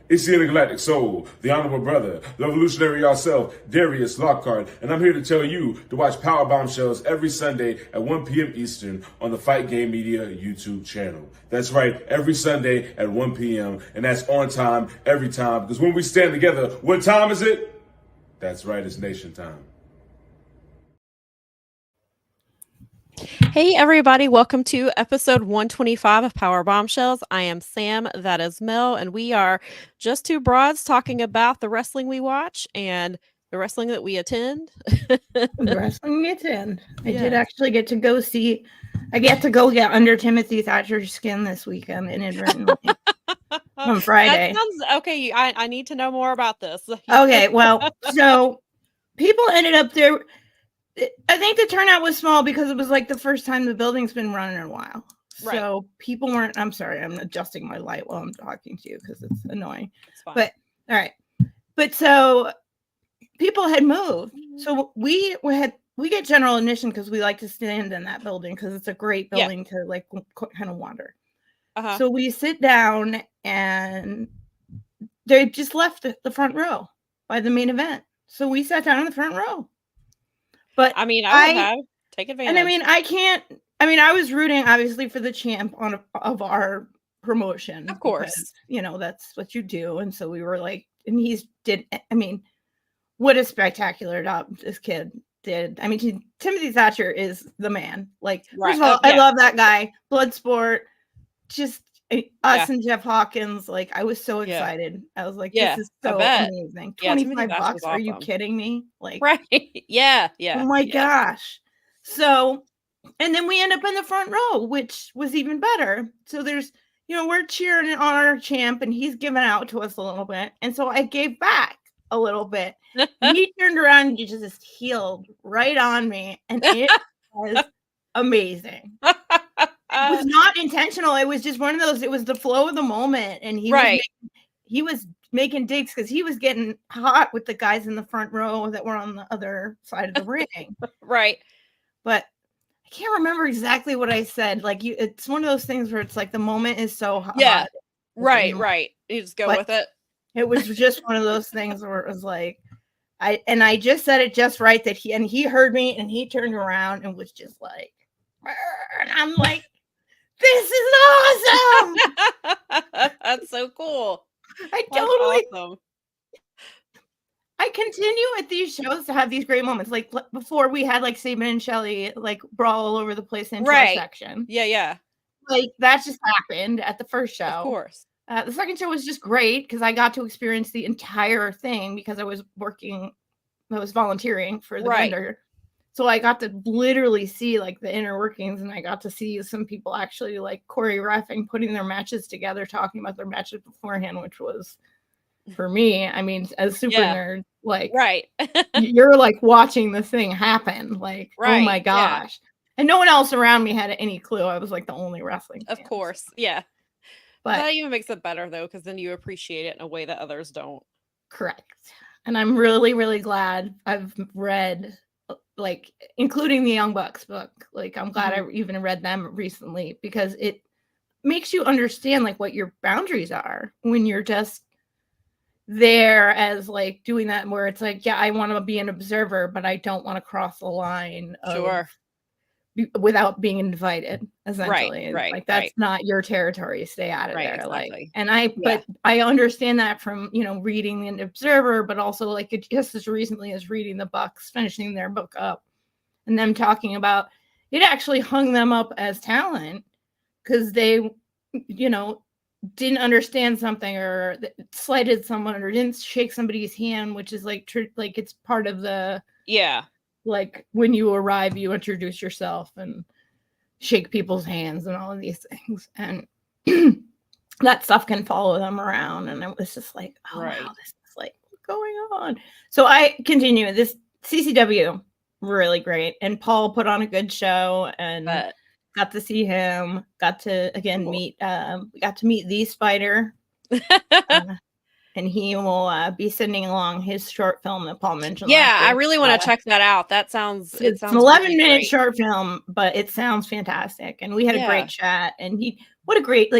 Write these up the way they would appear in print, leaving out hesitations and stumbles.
It's the Intergalactic Soul, the Honorable Brother, the Revolutionary yourself, Darius Lockhart, and I'm here to tell you to watch Powerbombshells every Sunday at 1 p.m. Eastern on the Fight Game Media YouTube channel. That's right, every Sunday at 1 p.m., and that's on time, every time, because when we stand together, what time is it? That's right, it's nation time. Hey everybody, welcome to episode 125 of Powerbombshells. I am Sam, that is Mel, and we are just two broads talking about the wrestling we watch and the wrestling that we attend. The wrestling we attend. I did actually get to go see, I get to go get under Timothy Thatcher's skin this weekend inadvertently on Friday. Okay, I need to know more about this. Okay, well, so people ended up there. I think the turnout was small because it was like the first time the building's been running in a while. Right. So people weren't, I'm sorry, I'm adjusting my light while I'm talking to you because it's annoying. It's fine. But all right. But so people had moved. So we get general admission because we like to stand in that building because it's a great building to like kind of wander. So we sit down and they just left the front row by the main event. So we sat down in the front row. But I mean, I would have take advantage. And I was rooting obviously for the champ of our promotion. Of course. Because, that's what you do. And so we were like, and what a spectacular job this kid did. I mean, Timothy Thatcher is the man. Like, first of all, I love that guy. Bloodsport, just us and Jeff Hawkins. Like, I was so excited. I was like, this is so amazing. $25. Awesome. Are you kidding me? Like, right. Yeah. Oh my gosh. So, and then we end up in the front row, which was even better. So there's, we're cheering on our champ and he's giving out to us a little bit. And so I gave back a little bit. He turned around and he just healed right on me. And it was amazing. It was not intentional. It was just one of those, it was the flow of the moment. And he was making digs because he was getting hot with the guys in the front row that were on the other side of the ring. Right. But I can't remember exactly what I said. Like it's one of those things where it's like the moment is so hot. Yeah. Right. You just go with it. It was just one of those things where it was like, I just said it just right that he heard me and he turned around and was just like, and I'm like, this is awesome. That's so cool. Awesome. I continue at these shows to have these great moments. Like before we had like Saban and Shelley like brawl all over the place in our section. Yeah. Like that just happened at the first show. Of course. The second show was just great because I got to experience the entire thing because I was volunteering for the vendor. So I got to literally see like the inner workings and I got to see some people actually like choreographing, putting their matches together, talking about their matches beforehand, which was for me, I mean, as super nerd, like, you're like watching this thing happen. Like, oh my gosh. And no one else around me had any clue. I was like the only wrestling fan. Of course. Yeah. But that even makes it better though, because then you appreciate it in a way that others don't. Correct. And I'm really, really glad I've read like including the Young Bucks book. Like I'm glad I even read them recently because it makes you understand like what your boundaries are when you're just there as like doing that where it's like, I want to be an observer, but I don't want to cross the line without being invited, essentially. Right. Like that's not your territory. Stay out of there. Exactly. Like, and but I understand that from, reading the Observer, but also like just as recently as reading the Bucks, finishing their book up and them talking about it actually hung them up as talent because they, didn't understand something or slighted someone or didn't shake somebody's hand, which is like, like it's part of the, like when you arrive, you introduce yourself and shake people's hands and all of these things. And that stuff can follow them around. And it was just like, wow, this is like what's going on. So I continue this CCW, really great. And Paul put on a good show and got to see him, got to again meet the Spider. And he will be sending along his short film that Paul mentioned. Yeah, I really want to check that out. That sounds it's an 11-minute short film, but it sounds fantastic. And we had a great chat. And what a great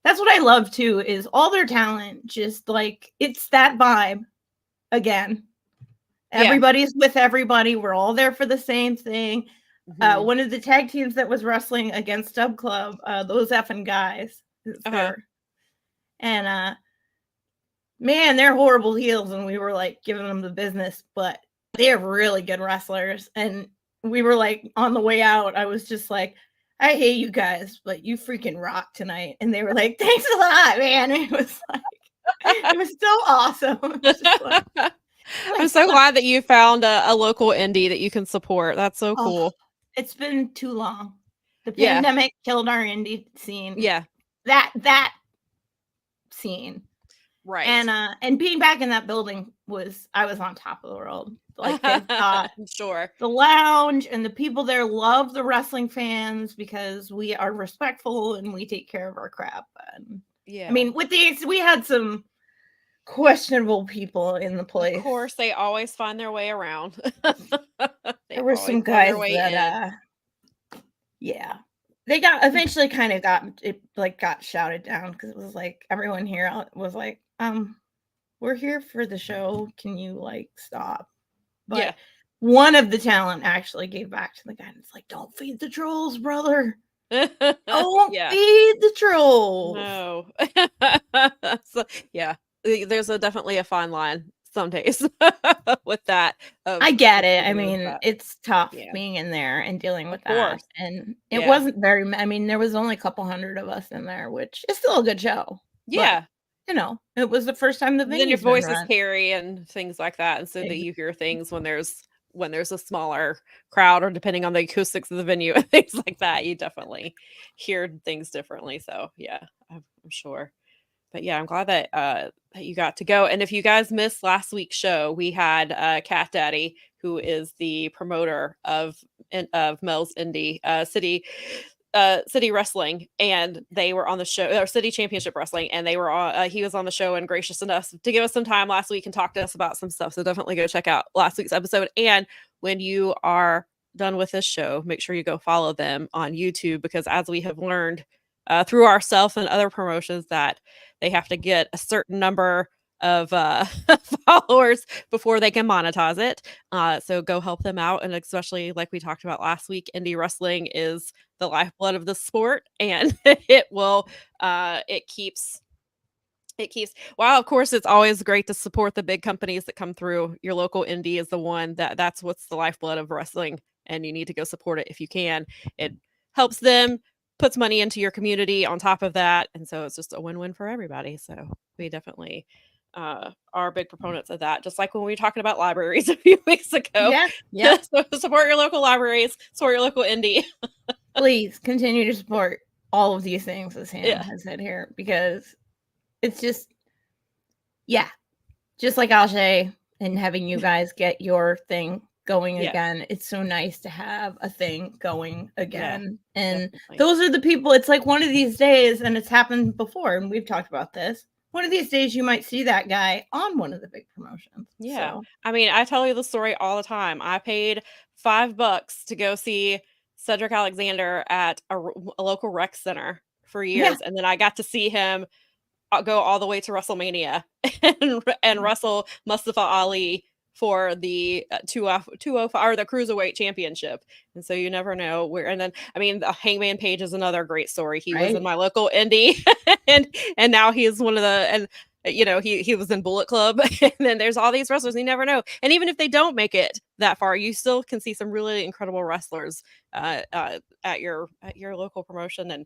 that's what I love too, is all their talent, just like, it's that vibe again. Everybody's with everybody. We're all there for the same thing. One of the tag teams that was wrestling against Dub Club, those effing guys. And man, they're horrible heels, and we were like giving them the business, but they're really good wrestlers. And we were like, on the way out, I was just like, I hate you guys, but you freaking rock tonight. And they were like, thanks a lot, man. And it was like, it was so awesome. I'm so glad that you found a local indie that you can support. That's so cool. It's been too long. The pandemic killed our indie scene. Yeah. That scene. Right. And being back in that building I was on top of the world. Like, I'm sure. The lounge and the people there love the wrestling fans because we are respectful and we take care of our crap. And I mean, we had some questionable people in the place. Of course, they always find their way around. There were some guys that they eventually got shouted down, because it was like, everyone here was like, we're here for the show, can you like stop? But one of the talent actually gave back to the guy, and it's like, don't feed the trolls, brother. Don't feed the trolls. No. So, there's definitely a fine line some days with that. I get it. I mean, it's tough being in there and dealing with that. And it wasn't I mean, there was only a couple hundred of us in there, which is still a good show. Yeah. But, it was the first time then your voices carry and things like that. And so that you hear things when there's a smaller crowd, or depending on the acoustics of the venue and things like that, you definitely hear things differently. So I'm sure. But I'm glad that you got to go. And if you guys missed last week's show, we had Cat Daddy, who is the promoter of Mel's Indie City Wrestling, and they were on the show, or City Championship Wrestling, and they were on. He was on the show and gracious enough to give us some time last week and talk to us about some stuff. So definitely go check out last week's episode. And when you are done with this show, make sure you go follow them on YouTube, because as we have learned through ourselves and other promotions, that they have to get a certain number of followers before they can monetize it. So go help them out. And especially like we talked about last week, indie wrestling is the lifeblood of the sport, and it keeps while of course it's always great to support the big companies that come through, your local indie is the one that's what's the lifeblood of wrestling, and you need to go support it if you can. It helps them, puts money into your community on top of that, and so it's just a win-win for everybody. So we definitely are big proponents of that, just like when we were talking about libraries a few weeks ago. So support your local libraries, support your local indie. Please continue to support all of these things, as Hannah has said here, because it's just like Alshay and having you guys get your thing going again. It's so nice to have a thing going again. And those are the people, it's like one of these days, and it's happened before, and we've talked about this, one of these days you might see that guy on one of the big promotions. So. I mean, I tell you the story all the time. I paid $5 to go see Cedric Alexander at a local rec center for years, and then I got to see him go all the way to WrestleMania and wrestle Mustafa Ali for the 205 or the Cruiserweight Championship. And so you never know where. And then, I mean, the Hangman Page is another great story. He was in my local indie and now he is one of the, and he was in Bullet Club. And then there's all these wrestlers, you never know. And even if they don't make it that far, you still can see some really incredible wrestlers at your local promotion. And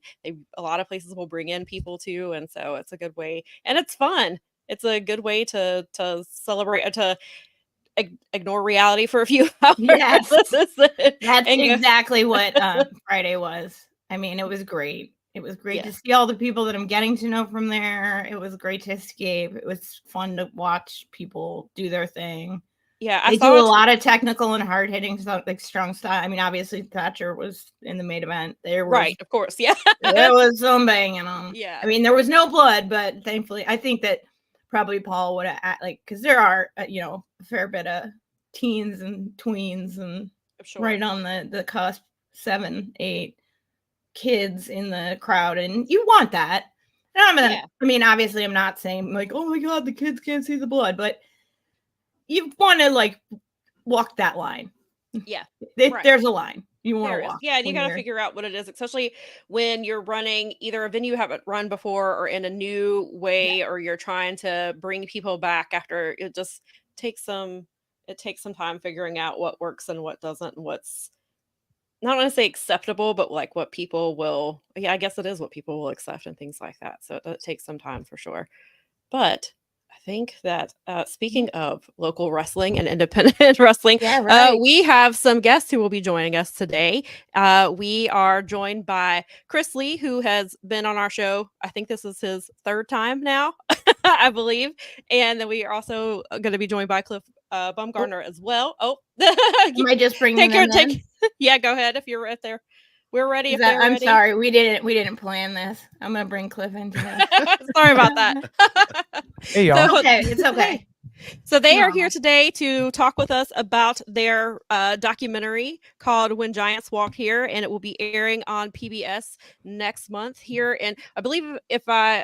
a lot of places will bring in people too. And so it's a good way, and it's fun. It's a good way to celebrate, to ignore reality for a few hours. Yes, that's exactly what Friday was. I mean, it was great. It was great to see all the people that I'm getting to know from there. It was great to escape. It was fun to watch people do their thing. Yeah, they do a lot of technical and hard hitting stuff, like strong style. I mean, obviously Thatcher was in the main event. There was, of course, there was some banging on. Yeah, I mean, there was no blood, but thankfully, I think that probably Paul would have, because there are a fair bit of teens and tweens and right on the cusp, 7, 8 kids in the crowd, and you want that. I mean, obviously, I'm not saying like, oh my God, the kids can't see the blood, but you want to like walk that line. Yeah, there's a line you want to walk. Yeah, and you got to figure out what it is, especially when you're running either a venue you haven't run before or in a new way, or you're trying to bring people back after. It just takes some time figuring out what works and what doesn't, and what's not want to say acceptable, but like what people will, I guess it is what people will accept and things like that. So it takes some time for sure. But I think that speaking of local wrestling and independent wrestling, we have some guests who will be joining us today. We are joined by Chris Lea, who has been on our show. I think this is his third time now, I believe. And then we are also going to be joined by Cliff Bumgardner as well. Oh, am I just bringing them in? Yeah, go ahead if you're right there. We're ready. I'm sorry, we didn't plan this. I'm gonna bring Cliff in today. Sorry about that. Hey y'all. It's okay. So they are here today to talk with us about their documentary called When Giants Walked Here, and it will be airing on PBS next month here. And I believe if I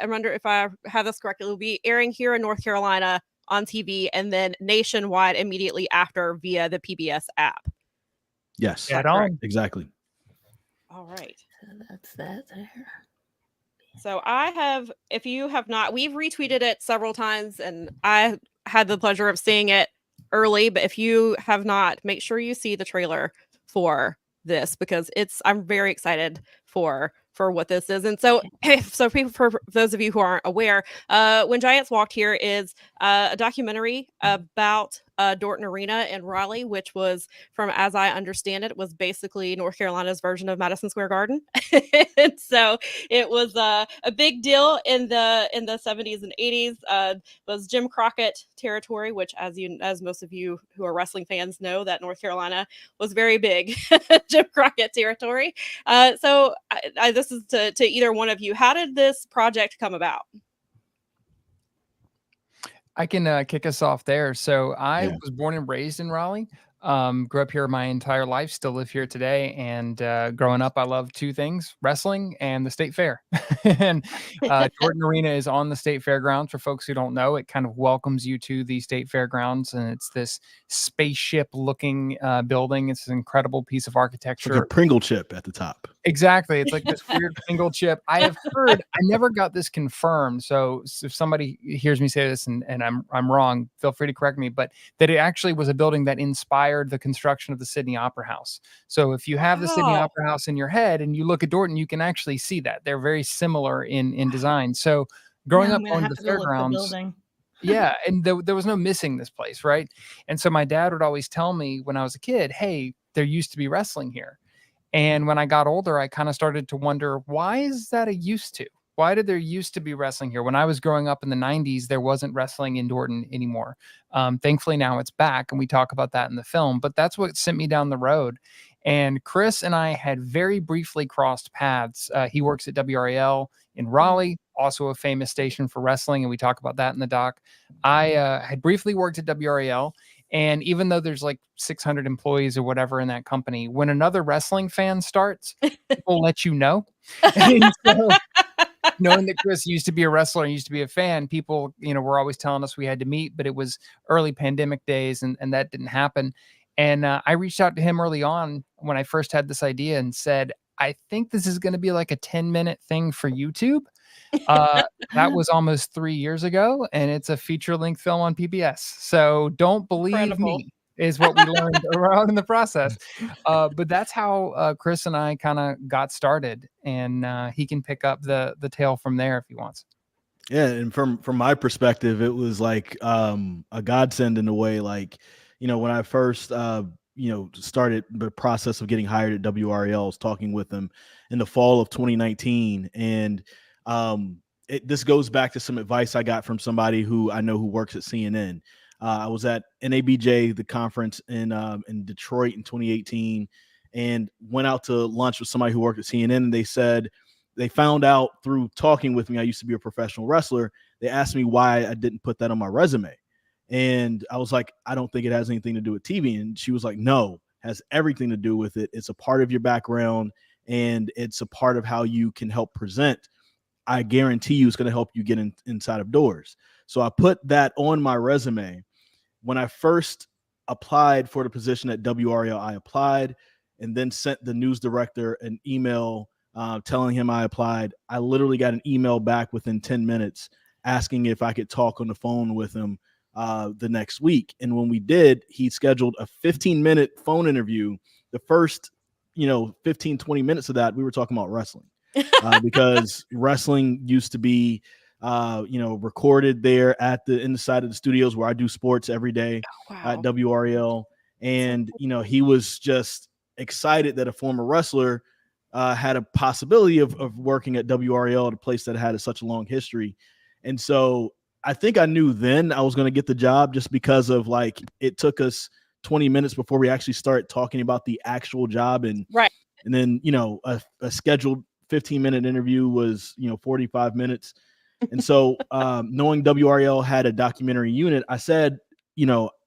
have this correct, it will be airing here in North Carolina on TV and then nationwide immediately after via the PBS app. Yes, exactly. All right. So that's that there. So if you have not, we've retweeted it several times and I had the pleasure of seeing it early, but if you have not, make sure you see the trailer for this because I'm very excited for what this is. And so for those of you who aren't aware, When Giants Walked Here is a documentary about Dorton Arena in Raleigh, which was, from as I understand it, was basically North Carolina's version of Madison Square Garden. And so it was a big deal in the 70s and 80s. Was Jim Crockett territory, which as most of you who are wrestling fans know, that North Carolina was very big Jim Crockett territory. So this is to either one of you. How did this project come about? I can kick us off there. So I was born and raised in Raleigh. Grew up here my entire life, still live here today. And growing up, I loved two things: wrestling and the state fair. And Dorton Arena is on the state fairgrounds. For folks who don't know, it kind of welcomes you to the state fairgrounds. And it's this spaceship looking building. It's an incredible piece of architecture. Like a Pringle chip at the top. Exactly. It's like this weird Pringle chip. I have heard, I never got this confirmed. So if somebody hears me say this and I'm wrong, feel free to correct me, but that it actually was a building that inspired the construction of the Sydney Opera House. So if you have the Sydney Opera House in your head and you look at Dorton, you can actually see that. They're very similar in design. So growing up on the fairgrounds, and there was no missing this place, right? And so my dad would always tell me when I was a kid, hey, there used to be wrestling here. And when I got older, I kind of started to wonder, why is that a used to? Why did there used to be wrestling here? When I was growing up in the 90s, there wasn't wrestling in Dorton anymore. Thankfully, now it's back, and we talk about that in the film. But that's what sent me down the road. And Chris and I had very briefly crossed paths. He works at WRAL in Raleigh, also a famous station for wrestling, and we talk about that in the doc. I had briefly worked at WRAL. And even though there's like 600 employees or whatever in that company, when another wrestling fan starts, people let you know. And so, knowing that Chris used to be a wrestler and used to be a fan, people, were always telling us we had to meet, but it was early pandemic days and that didn't happen. And I reached out to him early on when I first had this idea and said, I think this is going to be like a 10-minute thing for YouTube. That was almost 3 years ago, and it's a feature-length film on PBS. So don't believe me is what we learned around in the process. But that's how Chris and I kind of got started, and he can pick up the tale from there if he wants. Yeah, and from my perspective, it was like a godsend in a way. Like, when I first started the process of getting hired at WRAL, I was talking with them in the fall of 2019, and this goes back to some advice I got from somebody who I know who works at CNN. I was at NABJ, the conference in Detroit in 2018, and went out to lunch with somebody who worked at CNN. And they said they found out through talking with me, I used to be a professional wrestler. They asked me why I didn't put that on my resume. And I was like, I don't think it has anything to do with TV. And she was like, no, it has everything to do with it. It's a part of your background, and it's a part of how you can help present. I guarantee you it's going to help you get inside of doors. So I put that on my resume. When I first applied for the position at WRL, I applied and then sent the news director an email telling him I applied. I literally got an email back within 10 minutes asking if I could talk on the phone with him the next week. And when we did, he scheduled a 15-minute phone interview. The first, 15, 20 minutes of that, we were talking about wrestling because wrestling used to be, recorded there at the inside of the studios where I do sports every day at WRL. And, he was just excited that a former wrestler had a possibility of working at WRL, a place that had such a long history. And so I think I knew then I was going to get the job just because of it took us 20 minutes before we actually started talking about the actual job. And then, a scheduled 15-minute interview was, 45 minutes. And so knowing WRL had a documentary unit, I said,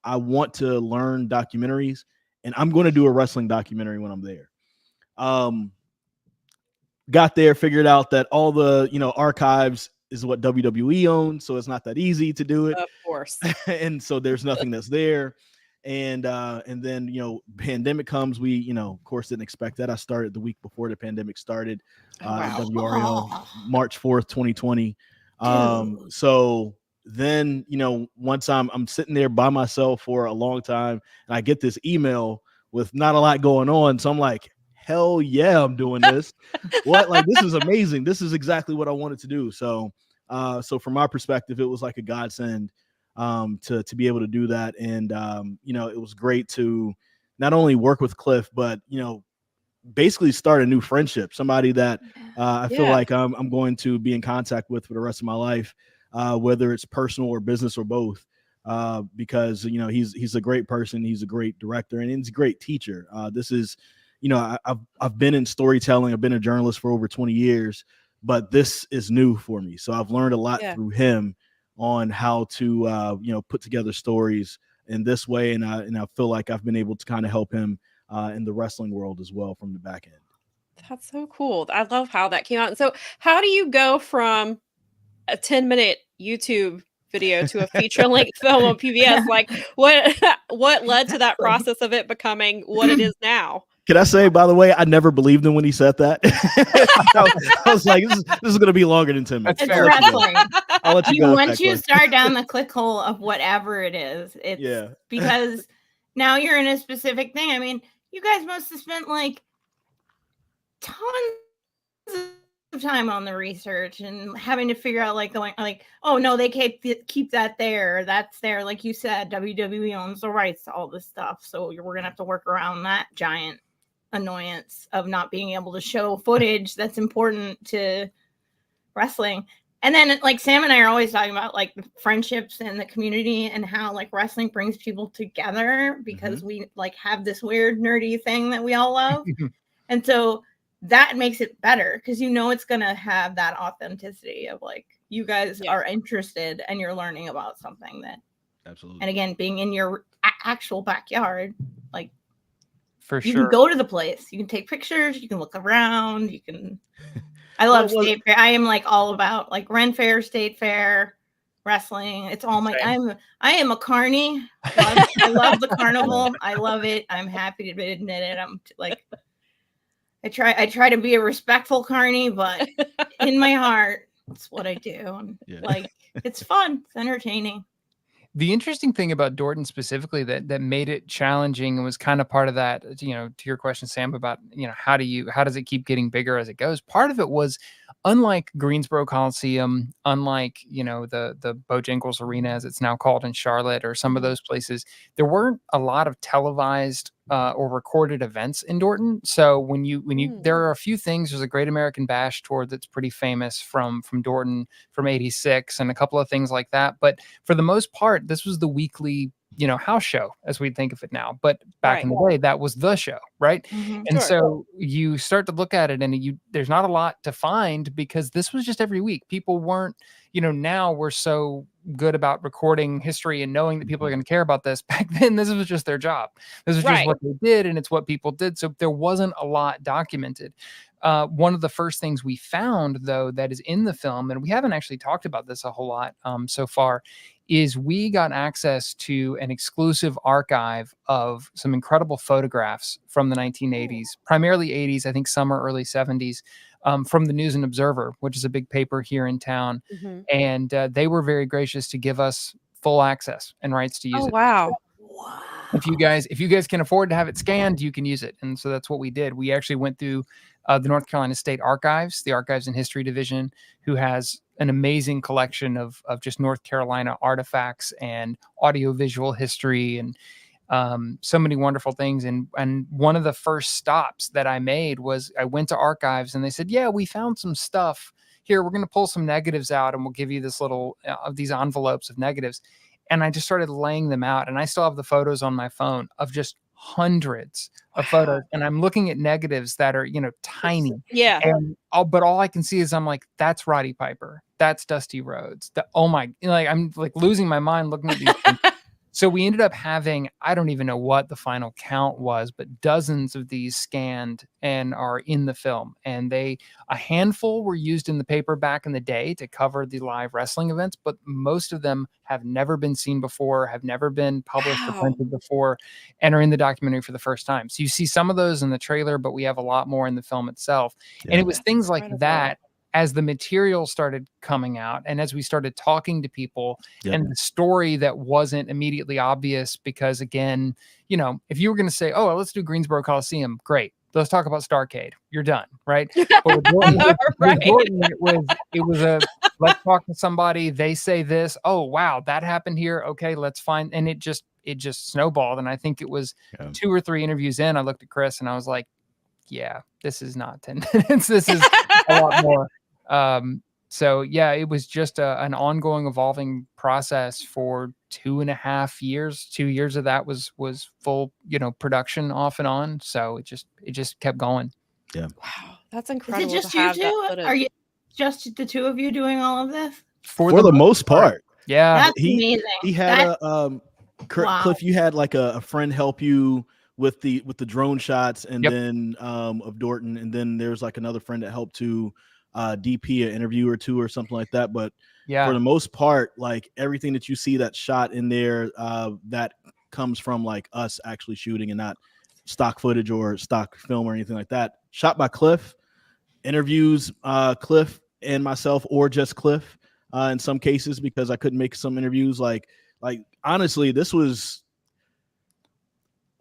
I want to learn documentaries and I'm going to do a wrestling documentary when I'm there. Got there, figured out that all the, archives is what WWE owns. So it's not that easy to do it. Of course. And so there's nothing that's there. And then, pandemic comes. We, of course, didn't expect that. I started the week before the pandemic started at WRL, March 4th, 2020. So then, once I'm sitting there by myself for a long time and I get this email with not a lot going on. So I'm like, hell yeah, I'm doing this. This is amazing. This is exactly what I wanted to do. So from my perspective, it was like a godsend to be able to do that. And, it was great to not only work with Cliff, but, basically start a new friendship, somebody that I feel like I'm going to be in contact with for the rest of my life, whether it's personal or business or both, because, he's a great person. He's a great director and he's a great teacher. This is, I've been in storytelling. I've been a journalist for over 20 years, but this is new for me. So I've learned a lot through him on how to, put together stories in this way. And I feel like I've been able to kind of help him in the wrestling world as well from the back end. That's so cool. I love how that came out. And so how do you go from a 10-minute YouTube video to a feature-length film on PBS? What led to that process of it becoming what it is now? Can I say, by the way, I never believed him when he said that. I was like, this is going to be longer than 10 minutes. It's wrestling. I'll let you go. Once you start down the click hole of whatever it is, it's because now you're in a specific thing. I mean, you guys must have spent tons of time on the research and having to figure out oh no, they can't keep that there. That's there. Like you said, WWE owns the rights to all this stuff. So we're going to have to work around that giant annoyance of not being able to show footage that's important to wrestling. And then Sam and I are always talking about the friendships and the community and how wrestling brings people together because we have this weird nerdy thing that we all love. And so that makes it better because it's going to have that authenticity of you guys are interested and you're learning about something that absolutely. And again, being in your actual backyard, for you sure. can go to the place, you can take pictures, you can look around, you can. I love state fair. I am all about Ren Fair, State Fair, wrestling. It's all my. I am a carny. I love the carnival. I love it. I'm happy to admit it. I'm I try to be a respectful carny, but in my heart, it's what I do. And it's fun. It's entertaining. The interesting thing about Dorton specifically that made it challenging and was kind of part of that, to your question, Sam, about, how does it keep getting bigger as it goes? Part of it was, unlike Greensboro Coliseum, unlike, the Bojangles Arena, as it's now called in Charlotte, or some of those places, there weren't a lot of televised or recorded events in Dorton. So when you there are a few things. There's a Great American Bash tour that's pretty famous from Dorton from '86 and a couple of things like that. But for the most part, this was the weekly, house show as we think of it now. But back in the day, that was the show, right? Mm-hmm. And so you start to look at it and there's not a lot to find because this was just every week. People weren't, now we're so good about recording history and knowing that people are going to care about this. Back then, this was just their job. This was just what they did, and it's what people did. So there wasn't a lot documented. One of the first things we found, though, that is in the film, and we haven't actually talked about this a whole lot so far, is we got access to an exclusive archive of some incredible photographs from the 1980s, primarily 80s, I think some are early 70s, from the News and Observer, which is a big paper here in town. And they were very gracious to give us full access and rights to use it. Wow. If you guys can afford to have it scanned, you can use it. And so that's what we did. We actually went through the North Carolina State Archives, the Archives and History Division, who has an amazing collection of just North Carolina artifacts and audiovisual history and so many wonderful things. And one of the first stops that I made was I went to archives and they said, yeah, we found some stuff here. We're going to pull some negatives out and we'll give you this little these envelopes of negatives. And I just started laying them out, and I still have the photos on my phone of just hundreds of photos. And I'm looking at negatives that are, tiny. Yeah. And but all I can see is I'm like, that's Roddy Piper. That's Dusty Rhodes. I'm like losing my mind looking at these things. So we ended up having, I don't even know what the final count was, but dozens of these scanned and are in the film. And a handful were used in the paper back in the day to cover the live wrestling events, but most of them have never been seen before, have never been published or printed before, and are in the documentary for the first time. So you see some of those in the trailer, but we have a lot more in the film itself. Yeah. And it was things like that. As the material started coming out and as we started talking to people and the story that wasn't immediately obvious, because again, if you were going to say, oh, let's do Greensboro Coliseum, great. Let's talk about Starrcade. You're done. Right. But with Jordan, it was a, let's talk to somebody. They say this, oh, wow, that happened here. Okay, let's find. And it just snowballed. And I think it was 2 or 3 interviews in, I looked at Chris and I was like, yeah, this is not 10 minutes. This is a lot more. So yeah, it was just an ongoing evolving process for 2.5 years. 2 years of that was full, production off and on. So it just kept going. Yeah. Wow. That's incredible. Is it just you two? Are you just the two of you doing all of this? For the most part. Yeah. That's amazing. He had Cliff, you had like a friend help you with the drone shots and then of Dorton, and then there's like another friend that helped to DP an interview or two or something like that. But for the most part, like everything that you see that's shot in there, that comes from like us actually shooting and not stock footage or stock film or anything like that. Shot by Cliff, interviews Cliff and myself, or just Cliff in some cases, because I couldn't make some interviews. Like honestly, this was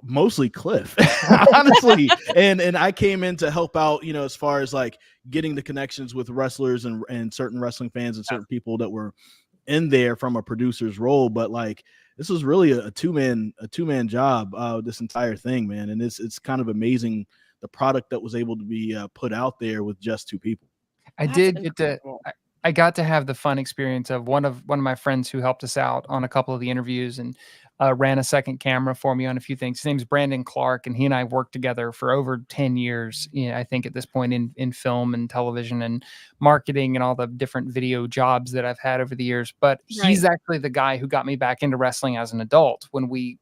mostly Cliff, honestly, and I came in to help out, as far as like getting the connections with wrestlers and certain wrestling fans and certain people that were in there from a producer's role. But like this was really a two-man job, this entire thing, man. And it's kind of amazing the product that was able to be put out there with just 2 people. I got to have the fun experience of one of my friends who helped us out on a couple of the interviews and ran a second camera for me on a few things. His name's Brandon Clark, and he and I worked together for over 10 years. I think at this point in film and television and marketing and all the different video jobs that I've had over the years. But he's actually the guy who got me back into wrestling as an adult when we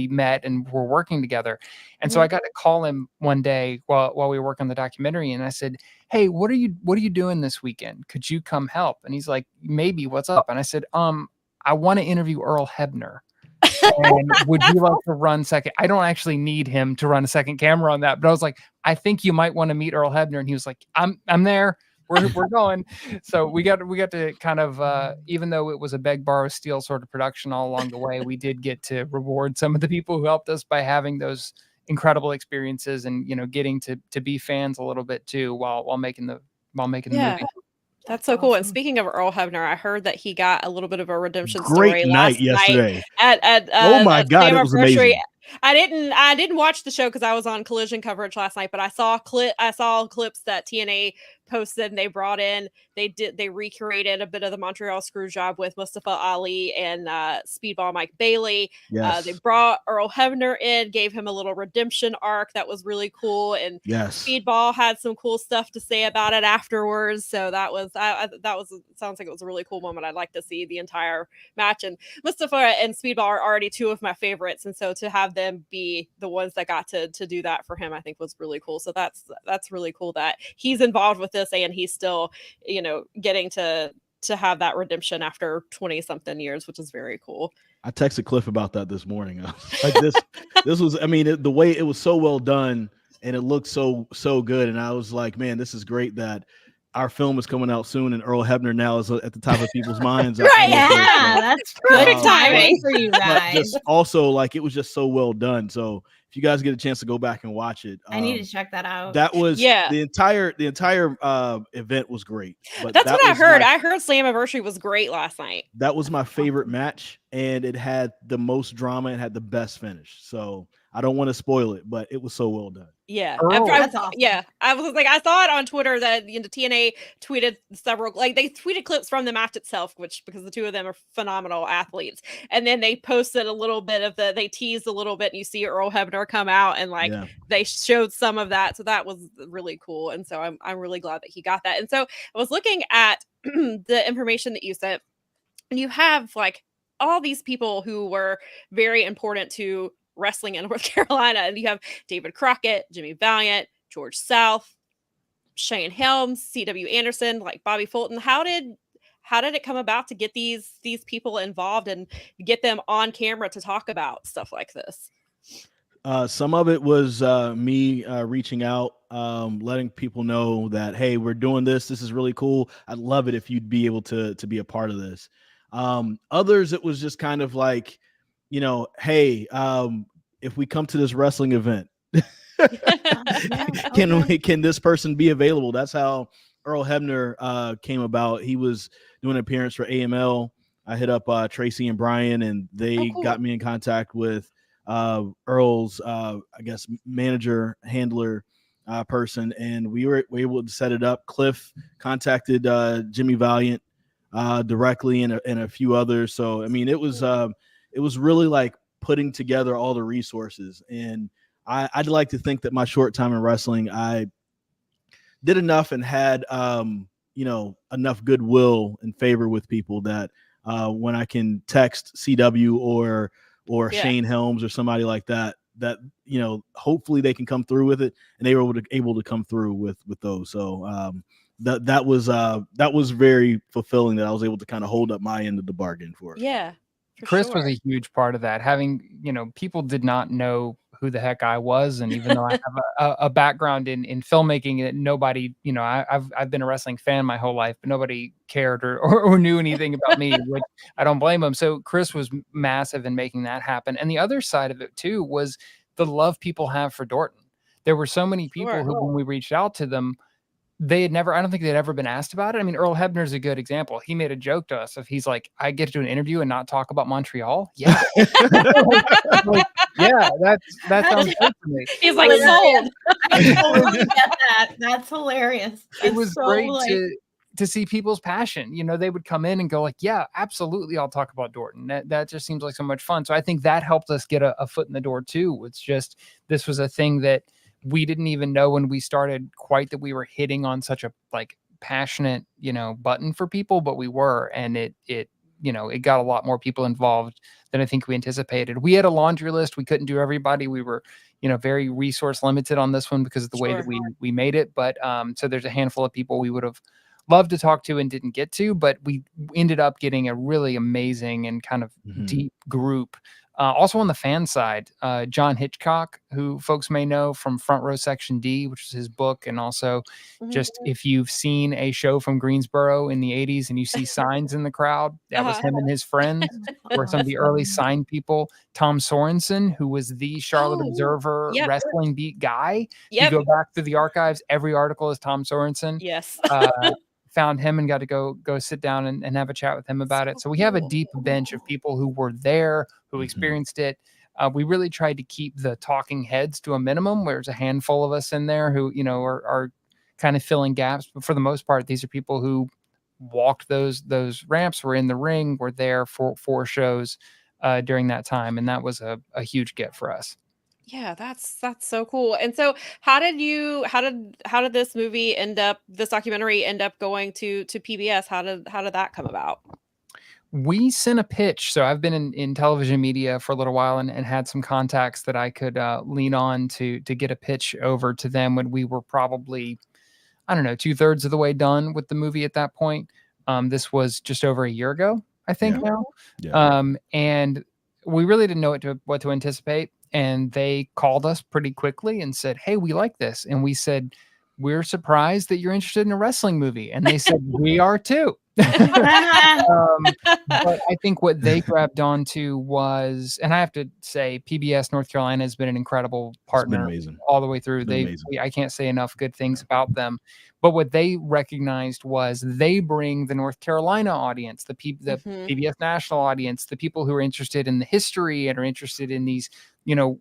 met and were working together. And so I got to call him one day while we were working on the documentary, and I said, hey, what are you doing this weekend? Could you come help? And he's like, maybe, what's up? And I said, I want to interview Earl Hebner. And would you like to run second? I don't actually need him to run a second camera on that, but I was like, I think you might want to meet Earl Hebner. And he was like, I'm there. We're going. So we got to kind of, even though it was a beg, borrow, steal sort of production all along the way, we did get to reward some of the people who helped us by having those incredible experiences and, getting to be fans a little bit too while making the movie. That's so cool. And speaking of Earl Hebner, I heard that he got a little bit of a redemption story story last night at oh my God, it was amazing. I didn't watch the show because I was on Collision coverage last night, but I saw clips that TNA posted, and they they recreated a bit of the Montreal Screwjob with Mustafa Ali and Speedball Mike Bailey. Yes. They brought Earl Hebner in, gave him a little redemption arc that was really cool, and Speedball had some cool stuff to say about it afterwards. So that was sounds like it was a really cool moment. I'd like to see the entire match, and Mustafa and Speedball are already two of my favorites, and so to have them be the ones that got to do that for him, I think was really cool. So that's really cool that he's involved with this, and he's still, you know, getting to have that redemption after 20 something years, which is very cool. I texted Cliff about that this morning. Like this was, I mean, the way it was so well done and it looked so good. And I was like, man, this is great that our film is coming out soon, and Earl Hebner now is at the top of people's minds. Right? Yeah, that's perfect timing for you guys. Just also, like, it was just so well done. So if you guys get a chance to go back and watch it, I need to check that out. That was the entire event was great. But that's what I heard. I heard Slammiversary was great last night. That was my favorite match, and it had the most drama and had the best finish. So I don't want to spoil it, but it was so well done. Yeah. That's awesome. Yeah. I was like, I saw it on Twitter that TNA tweeted several, like they tweeted clips from the match itself, which because the two of them are phenomenal athletes. And then they posted a little bit of they teased a little bit, and you see Earl Hebner come out, and they showed some of that. So that was really cool. And so I'm really glad that he got that. And so I was looking at the information that you sent, and you have like all these people who were very important to wrestling in North Carolina, and you have David Crockett, Jimmy Valiant, George South, Shane Helms, C.W. Anderson, like Bobby Fulton. How did it come about to get these people involved and get them on camera to talk about stuff like this? Some of it was me reaching out, letting people know that, hey, we're doing this. This is really cool. I'd love it if you'd be able to be a part of this. Others, it was just kind of like, you know, hey, if we come to this wrestling event, can this person be available? That's how Earl Hebner came about. He was doing an appearance for AML. I hit up Tracy and Brian, and they got me in contact with Earl's, I guess, manager, handler person, and we were able to set it up. Cliff contacted Jimmy Valiant directly, and a few others. So, I mean, it was really like putting together all the resources. And I'd like to think that my short time in wrestling, I did enough and had, enough goodwill and favor with people that when I can text CW or Shane Helms or somebody like that, hopefully they can come through with it, and they were able to come through with those. So that was very fulfilling that I was able to kind of hold up my end of the bargain for it. Yeah. Chris was a huge part of that. Having, people did not know who the heck I was. And even though I have a background in filmmaking, that nobody, I've been a wrestling fan my whole life, but nobody cared or knew anything about me, which I don't blame them. So Chris was massive in making that happen. And the other side of it too was the love people have for Dorton. There were so many people who, when we reached out to them, I don't think they'd ever been asked about it. I mean, Earl Hebner's a good example. He made a joke to us if he's like, I get to do an interview and not talk about Montreal. Yeah. Yeah, that sounds good to me. He's like, sold. I totally get that. That's hilarious. It was so great to see people's passion. They would come in and go like, yeah, absolutely, I'll talk about Dorton. That just seems like so much fun. So I think that helped us get a foot in the door too. It's just, this was a thing that we didn't even know when we started quite that we were hitting on such a passionate, button for people, but we were, and it got a lot more people involved than I think we anticipated. We had a laundry list. We couldn't do everybody. We were, very resource limited on this one because of the way that we made it. But so there's a handful of people we would have loved to talk to and didn't get to, but we ended up getting a really amazing and kind of deep group. Also on the fan side, John Hitchcock, who folks may know from Front Row Section D, which is his book. And also just if you've seen a show from Greensboro in the 80s and you see signs in the crowd, that was him and his friends, were some of the early sign people. Tom Sorensen, who was the Charlotte Observer wrestling beat guy. You go back through the archives, every article is Tom Sorensen. Yes. Found him and got to go sit down and have a chat with him about it. So we have a deep bench of people who were there, who experienced it. We really tried to keep the talking heads to a minimum. There's a handful of us in there who, are kind of filling gaps. But for the most part, these are people who walked those ramps, were in the ring, were there for 4 shows during that time, and that was a huge get for us. Yeah, that's so cool. And so how did this movie this documentary end up going to PBS? How did that come about? We sent a pitch. So I've been in television media for a little while and had some contacts that I could lean on to get a pitch over to them when we were probably, I don't know, 2/3 of the way done with the movie at that point. This was just over a year ago, I think now. Yeah. And we really didn't know what to anticipate. And they called us pretty quickly and said, "Hey, we like this." And we said, "We're surprised that you're interested in a wrestling movie." And they said, "We are too." But I think what they grabbed onto was, and I have to say, PBS North Carolina has been an incredible partner all the way through. I can't say enough good things about them. But what they recognized was they bring the North Carolina audience, the PBS national audience, the people who are interested in the history and are interested in these.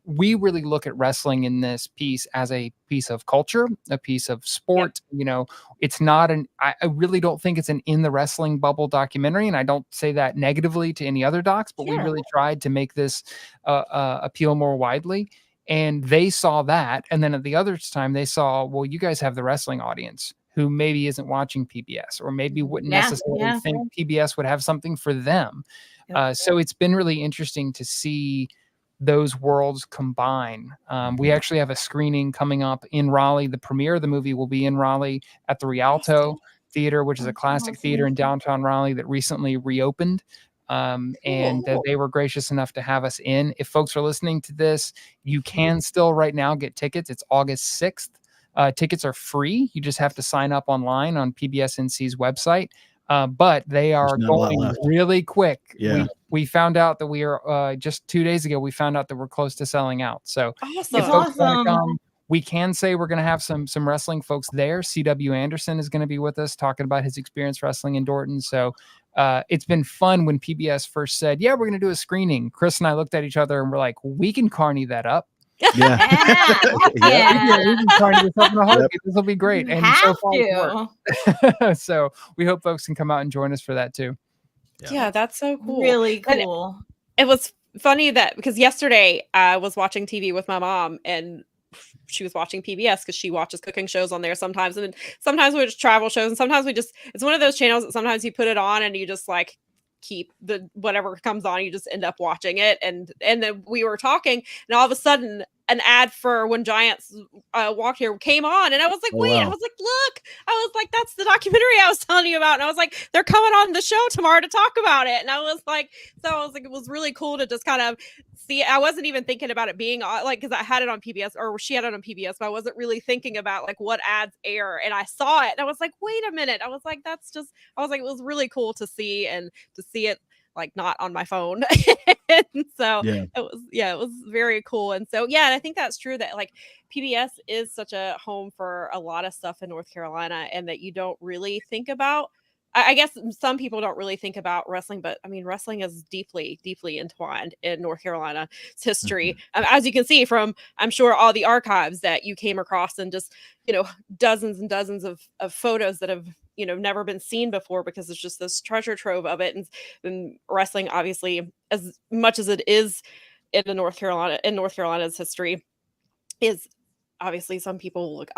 We really look at wrestling in this piece as a piece of culture, a piece of sport. Yep. It's not I really don't think it's an in the wrestling bubble documentary. And I don't say that negatively to any other docs, but we really tried to make this appeal more widely. And they saw that. And then at the other time they saw, well, you guys have the wrestling audience who maybe isn't watching PBS or maybe wouldn't necessarily think PBS would have something for them. Yep. So it's been really interesting to see those worlds combine. We actually have a screening coming up in Raleigh. The premiere of the movie will be in Raleigh at the Rialto Theater, which is a classic theater in downtown Raleigh that recently reopened. And they were gracious enough to have us in. If folks are listening to this, you can still right now get tickets. It's August 6th. Tickets are free. You just have to sign up online on PBSNC's website. But they are going really quick. Yeah. We found out that we are just 2 days ago, we found out that we're close to selling out. So if folks want to come, we can say we're going to have some wrestling folks there. C.W. Anderson is going to be with us talking about his experience wrestling in Dorton. So it's been fun when PBS first said, yeah, we're going to do a screening. Chris and I looked at each other and we're like, we can carny that up. Yeah. This will be great. And so far, so we hope folks can come out and join us for that too. Yeah, that's so cool. Really cool. It was funny that because yesterday I was watching TV with my mom and she was watching PBS because she watches cooking shows on there sometimes. And then sometimes we just travel shows and sometimes it's one of those channels that sometimes you put it on and you just like keep the whatever comes on, you just end up watching it. And then we were talking and all of a sudden an ad for When Giants Walk Here came on and I was like, wait, I was like, look, I was like, that's the documentary I was telling you about. And I was like, they're coming on the show tomorrow to talk about it. And I was like, it was really cool to just kind of see. I wasn't even thinking about it being like, because I had it on PBS or she had it on PBS, but I wasn't really thinking about like what ads air. And I saw it and I was like, wait a minute. I was like, it was really cool to see and to see it like not on my phone. And so it was very cool. And so, and I think that's true that like PBS is such a home for a lot of stuff in North Carolina and that you don't really think about. I guess some people don't really think about wrestling, but I mean, wrestling is deeply, deeply entwined in North Carolina's history. As you can see from, I'm sure, all the archives that you came across and just, dozens and dozens of photos that have, never been seen before because it's just this treasure trove of it. And wrestling, obviously, as much as it is in North Carolina's history, is obviously some people look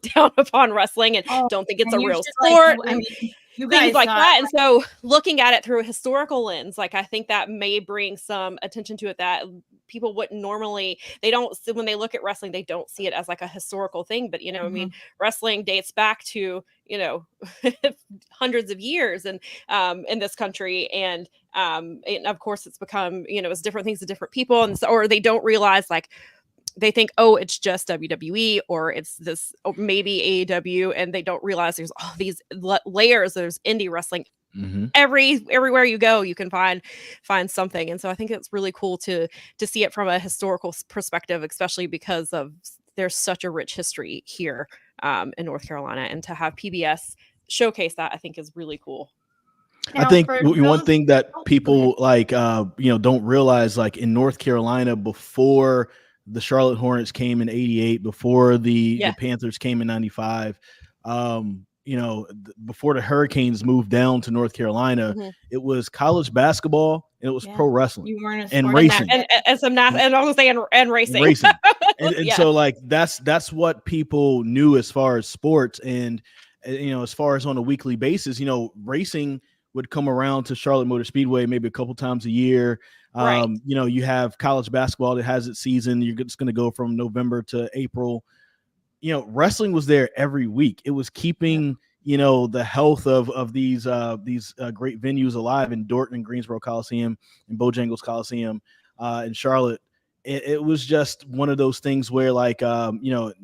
down upon wrestling and don't think it's a real sport. Things like that. And so looking at it through a historical lens, like I think that may bring some attention to it that people wouldn't normally, when they look at wrestling, they don't see it as like a historical thing. But, I mean, wrestling dates back to, hundreds of years and in this country. And of course it's become, it's different things to different people. And so, or they don't realize like, they think, oh, it's just WWE or it's this, or maybe AEW, and they don't realize there's all these layers. There's indie wrestling everywhere you go. You can find something, and so I think it's really cool to see it from a historical perspective, especially because there's such a rich history here in North Carolina, and to have PBS showcase that, I think is really cool. I think one thing that people don't realize, like in North Carolina before the Charlotte Hornets came in '88, before the Panthers came in '95. before the Hurricanes moved down to North Carolina, it was college basketball and it was pro wrestling. You weren't and racing and some and I was saying and racing. And so like that's what people knew as far as sports, and as far as on a weekly basis, racing would come around to Charlotte Motor Speedway maybe a couple times a year. You have college basketball that has its season. You're just going to go from November to April. Wrestling was there every week. It was keeping, the health of these great venues alive in Dorton and Greensboro Coliseum and Bojangles Coliseum in Charlotte. It was just one of those things where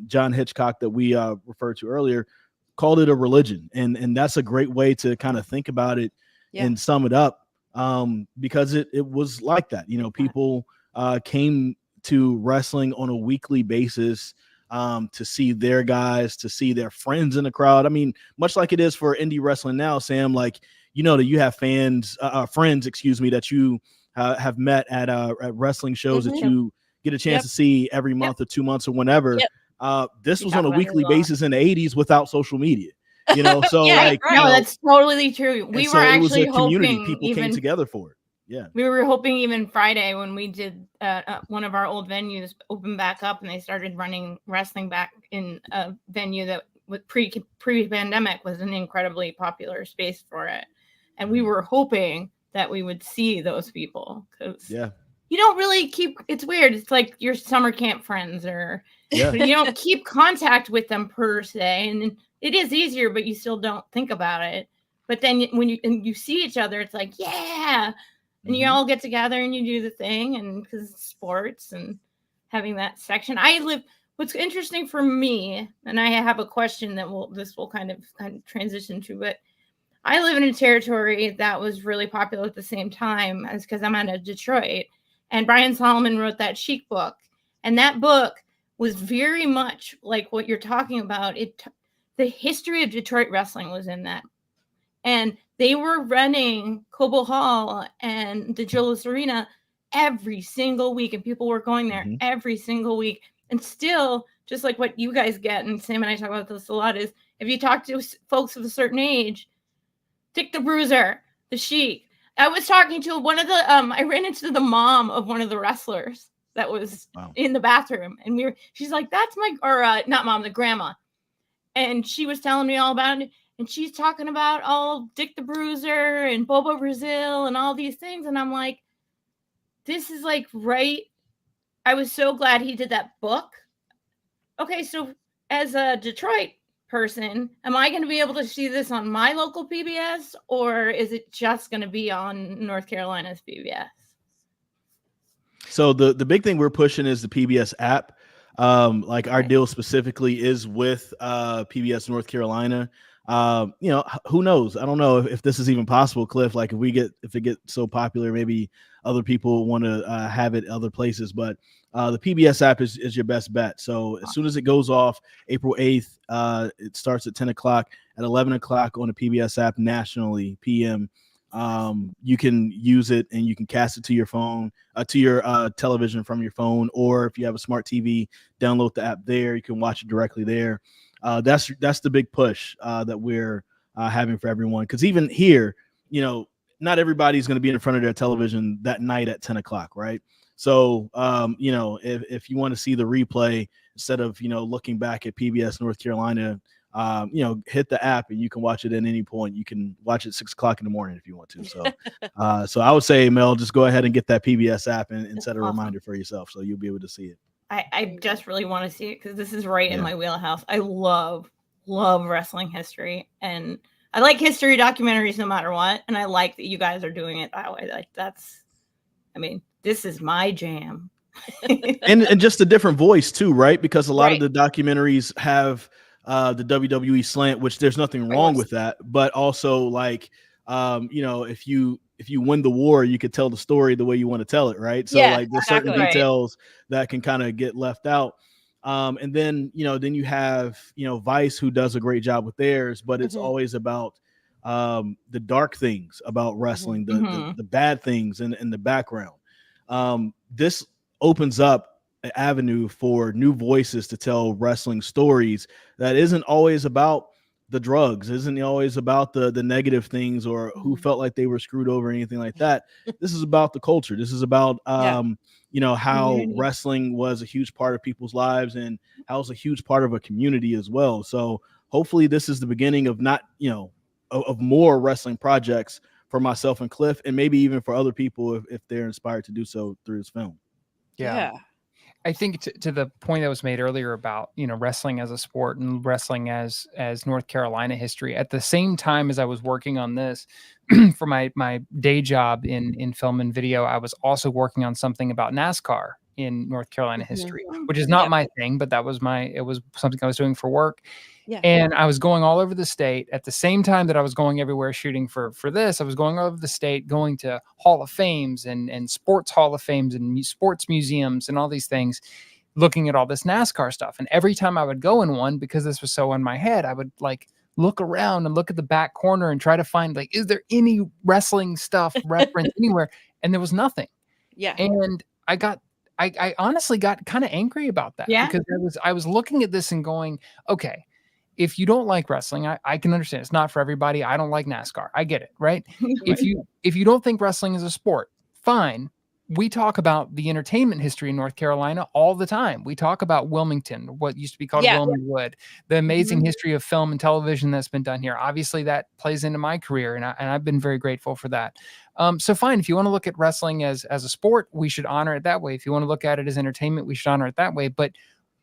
John Hitchcock that we referred to earlier called it a religion. And that's a great way to kind of think about it and sum it up, because it was like that. People came to wrestling on a weekly basis to see their guys, to see their friends in the crowd. I mean, much like it is for indie wrestling now, Sam, that you have friends, that you have met at wrestling shows that you get a chance to see every month or 2 months or whenever. This was on a weekly basis in the 80s without social media, so no, that's totally true. We were actually hoping people came together for it. Yeah, we were hoping even Friday when we did one of our old venues open back up and they started running wrestling back in a venue that with pre-pandemic was an incredibly popular space for it. And we were hoping that we would see those people, because you don't really it's weird. It's like your summer camp friends, or you don't keep contact with them per se. And it is easier, but you still don't think about it. But then when you see each other, it's like, and you all get together and you do the thing, and because it's sports and having that section. What's interesting for me, and I have a question that this will kind of transition to, but I live in a territory that was really popular at the same time as, because I'm out of Detroit, and Brian Solomon wrote that Chic book, and that book was very much like what you're talking about. The history of Detroit wrestling was in that. And they were running Cobo Hall and the Julius Arena every single week, and people were going there every single week. And still, just like what you guys get, and Sam and I talk about this a lot, is if you talk to folks of a certain age, Dick the Bruiser, the Sheik. I was talking to one of the, I ran into the mom of one of the wrestlers that was in the bathroom, and she's like, that's not mom, the grandma. And she was telling me all about it. And she's talking about all Dick the Bruiser and Bobo Brazil and all these things. And I'm like, this is right. I was so glad he did that book. Okay, so as a Detroit person, am I going to be able to see this on my local PBS, or is it just going to be on North Carolina's PBS? So the big thing we're pushing is the PBS app. Our deal specifically is with PBS North Carolina. Who knows? I don't know if this is even possible, Cliff. If it gets so popular, maybe other people want to have it other places. But the PBS app is your best bet. So as soon as it goes off April 8th, it starts at 10 o'clock. At 11 o'clock on the PBS app nationally, PM, you can use it and you can cast it to your phone, to your television from your phone, or if you have a smart TV, download the app there. You can watch it directly there. That's the big push that we're having for everyone. Because even here, not everybody's going to be in front of their television that night at 10 o'clock, right? So, if you want to see the replay instead of, looking back at PBS North Carolina, hit the app and you can watch it at any point. You can watch it 6 o'clock in the morning if you want to. So, so I would say, Mel, just go ahead and get that PBS app and set a reminder for yourself so you'll be able to see it. I just really want to see it because this is right in my wheelhouse. I love wrestling history, and I like history documentaries no matter what. And I like that you guys are doing it that way. This is my jam. and just a different voice too, right? Because a lot of the documentaries have the WWE slant, which there's nothing wrong with that, but also if you win the war, you could tell the story the way you want to tell it, right? So there's certain details that can kind of get left out. And then you have Vice, who does a great job with theirs, but it's always about the dark things about wrestling, the bad things in the background. This opens up an avenue for new voices to tell wrestling stories that isn't always about the drugs. Isn't always about the negative things or who felt like they were screwed over or anything like that. This is about the culture. This is about how wrestling was a huge part of people's lives and how it's a huge part of a community as well. So hopefully this is the beginning of of more wrestling projects for myself and Cliff, and maybe even for other people if they're inspired to do so through this film. Yeah. I think to the point that was made earlier about, wrestling as a sport and wrestling as North Carolina history, at the same time as I was working on this for my day job in film and video, I was also working on something about NASCAR in North Carolina history, which is not my thing, but it was something I was doing for work. Yeah. And I was going all over the state at the same time that I was going everywhere shooting for this. I was going all over the state, going to Hall of Fames and sports Hall of Fames and sports museums and all these things, looking at all this NASCAR stuff. And every time I would go in one, because this was so in my head, I would look around and look at the back corner and try to find is there any wrestling stuff referenced anywhere? And there was nothing. Yeah. And I honestly got kind of angry about that because I was looking at this and going, okay, if you don't like wrestling, I can understand it's not for everybody. I don't like NASCAR. I get it, right? If you don't think wrestling is a sport, fine. We talk about the entertainment history in North Carolina all the time. We talk about Wilmington, what used to be called Wilmingwood, the amazing history of film and television that's been done here. Obviously, that plays into my career, and I've been very grateful for that. So fine, if you want to look at wrestling as a sport, we should honor it that way. If you want to look at it as entertainment, we should honor it that way. But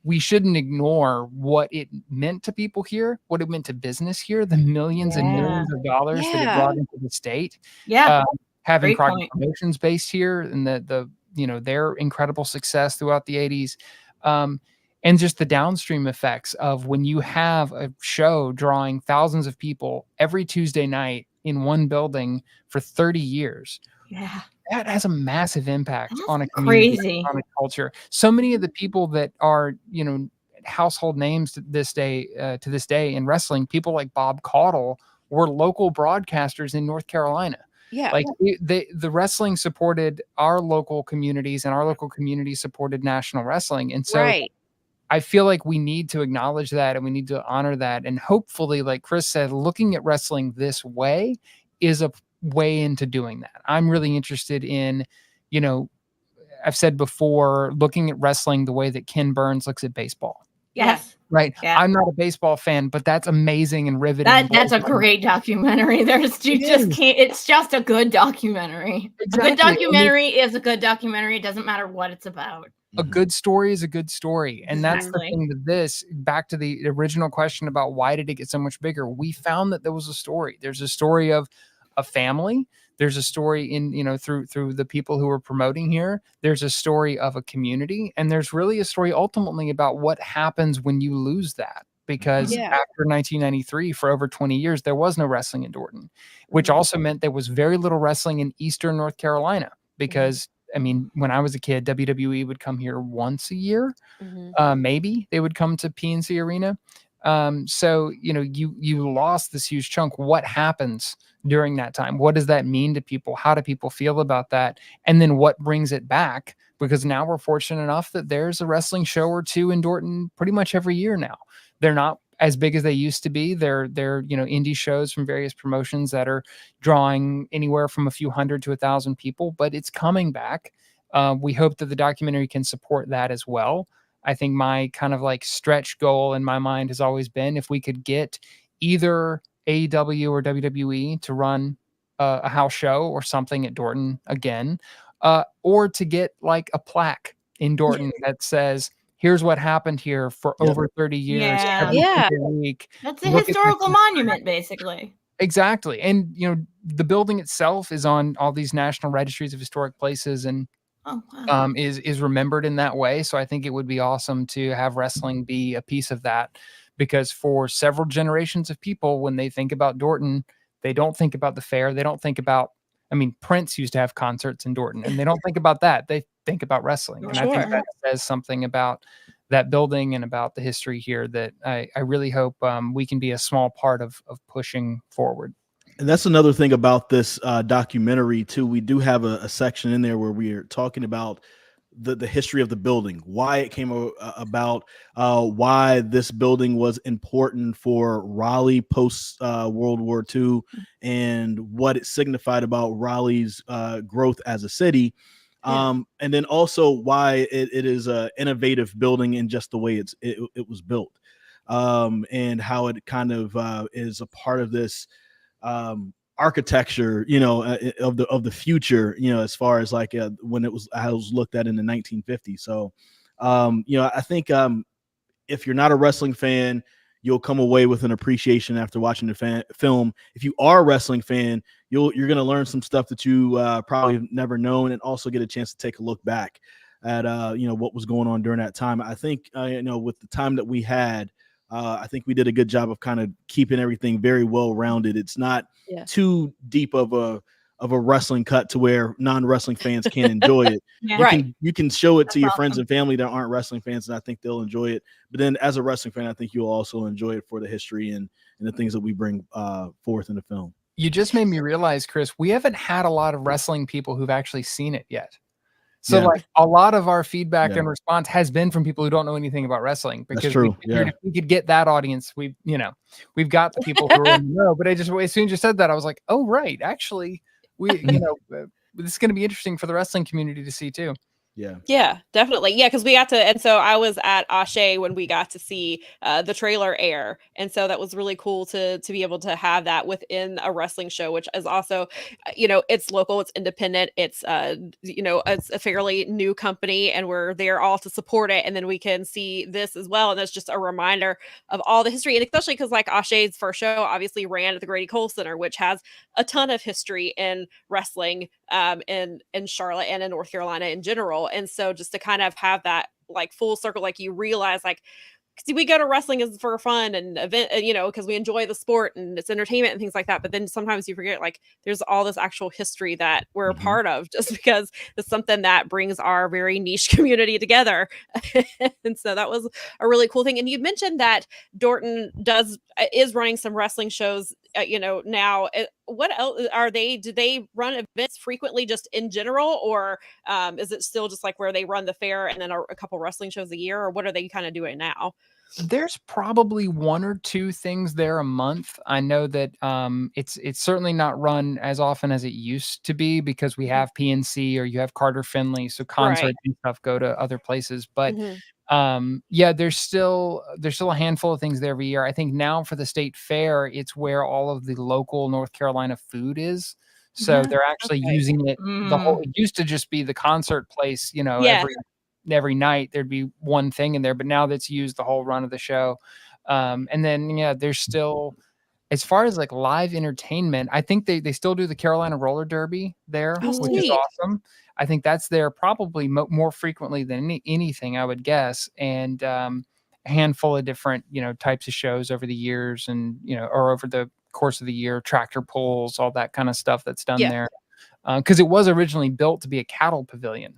we shouldn't ignore what it meant to people here, what it meant to business here, the millions and millions of dollars that it brought into the state. Yeah. Having Crockett Promotions based here and their incredible success throughout the 80s. And just the downstream effects of when you have a show drawing thousands of people every Tuesday night in one building for 30 years. Yeah. That has a massive impact on a community, on a culture. So many of the people that are, household names to this day in wrestling, people like Bob Caudle were local broadcasters in North Carolina. Yeah. The wrestling supported our local communities and our local community supported national wrestling. And so I feel like we need to acknowledge that and we need to honor that. And hopefully, like Chris said, looking at wrestling this way is a way into doing that. I'm really interested in, I've said before, looking at wrestling the way that Ken Burns looks at baseball. Yes. Right. Yeah. I'm not a baseball fan, but that's amazing and riveting. That's a great documentary. It's just a good documentary. Exactly. A good documentary is a good documentary. It doesn't matter what it's about. A good story is a good story. And that's the thing with this, back to the original question about why did it get so much bigger? We found that there was a story. There's a story of a family. There's a story in, through the people who are promoting here. There's a story of a community. And there's really a story ultimately about what happens when you lose that. Because after 1993, for over 20 years, there was no wrestling in Dorton, which also meant there was very little wrestling in Eastern North Carolina. Because, when I was a kid, WWE would come here once a year. Maybe they would come to PNC Arena. So, you lost this huge chunk. What happens during that time? What does that mean to people? How do people feel about that? And then what brings it back? Because now we're fortunate enough that there's a wrestling show or two in Dorton pretty much every year now. They're not as big as they used to be. They're indie shows from various promotions that are drawing anywhere from a few hundred to 1,000 people, but it's coming back. We hope that the documentary can support that as well. I think my kind of stretch goal in my mind has always been if we could get either AEW or WWE to run a house show or something at Dorton again, or to get a plaque in Dorton that says, here's what happened here for over 30 years. Every week. That's a historical monument, basically. Exactly. And, the building itself is on all these national registries of historic places and is remembered in that way. So I think it would be awesome to have wrestling be a piece of that, because for several generations of people, when they think about Dorton, they don't think about the fair. They don't think about, Prince used to have concerts in Dorton, and they don't think about that. They think about wrestling. And I think that says something about that building and about the history here that I really hope we can be a small part of pushing forward. And that's another thing about this documentary too. We do have a section in there where we are talking about the history of the building, why it came about, why this building was important for Raleigh post World War II, and what it signified about Raleigh's growth as a city. And then also why it is an innovative building in just the way it was built, and how it kind of is a part of this architecture, of the future, as far as like when it was looked at in the 1950s. So, I think if you're not a wrestling fan, you'll come away with an appreciation after watching the film. If you are a wrestling fan, you're going to learn some stuff that you probably have never known, and also get a chance to take a look back at what was going on during that time. I think with the time that we had, I think we did a good job of kind of keeping everything very well rounded. It's not too deep of a wrestling cut to where non-wrestling fans can't enjoy it. You can show it to your friends and family that aren't wrestling fans, and I think they'll enjoy it. But then as a wrestling fan, I think you'll also enjoy it for the history and the things that we bring forth in the film. You just made me realize, Chris, we haven't had a lot of wrestling people who've actually seen it yet. So like a lot of our feedback and response has been from people who don't know anything about wrestling, because That's true. If we could get that audience, we've got the people who are in the know. But as soon as you said that, I was like, oh, right. Actually, this is going to be interesting for the wrestling community to see too. Yeah, definitely. Yeah, because we got to, and so I was at Ashe when we got to see the trailer air, and so that was really cool to be able to have that within a wrestling show, which is also, it's local, it's independent, it's it's a fairly new company, and we're there all to support it, and then we can see this as well, and that's just a reminder of all the history, and especially because like Ashe's first show obviously ran at the Grady Cole Center, which has a ton of history in wrestling in Charlotte and in North Carolina in general. And so just to kind of have that like full circle, like you realize like, see, we go to wrestling is for fun and event, because we enjoy the sport and it's entertainment and things like that. But then sometimes you forget like there's all this actual history that we're a part of, just because it's something that brings our very niche community together. And so that was a really cool thing. And you mentioned that Dorton is running some wrestling shows, now. What else are they? Do they run events frequently just in general, or is it still just like where they run the fair and then a couple wrestling shows a year, or what are they kind of doing now? There's probably one or two things there a month. I know that it's certainly not run as often as it used to be, because we have PNC or you have Carter Finley, so concerts and stuff go to other places. But there's still a handful of things there every year. I think now for the state fair, it's where all of the local North Carolina food is. So they're actually using it. It used to just be the concert place, every night there'd be one thing in there, but now that's used the whole run of the show. And then there's still, as far as like live entertainment, I think they still do the Carolina Roller Derby there, which is awesome. I think that's there probably more frequently than anything, I would guess. And a handful of different types of shows over the years, and or over the course of the year, tractor pulls, all that kind of stuff that's done there, because it was originally built to be a cattle pavilion.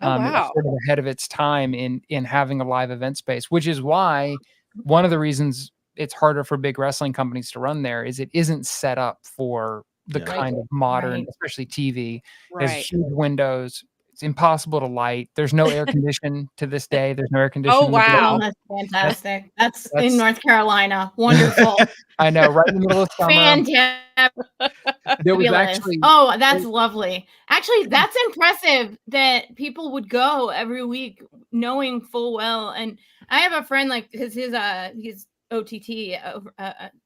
It was sort of ahead of its time in having a live event space, which is why one of the reasons it's harder for big wrestling companies to run there is it isn't set up for the kind of modern, especially TV. It has huge windows. It's impossible to light. There's no air condition to this day. There's no air conditioning. Oh, wow. That's fantastic. That's in North Carolina. Wonderful. I know, right in the middle of summer. Fantastic. There was actually, that's lovely. Actually, that's impressive that people would go every week knowing full well. And I have a friend like his OTT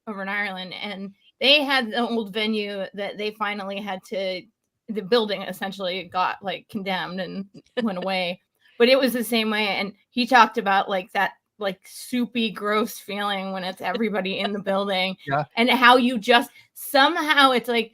over in Ireland, and they had an old venue that they finally had to, the building essentially got like condemned and went away, but it was the same way. And he talked about like that like soupy gross feeling when it's everybody in the building, and how you just somehow, it's like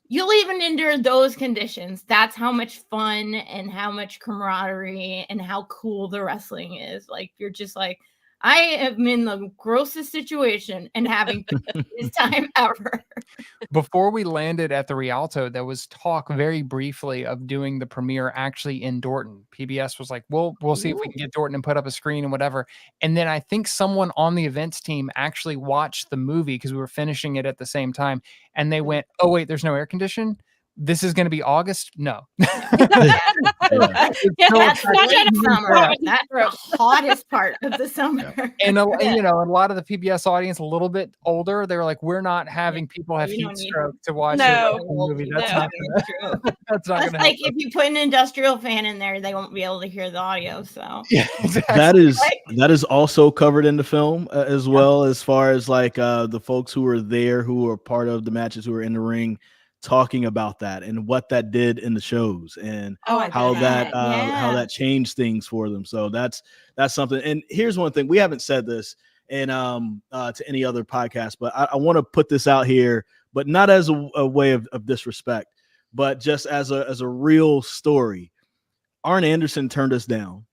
you'll even endure those conditions. That's how much fun and how much camaraderie and how cool the wrestling is. Like you're just like, I am in the grossest situation and having the best time ever. Before we landed at the Rialto, there was talk very briefly of doing the premiere actually in Dorton. PBS was like, we'll see if we can get Dorton and put up a screen and whatever. And then I think someone on the events team actually watched the movie, because we were finishing it at the same time. And they went, oh, wait, there's no air condition. this is going to be August. No. That's late summer. That's the hottest part of the summer. And you know, a lot of the PBS audience, a little bit older, they were like, "We're not having people have heat stroke to watch a movie." That's not true. That's not going to like if you put an industrial fan in there, they won't be able to hear the audio. So yeah, exactly. That is also covered in the film as well, as far as like the folks who were there, who were part of the matches, who were in the ring, talking about that and what that did in the shows and how that changed things for them. So that's something. And here's one thing, we haven't said this and to any other podcast, but I want to put this out here, but not as a way of disrespect, but just as a real story. Arn Anderson turned us down.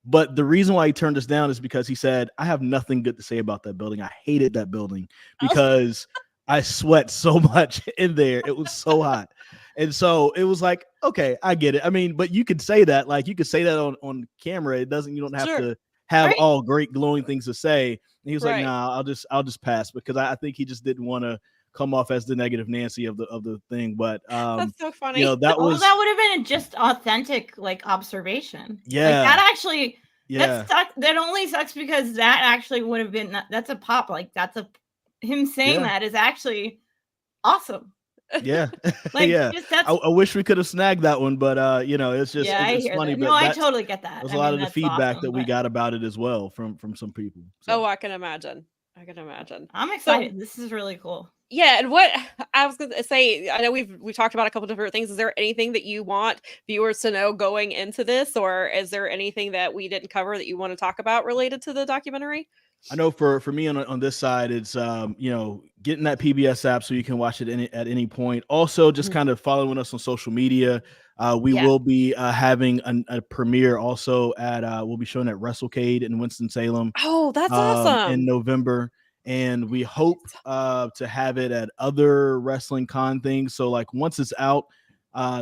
But the reason why he turned us down is because he said, I have nothing good to say about that building. I hated that building because I sweat so much in there. It was so hot. And so it was like, okay, I get it. I mean, but you could say that, like you could say that on camera. It doesn't, you don't have to have all great glowing things to say. And he was like, nah, I'll just pass, because I think he just didn't want to come off as the negative Nancy of the thing. But that's so funny. You know, that would have been just authentic like observation. Yeah. Like, that actually that only sucks because that actually would have been that's a pop. Like him saying that is actually awesome. Yeah. Like, I wish we could have snagged that one, but you know, it's just it's funny. That. No, I totally get that. There's a lot of the feedback that we got about it as well from some people. So. Oh, I can imagine. I'm excited. So, this is really cool. Yeah, and what I was going to say, I know we've talked about a couple different things. Is there anything that you want viewers to know going into this, or is there anything that we didn't cover that you want to talk about related to the documentary? I know for me on this side, it's you know, getting that PBS app so you can watch it at any point. Also, just kind of following us on social media. We will be having a premiere also at we'll be showing at WrestleCade in Winston-Salem. Oh, that's awesome. In November. And we hope to have it at other wrestling con things. So like once it's out,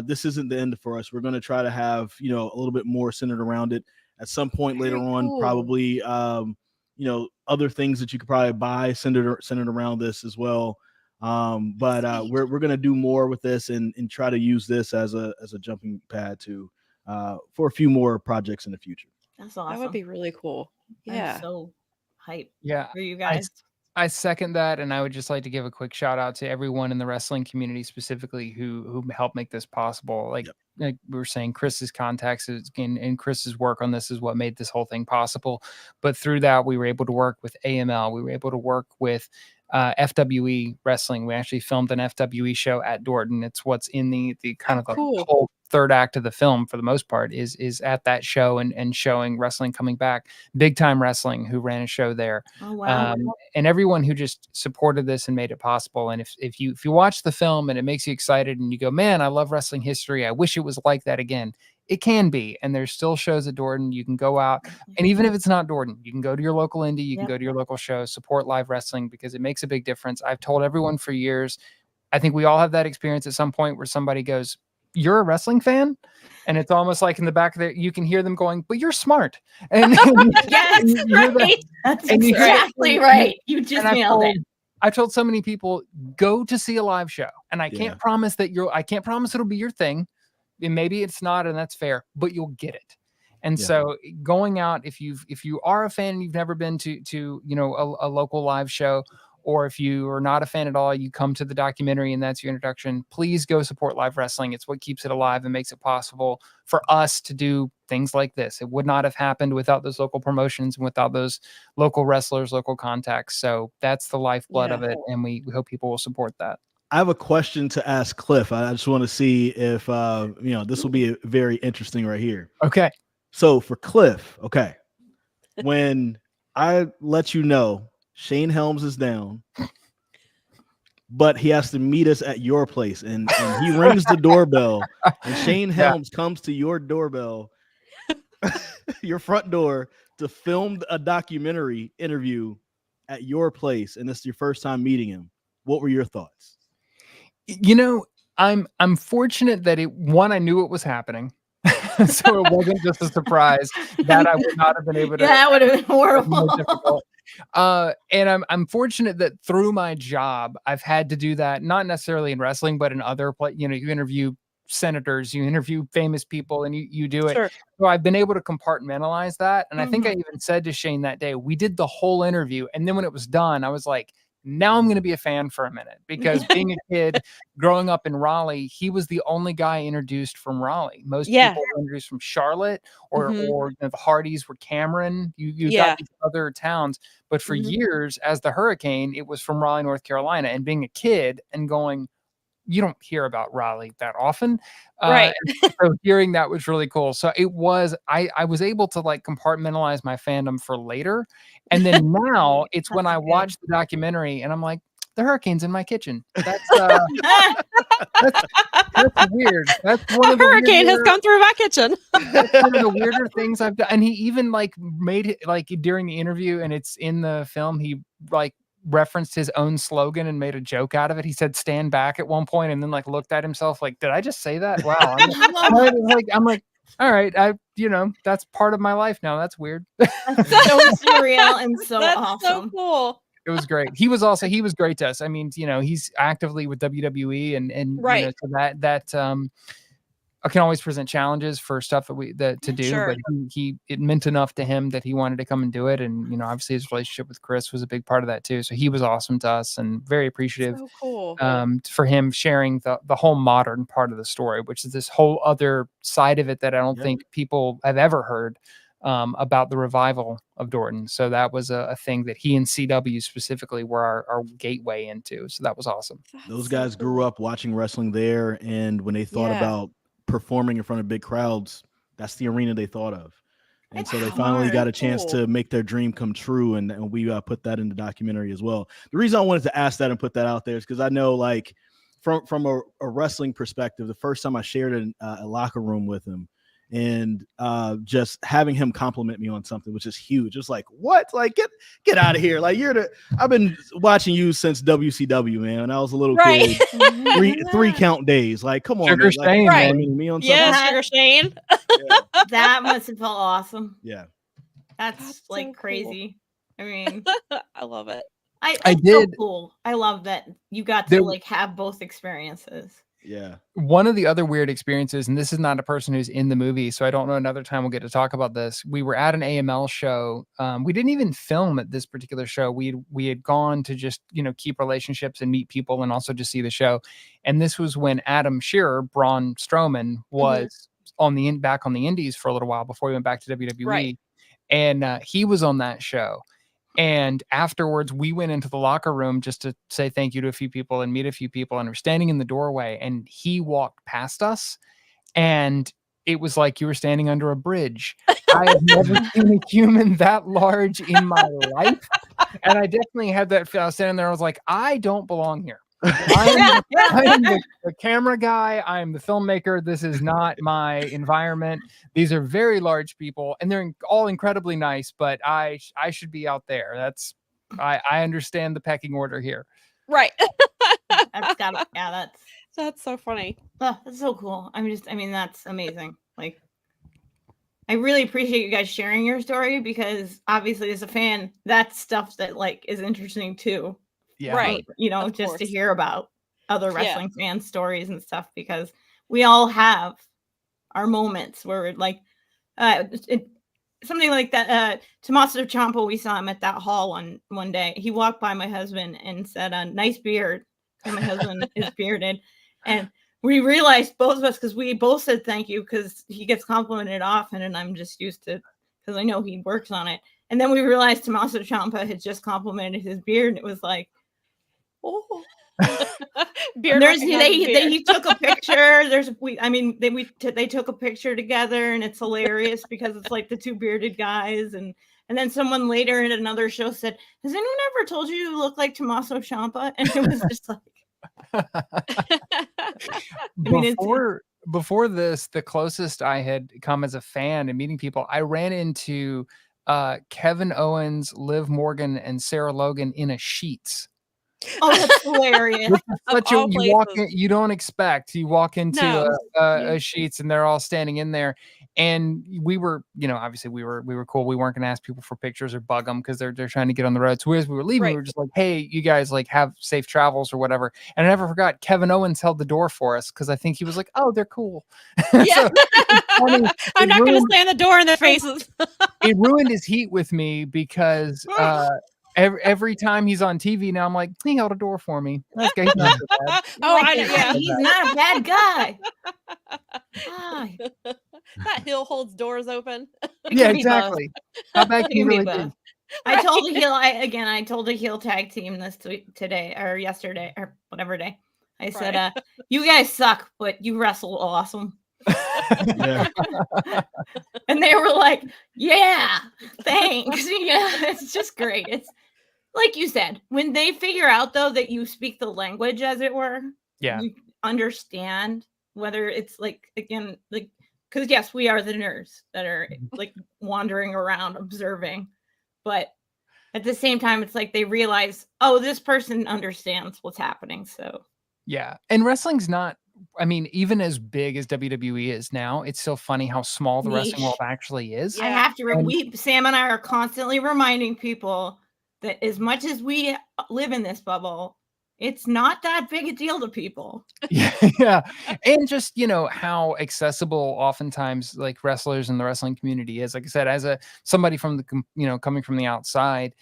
this isn't the end for us. We're going to try to have, you know, a little bit more centered around it at some point later on, probably, you know, other things that you could probably buy centered around this as well. But we're going to do more with this and try to use this as a jumping pad to for a few more projects in the future. That's awesome. That would be really cool. Yeah. I'm so hyped. Yeah. For you guys. I second that, and I would just like to give a quick shout out to everyone in the wrestling community, specifically who helped make this possible. Like we were saying, Chris's contacts and Chris's work on this is what made this whole thing possible. But through that, we were able to work with AML. We were able to work with FWE Wrestling. We actually filmed an FWE show at Dorton. It's what's in the kind of the whole third act of the film for the most part is at that show and showing wrestling coming back. Big Time Wrestling, who ran a show there. Oh, wow. And everyone who just supported this and made it possible. And if you watch the film and it makes you excited and you go, man, I love wrestling history, I wish it was like that again. It can be, and there's still shows at Dorton. You can go out, and even if it's not Dorton, you can go to your local indie, you can go to your local show, support live wrestling, because it makes a big difference. I've told everyone for years, I think we all have that experience at some point where somebody goes, you're a wrestling fan? And it's almost like in the back there, you can hear them going, but you're smart. And yes, right. That's exactly right. You just nailed it. I told so many people, go to see a live show, and I can't promise that I can't promise it'll be your thing. And maybe it's not, and that's fair, but you'll get it. And so going out, if you are a fan and you've never been to you know a local live show, or if you are not a fan at all, you come to the documentary and that's your introduction, please go support live wrestling. It's what keeps it alive and makes it possible for us to do things like this. It would not have happened without those local promotions and without those local wrestlers, local contacts. So that's the lifeblood of it, and we hope people will support that. I have a question to ask Cliff. I just want to see if you know, this will be very interesting right here. Okay. So for Cliff, when I let you know Shane Helms is down, but he has to meet us at your place, and he rings the doorbell, and Shane Helms comes to your doorbell, your front door, to film a documentary interview at your place, and it's your first time meeting him. What were your thoughts? You know, I'm fortunate that I knew it was happening. So it wasn't just a surprise that I would not have been able to. That would have been horrible. And I'm fortunate that through my job, I've had to do that, not necessarily in wrestling, but in other you interview senators, you interview famous people, and you do it. Sure. So I've been able to compartmentalize that. And I think I even said to Shane that day, we did the whole interview. And then when it was done, I was like, now I'm going to be a fan for a minute, because being a kid growing up in Raleigh, he was the only guy introduced from Raleigh. Most people were introduced from Charlotte or the Hardys were Cameron. You got these other towns, but for years as the Hurricane, it was from Raleigh, North Carolina. And being a kid and going, you don't hear about Raleigh that often. Right. So hearing that was really cool. So it was, I was able to like compartmentalize my fandom for later. And then now it's when I watch the documentary and I'm like, the Hurricane's in my kitchen. That's weird. That's one of the Hurricane has come through my kitchen. That's one of the weirder things I've done. And he even like made it like during the interview, and it's in the film, he like referenced his own slogan and made a joke out of it. He said "stand back" at one point, and then like looked at himself like, did I just say that? Wow. I'm like, all right, that's part of my life now. That's weird. That's so surreal and so That's awesome. So cool. It was great. He was great to us. I mean, he's actively with WWE and right. So that I can always present challenges for stuff to do, sure. but it meant enough to him that he wanted to come and do it. And, obviously his relationship with Chris was a big part of that too. So he was awesome to us and very appreciative so cool. For him sharing the whole modern part of the story, which is this whole other side of it that I don't think people have ever heard about the revival of Dorton. So that was a thing that he and CW specifically were our gateway into. So that was awesome. Those guys grew up watching wrestling there. And when they thought about performing in front of big crowds, that's the arena they thought of. And so they finally got a chance to make their dream come true. And we put that in the documentary as well. The reason I wanted to ask that and put that out there is because I know, like, from a wrestling perspective, the first time I shared a locker room with him, and just having him compliment me on something, which is huge. It's like, what? Like, get out of here. Like, I've been watching you since WCW, man. When I was a little kid, three count days. Like, come on, Sugar Shane, right? Me on something. Yeah, Sugar Shane. That must have felt awesome. Yeah, that's like so crazy. Cool. I mean, I love it. I did. So cool. I love that you got to like have both experiences. Yeah. One of the other weird experiences, and this is not a person who's in the movie, so I don't know, another time we'll get to talk about this. We were at an AML show. We didn't even film at this particular show. We had gone to just, keep relationships and meet people and also just see the show. And this was when Adam Shearer, Braun Strowman, was back on the indies for a little while before he went back to WWE. Right. And he was on that show. And afterwards, we went into the locker room just to say thank you to a few people and meet a few people. And we're standing in the doorway, and he walked past us, and it was like you were standing under a bridge. I have never seen a human that large in my life. And I definitely had that feel. I was standing there, I was like, I don't belong here. I am the camera guy. I am the filmmaker. This is not my environment. These are very large people, and they're all incredibly nice, but I should be out there. I understand the pecking order here. Right. That's so funny. Oh, that's so cool. That's amazing. Like, I really appreciate you guys sharing your story, because obviously as a fan, that's stuff that like is interesting too. Yeah. Right. Just to hear about other wrestling fan stories and stuff, because we all have our moments where we're like, something like that. Tommaso Ciampa, we saw him at that hall one day. He walked by my husband and said, nice beard. And my husband is bearded. And we realized, both of us, because we both said thank you, because he gets complimented often, and I'm just used to, because I know he works on it. And then we realized Tommaso Ciampa had just complimented his beard, and it was like, oh. He took a picture. They took a picture together, and it's hilarious because it's like the two bearded guys, and then someone later in another show said, "Has anyone ever told you you look like Tommaso Ciampa?" And it was just like, before this, the closest I had come as a fan and meeting people, I ran into Kevin Owens, Liv Morgan, and Sarah Logan in a Sheetz. Oh, that's hilarious. You don't expect. You walk into a Sheetz, and they're all standing in there. And we were, obviously we were cool. We weren't going to ask people for pictures or bug them because they're trying to get on the road. So as we were leaving, we were just like, hey, you guys like have safe travels or whatever. And I never forgot Kevin Owens held the door for us because I think he was like, oh, they're cool. Yeah. I'm not going to stand the door in their faces. It ruined his heat with me because every time he's on TV now, I'm like, he held a door for me. That guy's not so bad. He's not a bad guy. That heel holds doors open. Yeah, exactly. How bad can you really be? I told a heel tag team today or yesterday or whatever day. I said, you guys suck, but you wrestle awesome. And they were like, yeah, thanks. Yeah, it's just great. It's like you said, when they figure out though that you speak the language, as it were, you understand whether it's like, again, like, because yes, we are the nerds that are like wandering around observing, but at the same time, it's like they realize, oh, this person understands what's happening. So yeah, and wrestling's not, I mean, even as big as WWE is now, it's still funny how small the wrestling world actually is. I have to, Sam and I are constantly reminding people that as much as we live in this bubble, it's not that big a deal to people. Yeah. And just, how accessible oftentimes like wrestlers in the wrestling community is. Like I said, as somebody from the, coming from the outside,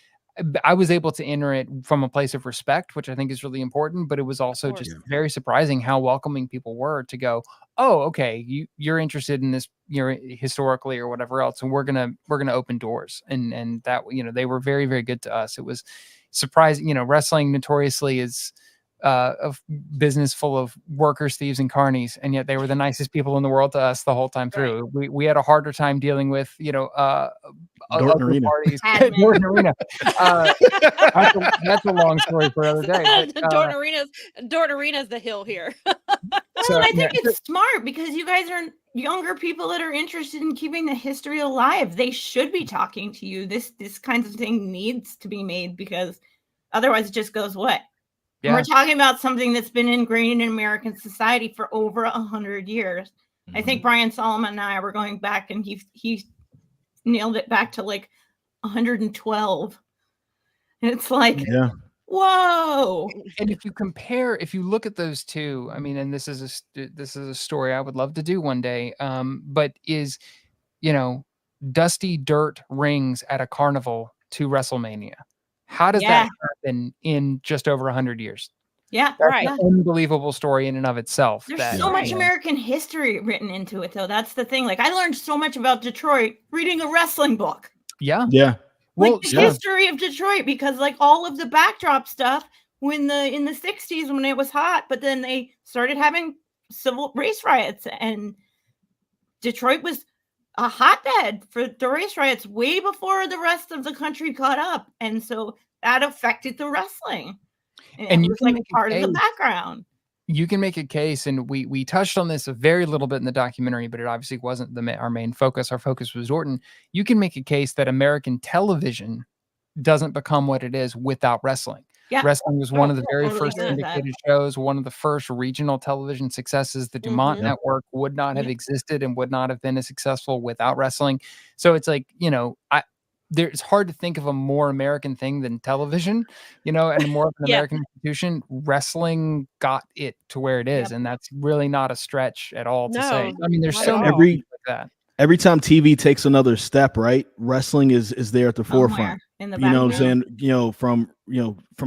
I was able to enter it from a place of respect, which I think is really important, but it was also just very surprising how welcoming people were to go, oh, okay, you're interested in this, historically or whatever else. And we're going to open doors. And that, they were very, very good to us. It was surprising, wrestling notoriously is a business full of workers, thieves, and carnies, and yet they were the nicest people in the world to us the whole time through. We had a harder time dealing with, Dorton Arena. Parties. Dorton Arena. That's a long story for another day. But, Dorton Arena's the hill here. So, I think it's smart because you guys are younger people that are interested in keeping the history alive. They should be talking to you. This kind of thing needs to be made because otherwise it just goes what? Yeah. And we're talking about something that's been ingrained in American society for over 100 years. Mm-hmm. I think Brian Solomon and I were going back and he nailed it back to like 112. And it's like, whoa. And if you look at those two, I mean, and this is a story I would love to do one day, but is, dusty dirt rings at a carnival to WrestleMania. How does that happen in just over 100 years? Yeah, that's an unbelievable story in and of itself. There's so much American history written into it, though. That's the thing. Like, I learned so much about Detroit reading a wrestling book. Yeah. Yeah. Like the history of Detroit, because like all of the backdrop stuff in the 60s when it was hot, but then they started having civil race riots, and Detroit was a hotbed for the race riots way before the rest of the country caught up. And so that affected the wrestling. And it was like part of the background. You can make a case, and we touched on this a very little bit in the documentary, but it obviously wasn't our main focus. Our focus was Dorton. You can make a case that American television doesn't become what it is without wrestling. Yeah. Wrestling was one of the very first syndicated shows, one of the first regional television successes. The Dumont Network would not have existed and would not have been as successful without wrestling. So it's like, it's hard to think of a more American thing than television, and more of an American institution. Wrestling got it to where it is, and that's really not a stretch at all to say. I mean, there's so many like that. Every time TV takes another step, right? Wrestling is there at the forefront. In the you know what I'm saying? From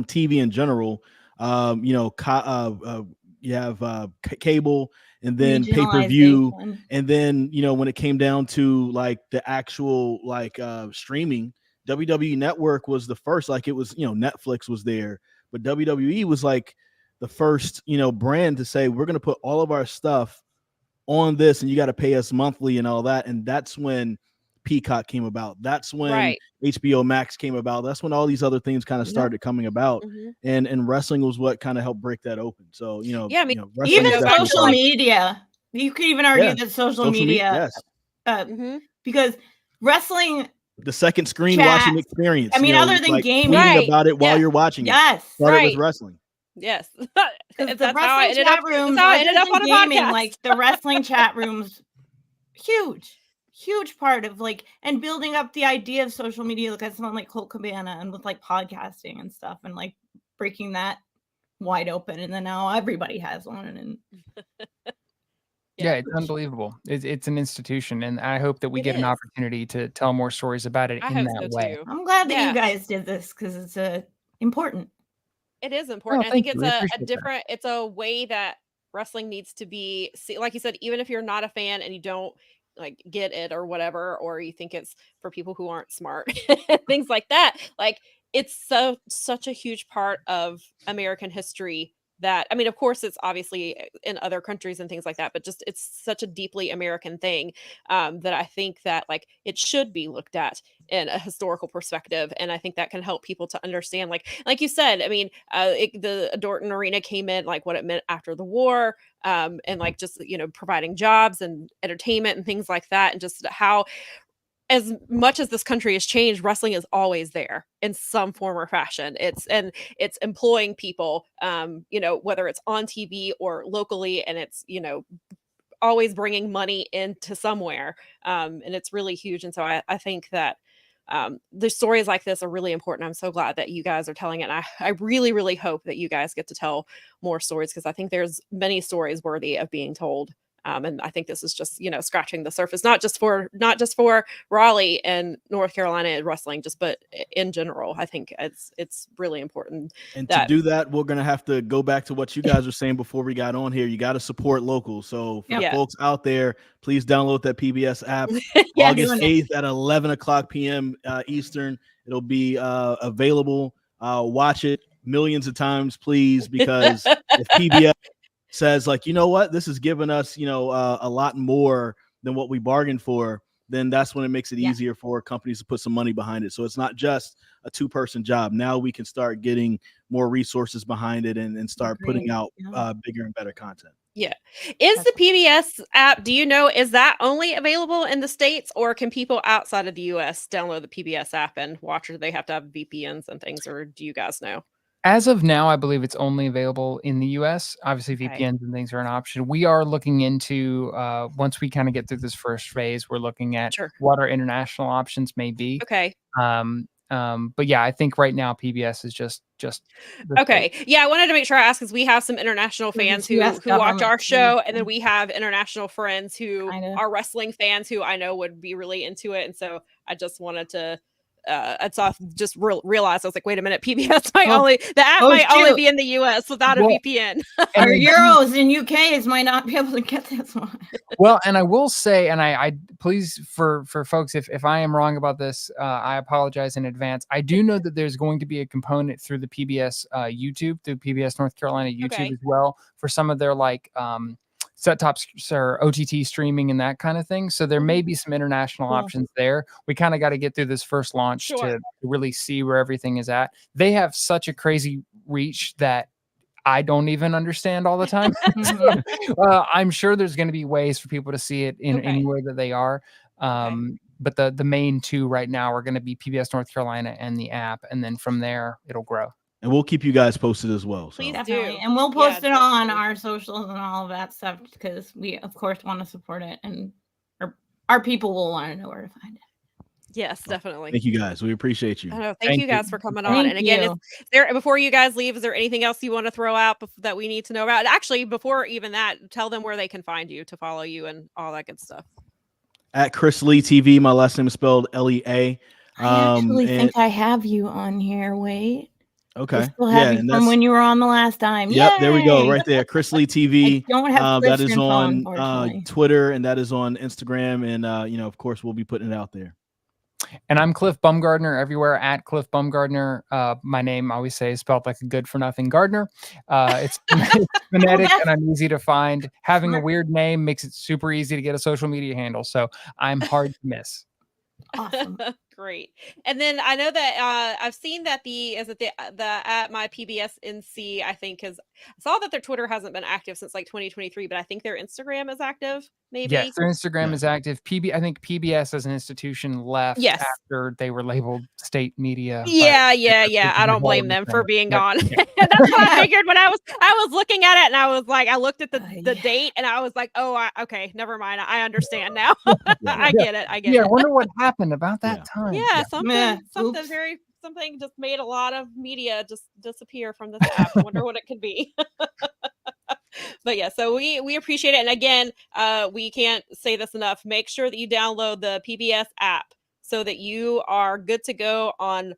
TV in general, you have cable, and then pay-per-view, and then when it came down to like the actual streaming, WWE Network was the first. Like it was, Netflix was there, but WWE was like the first brand to say we're going to put all of our stuff on this, and you got to pay us monthly and all that. And that's when Peacock came about. That's when HBO Max came about. That's when all these other things kind of started coming about. Mm-hmm. And wrestling was what kind of helped break that open. So, even social media, you could even argue that social media, because wrestling, the second screen watching experience. I mean, other than gaming, about it while you're watching it. Started with wrestling. Yes. That's how I ended up on a podcast. Like the wrestling chat rooms, huge. huge part of like, and building up the idea of social media. Look at someone like Colt Cabana and with like podcasting and stuff, and like breaking that wide open. And then now everybody has one. And yeah, it's unbelievable. It's an institution, and I hope that we get an opportunity to tell more stories about it in that way. Too. I'm glad that you guys did this because it's important. It is important. I think it's a different, it's a way that wrestling needs to be, like you said, even if you're not a fan and you don't like get it or whatever, or you think it's for people who aren't smart, things like that. Like it's such a huge part of American history that, I mean, of course it's obviously in other countries and things like that, but just, it's such a deeply American thing that I think that like it should be looked at in a historical perspective. And I think that can help people to understand, like you said, I mean, the Dorton Arena came in like what it meant after the war, and like just, you know, providing jobs and entertainment and things like that. And just how, as much as this country has changed, wrestling is always there in some form or fashion. It's employing people, you know, whether it's on TV or locally, and it's, you know, always bringing money into somewhere. And it's really huge. And so I think that the stories like this are really important. I'm so glad that you guys are telling it. And I really, really hope that you guys get to tell more stories, because I think there's many stories worthy of being told. And I think this is just, you know, scratching the surface, not just for Raleigh and North Carolina wrestling, but in general. I think it's really important. And to do that, we're going to have to go back to what you guys were saying before we got on here. You got to support local. So for folks out there, please download that PBS app. August 8th at 11 o'clock p.m. Eastern. It'll be available. Watch it millions of times, please, because if PBS says like, you know what, this is giving us, you know, a lot more than what we bargained for, then that's when it makes it easier for companies to put some money behind it. So it's not just a 2-person job. Now we can start getting more resources behind it and start putting out bigger and better content. Yeah. Is the PBS app, do you know, is that only available in the States, or can people outside of the US download the PBS app and watch, or do they have to have VPNs and things, or do you guys know? As of now, I believe it's only available in the US. Obviously, VPNs and things are an option. We are looking into, once we kind of get through this first phase, we're looking at what our international options may be. Okay. But yeah, I think right now PBS is just okay. Yeah, I wanted to make sure I asked, because we have some international fans who watch our show, and then we have international friends who are wrestling fans who I know would be really into it. And so I just wanted to realized, I was like, wait a minute, PBS might only be in the US without a VPN. Our Euros and UKs might not be able to get this one. Well, and I will say, and I please, for folks, if I am wrong about this, I apologize in advance. I do know that there's going to be a component through the PBS YouTube, through PBS North Carolina YouTube as well, for some of their like set tops or OTT streaming and that kind of thing. So there may be some international options there. We kind of got to get through this first launch to really see where everything is at. They have such a crazy reach that I don't even understand all the time. I'm sure there's going to be ways for people to see it in anywhere that they are. But the main two right now are going to be PBS North Carolina and the app. And then from there, it'll grow. And we'll keep you guys posted as well. So. Please do. And we'll post it on our socials and all of that stuff, because we, of course, want to support it. And our people will want to know where to find it. Yes, definitely. Thank you guys. We appreciate you. Thank you guys for coming on. And again, is there, before you guys leave, is there anything else you want to throw out that we need to know about? Actually, before even that, tell them where they can find you, to follow you and all that good stuff. At Chris Lea TV. My last name is spelled Lea. I actually think I have you on here. Wait. Okay. And from when you were on the last time. Yep. Yay! There we go. Right there. Chris Lea TV. Don't have that is on Twitter, and that is on Instagram. And, you know, of course, we'll be putting it out there. And I'm Cliff Bumgardner everywhere, at Cliff Bumgardner. My name, I always say, is spelled like a good for nothing Gardner. It's phonetic and I'm easy to find. Having a weird name makes it super easy to get a social media handle. So I'm hard to miss. Awesome. Great. And then I know that I've seen that the at my PBS NC, I think, I saw that their Twitter hasn't been active since like 2023, but I think their Instagram is active. Maybe. Yes, their Instagram is active. I think PBS as an institution left after they were labeled state media. Yeah. I don't blame them for being gone. That's what I figured when I was looking at it, and I was like, I looked at the date, and I was like, oh, okay, never mind. I understand now. I get it. I wonder what happened about that time. Yeah, something just made a lot of media just disappear from this app. I wonder what it could be. But yeah, so we appreciate it. And again, we can't say this enough. Make sure that you download the PBS app so that you are good to go on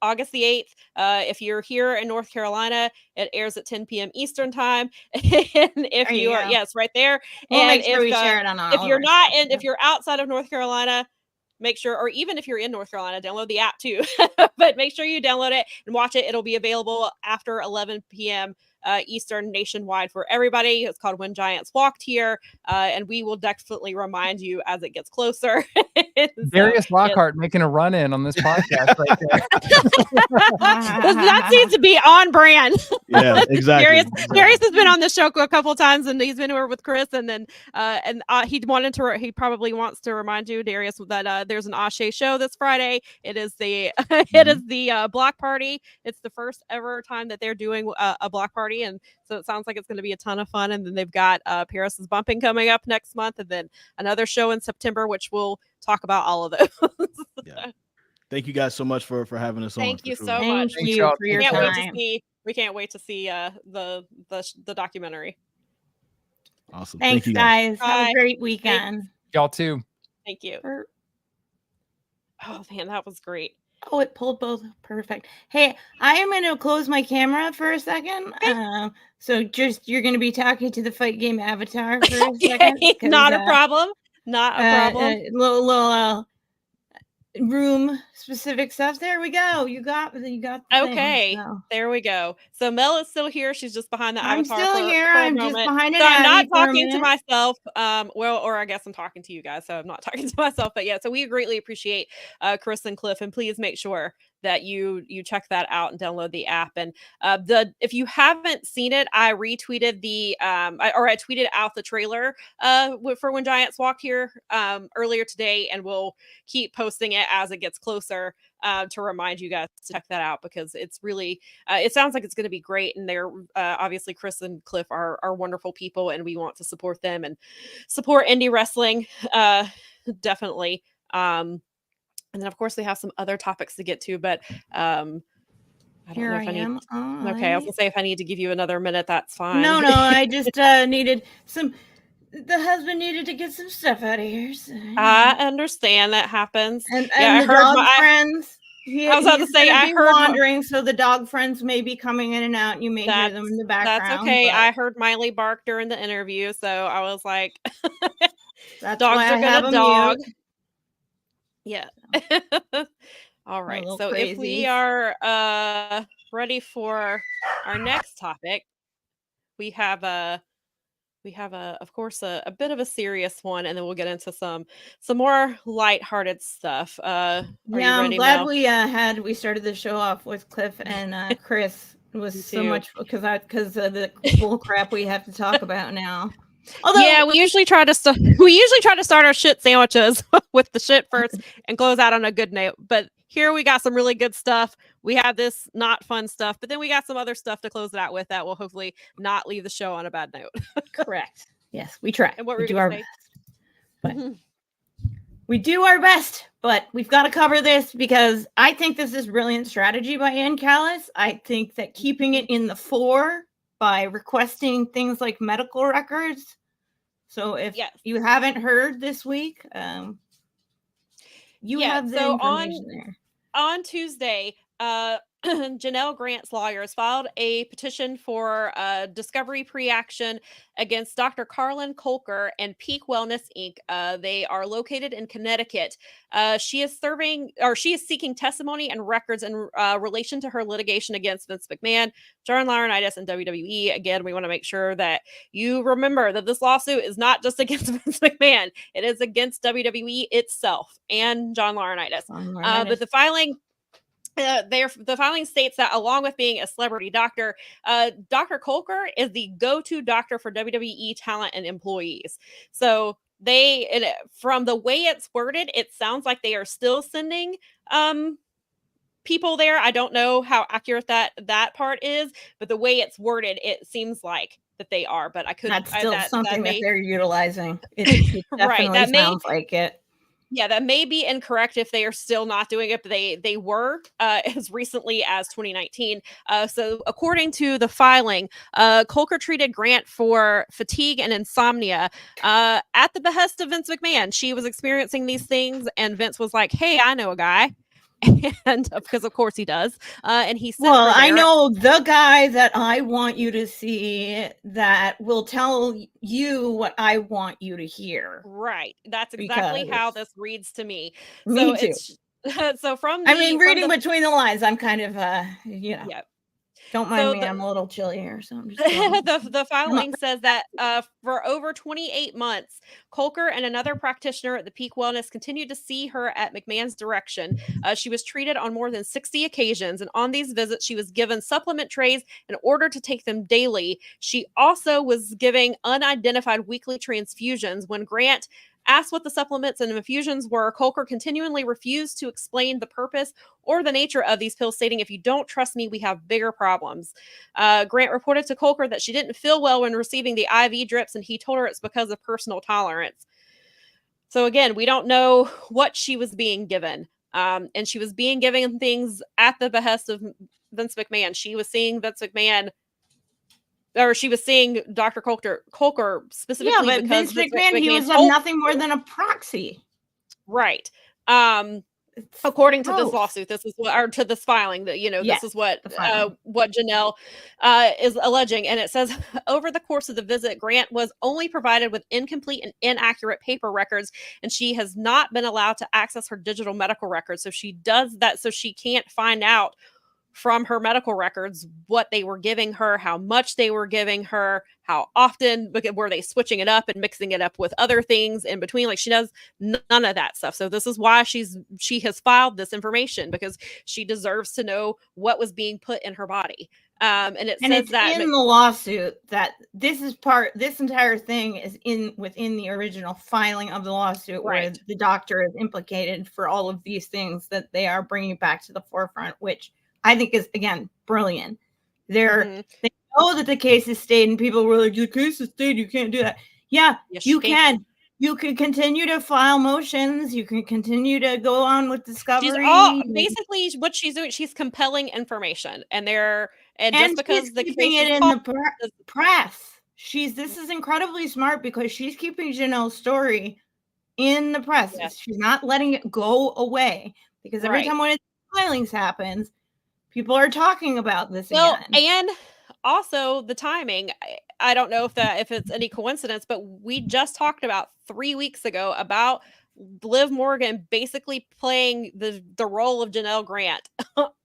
August the 8th. If you're here in North Carolina, it airs at 10 p.m. Eastern time. And if you are, yes, right there. We'll and make sure we share it on all. If you're not in, if you're outside of North Carolina, make sure, or even if you're in North Carolina, download the app too. But make sure you download it and watch it. It'll be available after 11 p.m. Eastern nationwide for everybody. It's called When Giants Walked Here, and we will definitely remind you as it gets closer. Darius Lockhart making a run in on this podcast right there. That seems to be on brand. Yeah, exactly. Darius has been on the show a couple of times, and he's been here with Chris, and then he probably wants to remind you, Darius, that there's an Ashe show this Friday. It is the block party. It's the first ever time that they're doing a block party. And so it sounds like it's going to be a ton of fun. And then they've got Paris's Bumping coming up next month, and then another show in September, which we'll talk about all of those. Yeah. Thank you guys so much for having us on. Thank you so much. Thank you for your time. We can't wait to see the documentary. Awesome. Thanks, Thank you guys. Have a great weekend. Y'all too. Thank you. Oh man, that was great. Oh, it pulled both. Perfect. Hey, I am going to close my camera for a second. Okay. So you're going to be talking to the Fight Game avatar for a second. Not a problem. Not a problem. Little room specific stuff. There we go. You got the okay thing, so. There we go. So Mel is still here. She's just behind the avatar. I'm still here. I'm just behind it. So I'm not talking to myself. Or I guess I'm talking to you guys, so I'm not talking to myself. But yeah, so we greatly appreciate Chris and Cliff, and please make sure that you check that out and download the app. And if you haven't seen it, I retweeted I tweeted out the trailer for When Giants Walked Here earlier today, and we'll keep posting it as it gets closer to remind you guys to check that out, because it's really it sounds like it's going to be great. And they're obviously Chris and Cliff are wonderful people, and we want to support them and support indie wrestling definitely. And then, of course, we have some other topics to get to, but I don't know if I need. Okay, I was gonna say if I need to give you another minute, that's fine. No, I just needed some. The husband needed to get some stuff out of here. So. I understand that happens. And the dog friends. I was about to say I heard wandering, so the dog friends may be coming in and out. And you may hear them in the background. That's okay. But I heard Miley bark during the interview, so I was like, that's dogs why are gonna dog. Mute. Yeah. All right. So crazy. If we are ready for our next topic, we have of course a bit of a serious one, and then we'll get into some more lighthearted stuff. I'm glad we started the show off with Cliff and Chris. It was so much because of the bull crap we have to talk about now. Although, we usually try to start our shit sandwiches with the shit first and close out on a good note. But here we got some really good stuff. We have this not fun stuff, but then we got some other stuff to close it out with that will hopefully not leave the show on a bad note. Correct. Yes, we try. And what we do our best. But we do our best, but we've got to cover this because I think this is brilliant strategy by Ann Callis. I think that keeping it in the 4 by requesting things like medical records. So if you haven't heard this week, you have the information there. On Tuesday, Janel Grant's lawyers filed a petition for discovery pre-action against Dr. Carlin Kolker and Peak Wellness Inc. They are located in Connecticut. She is seeking testimony and records in relation to her litigation against Vince McMahon, John Laurenitis, and WWE. Again, we want to make sure that you remember that this lawsuit is not just against Vince McMahon; it is against WWE itself and John Laurenitis. But the filing. The filing states that along with being a celebrity doctor, Dr. Kolker is the go-to doctor for WWE talent and employees. So from the way it's worded, it sounds like they are still sending people there. I don't know how accurate that part is, but the way it's worded, it seems like that they are. But I could. That's still something that they're utilizing. It definitely right, sounds like it. Yeah, that may be incorrect if they are still not doing it, but they were as recently as 2019. So according to the filing, Kolker treated Grant for fatigue and insomnia at the behest of Vince McMahon. She was experiencing these things, and Vince was like, "Hey, I know a guy." And because of course he does, and he said, "Well, I know the guy that I want you to see that will tell you what I want you to hear." Right, that's exactly how this reads to me. Me too. So from reading between the lines, I'm kind of yeah. Don't mind me, I'm a little chilly here, so I'm just the filing says that for over 28 months, Kolker and another practitioner at the Peak Wellness continued to see her at McMahon's direction. She was treated on more than 60 occasions, and on these visits, she was given supplement trays in order to take them daily. She also was giving unidentified weekly transfusions. When Grant asked what the supplements and infusions were, Kolker continually refused to explain the purpose or the nature of these pills, stating, "If you don't trust me, we have bigger problems." Grant reported to Kolker that she didn't feel well when receiving the IV drips, and he told her it's because of personal tolerance. So again, we don't know what she was being given. And she was being given things at the behest of Vince McMahon. She was seeing Vince McMahon, or she was seeing Dr. Kolker specifically. Yeah, but because Vince McMahon, he was nothing more than a proxy. Right. According to this lawsuit, this is what, or to this filing, that this is what Janel is alleging, and it says over the course of the visit, Grant was only provided with incomplete and inaccurate paper records, and she has not been allowed to access her digital medical records. So she does that, so she can't find out from her medical records what they were giving her, how much they were giving her, how often, were they switching it up and mixing it up with other things in between. Like, she does none of that stuff. So this is why she has filed this information, because she deserves to know what was being put in her body. And it says that in the lawsuit that this entire thing is within the original filing of the lawsuit, where the doctor is implicated for all of these things that they are bringing back to the forefront, which I think is, again, brilliant. They know that the case is stayed, and people were like, "The case is stayed, you can't do that." Yeah, yes, you can. You can continue to file motions. You can continue to go on with discovery. Basically, what she's doing, she's compelling information, and just because the keeping it in the press. This is incredibly smart, because she's keeping Janel's story in the press. Yes. She's not letting it go away, because every time one of the filings happens, people are talking about this again. And also the timing. I don't know if it's any coincidence, but we just talked about 3 weeks ago about Liv Morgan basically playing the role of Janel Grant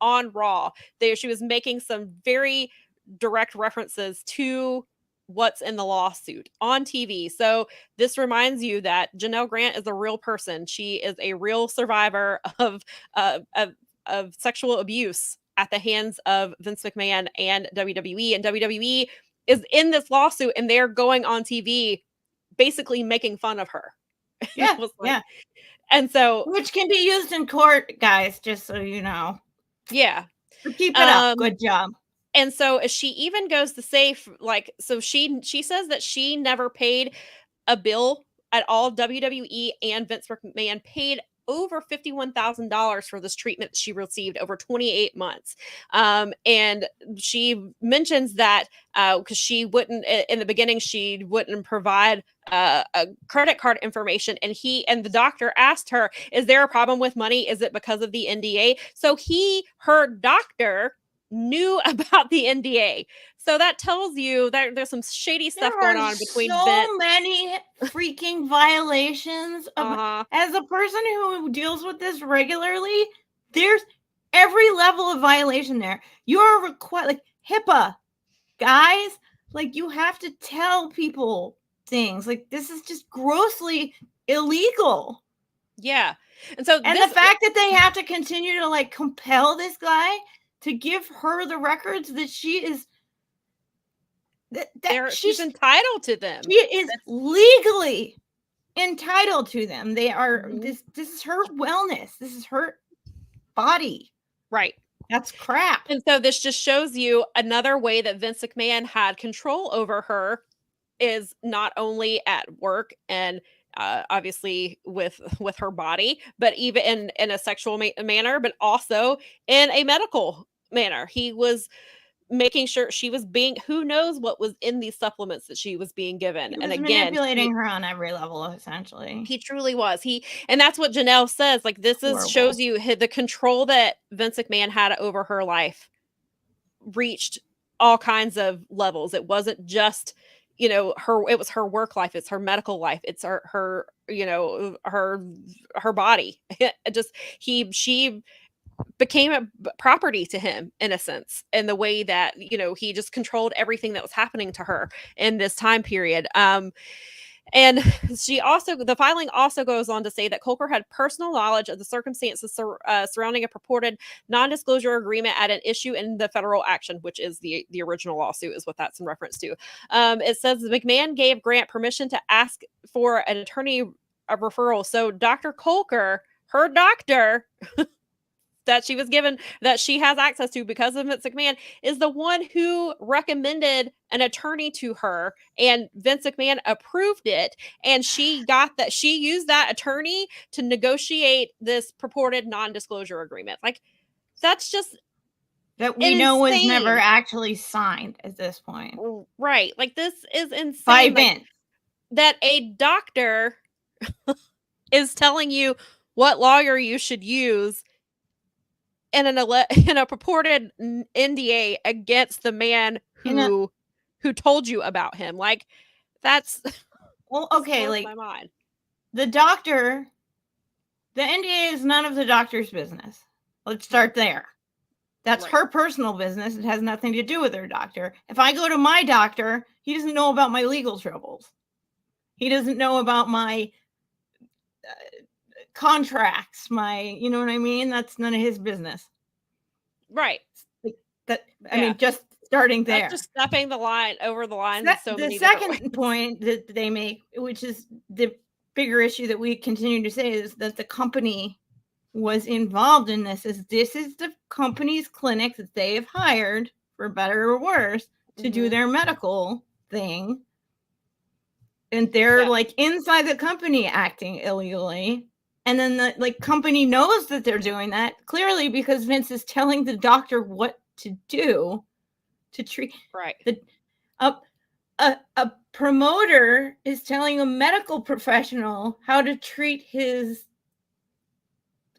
on Raw. She was making some very direct references to what's in the lawsuit on TV. So this reminds you that Janel Grant is a real person. She is a real survivor of sexual abuse at the hands of Vince McMahon and WWE. And WWE is in this lawsuit, and they're going on TV basically making fun of her. Yeah. Yeah. And so, which can be used in court, guys, just so you know. Yeah. So keep it up. Good job. And so she even goes to say, she says that she never paid a bill at all. WWE and Vince McMahon paid over $51,000 for this treatment she received over 28 months. And she mentions that because she wouldn't, in the beginning, she wouldn't provide a credit card information. And the doctor asked her, is there a problem with money? Is it because of the NDA? So her doctor knew about the NDA. So that tells you that there's some shady stuff going on between so many freaking violations. As a person who deals with this regularly, there's every level of violation there. You're required, like HIPAA, guys. Like you have to tell people things. Like this is just grossly illegal. Yeah, and the fact that they have to continue to like compel this guy to give her the records that she is she's entitled to them. She is legally entitled to them. They are this is her wellness. This is her body. Right. That's crap. And so this just shows you another way that Vince McMahon had control over her is not only at work and obviously with her body, but even in a sexual manner, but also in a medical manner. He was making sure she was who knows what was in these supplements that she was being given. And again, manipulating her on every level, essentially. He truly was. And that's what Janelle says. Like this shows you the control that Vince McMahon had over her life reached all kinds of levels. It wasn't just, it was her work life. It's her medical life. It's her body. She became a property to him in a sense, in the way that, he just controlled everything that was happening to her in this time period. And the filing also goes on to say that Coker had personal knowledge of the circumstances surrounding a purported non-disclosure agreement at an issue in the federal action, which is the original lawsuit is what that's in reference to. It says McMahon gave Grant permission to ask for an attorney referral. So Dr. Coker, her doctor, that she was given, that she has access to because of Vince McMahon, is the one who recommended an attorney to her, and Vince McMahon approved it, and she used that attorney to negotiate this purported non-disclosure agreement. Like that's just that we know was never actually signed at this point, right? Like this is insane. By Vince. That a doctor is telling you what lawyer you should use in a purported NDA against the man who told you about him. Like that's okay. Like my mind. The doctor, the NDA is none of the doctor's business. Let's start there. That's her personal business. It has nothing to do with her doctor. If I go to my doctor, he doesn't know about my legal troubles. He doesn't know about my contracts, you know what I mean? That's none of his business. Right. I mean, just starting there. That's just stepping the line over the line. The second point that they make, which is the bigger issue that we continue to say, is that the company was involved in this. This is the company's clinic that they have hired, for better or worse, to do their medical thing. And they're like inside the company acting illegally. And then the company knows that they're doing that clearly because Vince is telling the doctor what to do to treat. Right. A promoter is telling a medical professional how to treat his.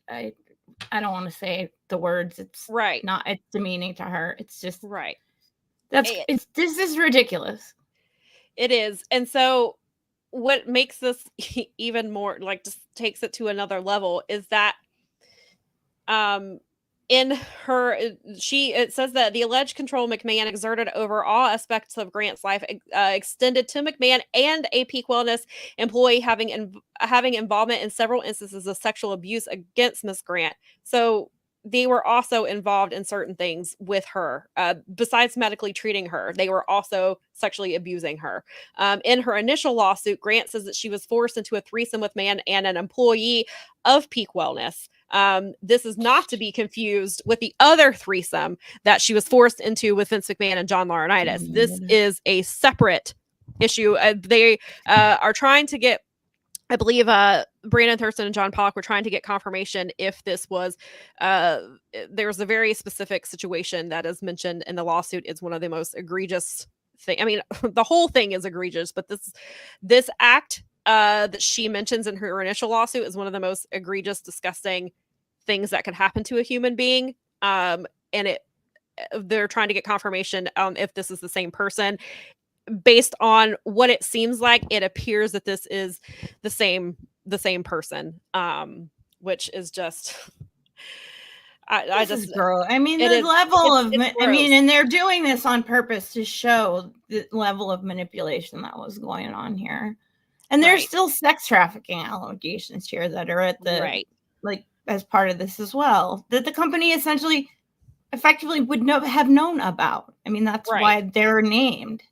I don't want to say the words. It's right. Not. It's demeaning to her. It's just right. This is ridiculous. It is, and so. What makes this even more just takes it to another level is that it says that the alleged control McMahon exerted over all aspects of Grant's life extended to McMahon and a Peak Wellness employee having involvement in several instances of sexual abuse against Miss Grant. So they were also involved in certain things with her. Besides medically treating her, they were also sexually abusing her. In her initial lawsuit, Grant says that she was forced into a threesome with man and an employee of Peak Wellness. This is not to be confused with the other threesome that she was forced into with Vince McMahon and John Laurenitis. This is a separate issue. They are trying to get, I believe, Brandon Thurston and John Pollock were trying to get confirmation if this was there's a very specific situation that is mentioned in the lawsuit. It's one of the most egregious thing. I mean, the whole thing is egregious, but this act that she mentions in her initial lawsuit is one of the most egregious, disgusting things that could happen to a human being. And they're trying to get confirmation if this is the same person. Based on what it seems like, it appears that this is the same person, which is just I just gross. I mean, the level of I mean, and they're doing this on purpose to show the level of manipulation that was going on here. And there's still sex trafficking allegations here that are at the like as part of this as well, that the company essentially effectively would have known about. I mean, that's why they're named.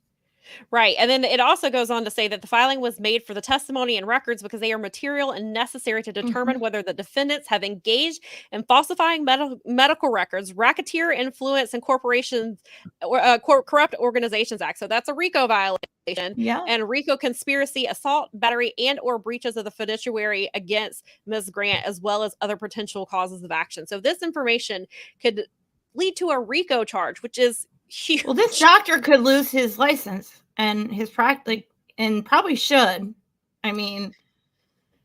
Right. And then it also goes on to say that the filing was made for the testimony and records because they are material and necessary to determine whether the defendants have engaged in falsifying medical records, racketeer influence, and corporations, Corrupt Organizations Act. So that's a RICO violation. Yeah. And RICO conspiracy, assault, battery, and or breaches of the fiduciary against Ms. Grant, as well as other potential causes of action. So this information could lead to a RICO charge, which is huge. Well, this doctor could lose his license and his practice, and probably should. I mean,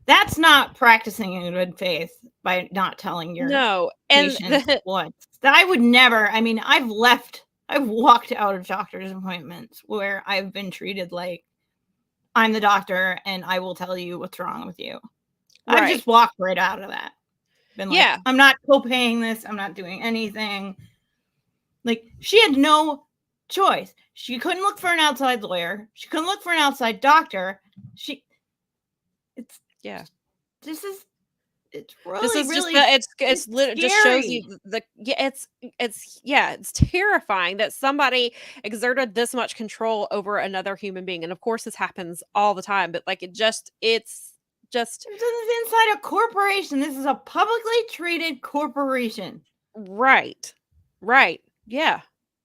that's not practicing in good faith by not telling your patients what. I would never. I mean, I've walked out of doctor's appointments where I've been treated like I'm the doctor and I will tell you what's wrong with you. Right. I've just walked right out of that. Been like, I'm not co-paying this. I'm not doing anything. Like, she had no choice. She couldn't look for an outside lawyer. She couldn't look for an outside doctor. It's terrifying that somebody exerted this much control over another human being. And of course this happens all the time, but like it's just inside a corporation. This is a publicly traded corporation. Right. Yeah.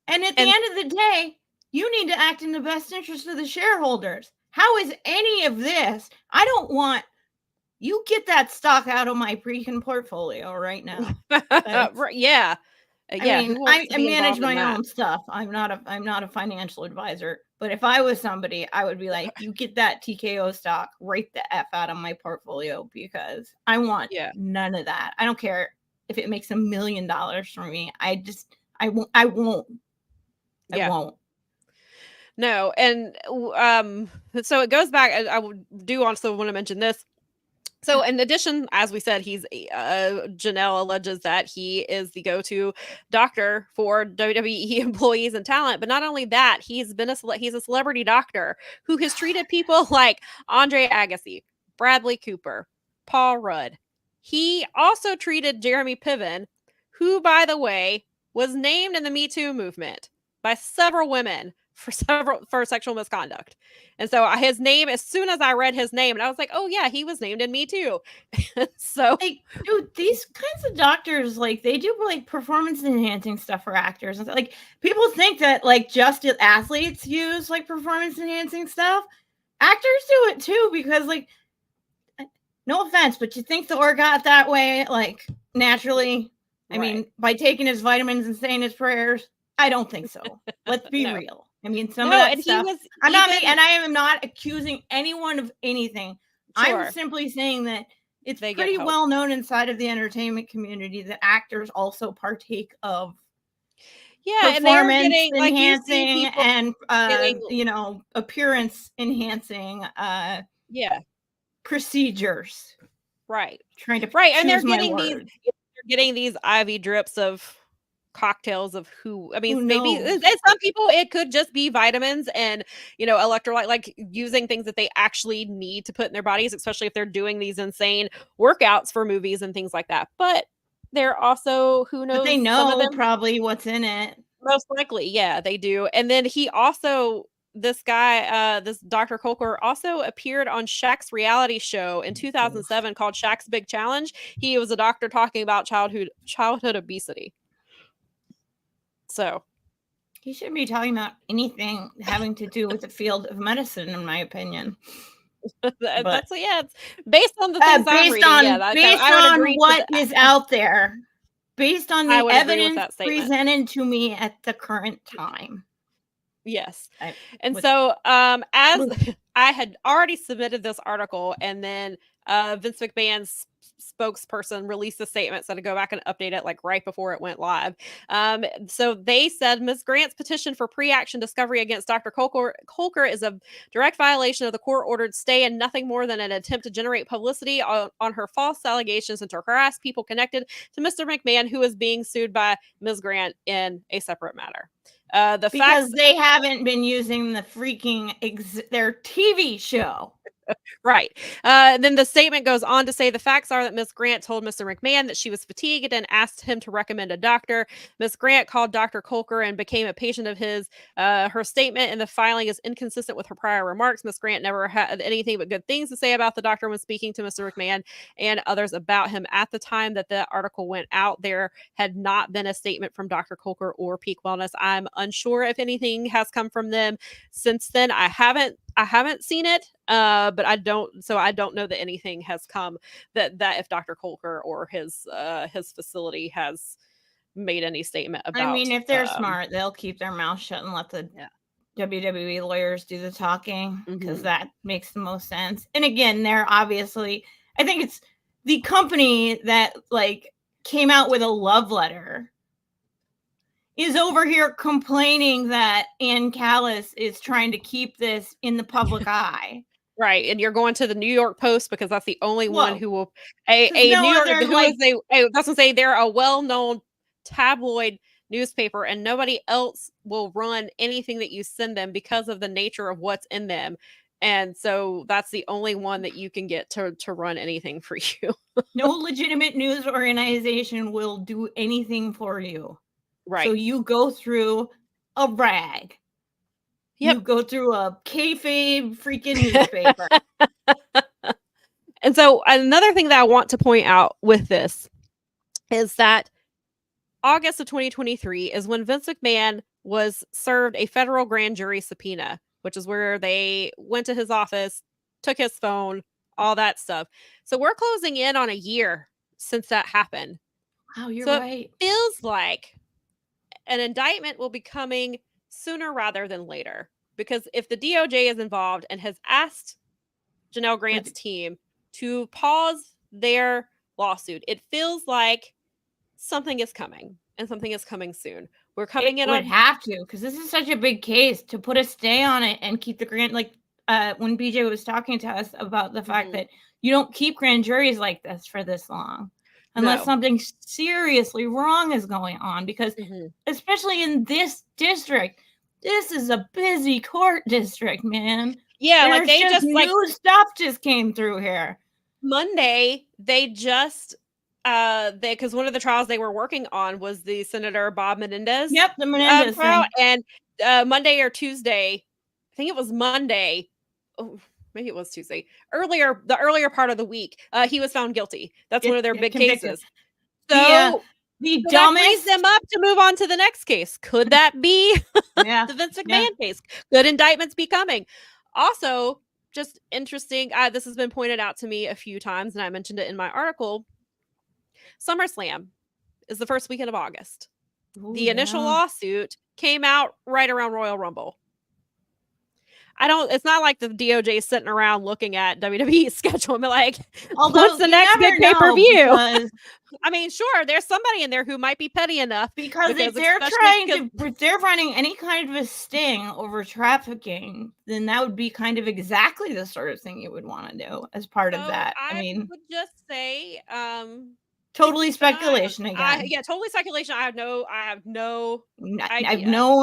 And at the end of the day, you need to act in the best interest of the shareholders. How is any of this? I don't want you get that stock out of my Precon portfolio right now. Yeah. I mean, I manage my own stuff. I'm not a financial advisor, but if I was somebody, I would be like, you get that TKO stock right the F out of my portfolio, because I want none of that. I don't care if it makes $1 million for me. I won't. No. And so it goes back. I do also want to mention this. So in addition, as we said, he's Janel alleges that he is the go-to doctor for WWE employees and talent. But not only that, he's a celebrity doctor who has treated people like Andre Agassi, Bradley Cooper, Paul Rudd. He also treated Jeremy Piven, who, by the way, was named in the Me Too movement by several women for sexual misconduct. And so his name, as soon as I read his name, and I was like, oh yeah, he was named in Me Too. So dude, these kinds of doctors, like, they do like performance enhancing stuff for actors. And like, people think that like just athletes use like performance enhancing stuff. Actors do it too, because like, no offense, but you think Thor got that way like naturally? I mean, by taking his vitamins and saying his prayers? I don't think so. Let's be real. I mean, some of that stuff. I am not accusing anyone of anything. Sure. I'm simply saying that it's pretty well known inside of the entertainment community that actors also partake of performance enhancing and appearance enhancing procedures. Right. Trying to and they're getting these IV drips of cocktails of maybe some people it could just be vitamins and electrolyte, like using things that they actually need to put in their bodies, especially if they're doing these insane workouts for movies and things like that. But they're also, who knows, but they know probably what's in it. Most likely, yeah, they do. And then he also, this guy, this Dr. Kolker, also appeared on Shaq's reality show in 2007 called Shaq's Big Challenge. He was a doctor talking about childhood obesity. So he shouldn't be talking about anything having to do with the field of medicine, in my opinion. That's what, it's based on the things I'm reading. Based on what is out there, based on the evidence presented to me at the current time. Yes. So as I had already submitted this article, and then Vince McMahon's spokesperson released a statement, so to go back and update it like right before it went live. So they said Ms. Grant's petition for pre-action discovery against Dr. Colker is a direct violation of the court-ordered stay and nothing more than an attempt to generate publicity on her false allegations and to harass people connected to Mr. McMahon, who is being sued by Ms. Grant in a separate matter. Because they haven't been using the freaking their TV show. Right. Then the statement goes on to say the facts are that Ms. Grant told Mr. McMahon that she was fatigued and asked him to recommend a doctor. Ms. Grant called Dr. Colker and became a patient of his. Her statement in the filing is inconsistent with her prior remarks. Ms. Grant never had anything but good things to say about the doctor when speaking to Mr. McMahon and others about him. At the time that the article went out, there had not been a statement from Dr. Colker or Peak Wellness. I'm unsure if anything has come from them since then. I haven't seen it, but I don't know that anything has come that if Dr. Colker or his facility has made any statement about. I mean, if they're smart, they'll keep their mouth shut and let the WWE lawyers do the talking, because that makes the most sense. And again, they're obviously, I think it's the company that like came out with a love letter is over here complaining that Ann Callis is trying to keep this in the public eye. Right. And you're going to the New York Post because that's the only one who will they're a well-known tabloid newspaper, and nobody else will run anything that you send them because of the nature of what's in them. And so that's the only one that you can get to run anything for you. No legitimate news organization will do anything for you. Right. So you go through a rag. Yep. You go through a kayfabe freaking newspaper. And so another thing that I want to point out with this is that August of 2023 is when Vince McMahon was served a federal grand jury subpoena, which is where they went to his office, took his phone, all that stuff. So we're closing in on a year since that happened. Wow, you're right. It feels like an indictment will be coming sooner rather than later, because if the DOJ is involved and has asked Janel Grant's team to pause their lawsuit, it feels like something is coming, and something is coming soon. We're coming in on have to, because this is such a big case, to put a stay on it and keep the grand, like when BJ was talking to us about the fact that you don't keep grand juries like this for this long unless something seriously wrong is going on, because especially in this district, this is a busy court district, man. Yeah, like they just new stuff just came through here. Monday, they just because one of the trials they were working on was the Senator Bob Menendez. Yep, the Menendez trial. And Monday or Tuesday, I think it was Monday. Oh, maybe it was Tuesday. The earlier part of the week, he was found guilty. That's one of their big cases. So the dumbest that frees them up to move on to the next case. Could that be the Vince McMahon case? Could indictments be coming? Also, just interesting. This has been pointed out to me a few times, and I mentioned it in my article. SummerSlam is the first weekend of August. Ooh, the initial lawsuit came out right around Royal Rumble. It's not like the DOJ is sitting around looking at WWE's schedule and be like, what's the next big pay-per-view? I mean, sure, there's somebody in there who might be petty enough. Because if they're running any kind of a sting over trafficking, then that would be kind of exactly the sort of thing you would want to do as part of that. I mean, would just say, totally speculation again. Totally speculation. I have no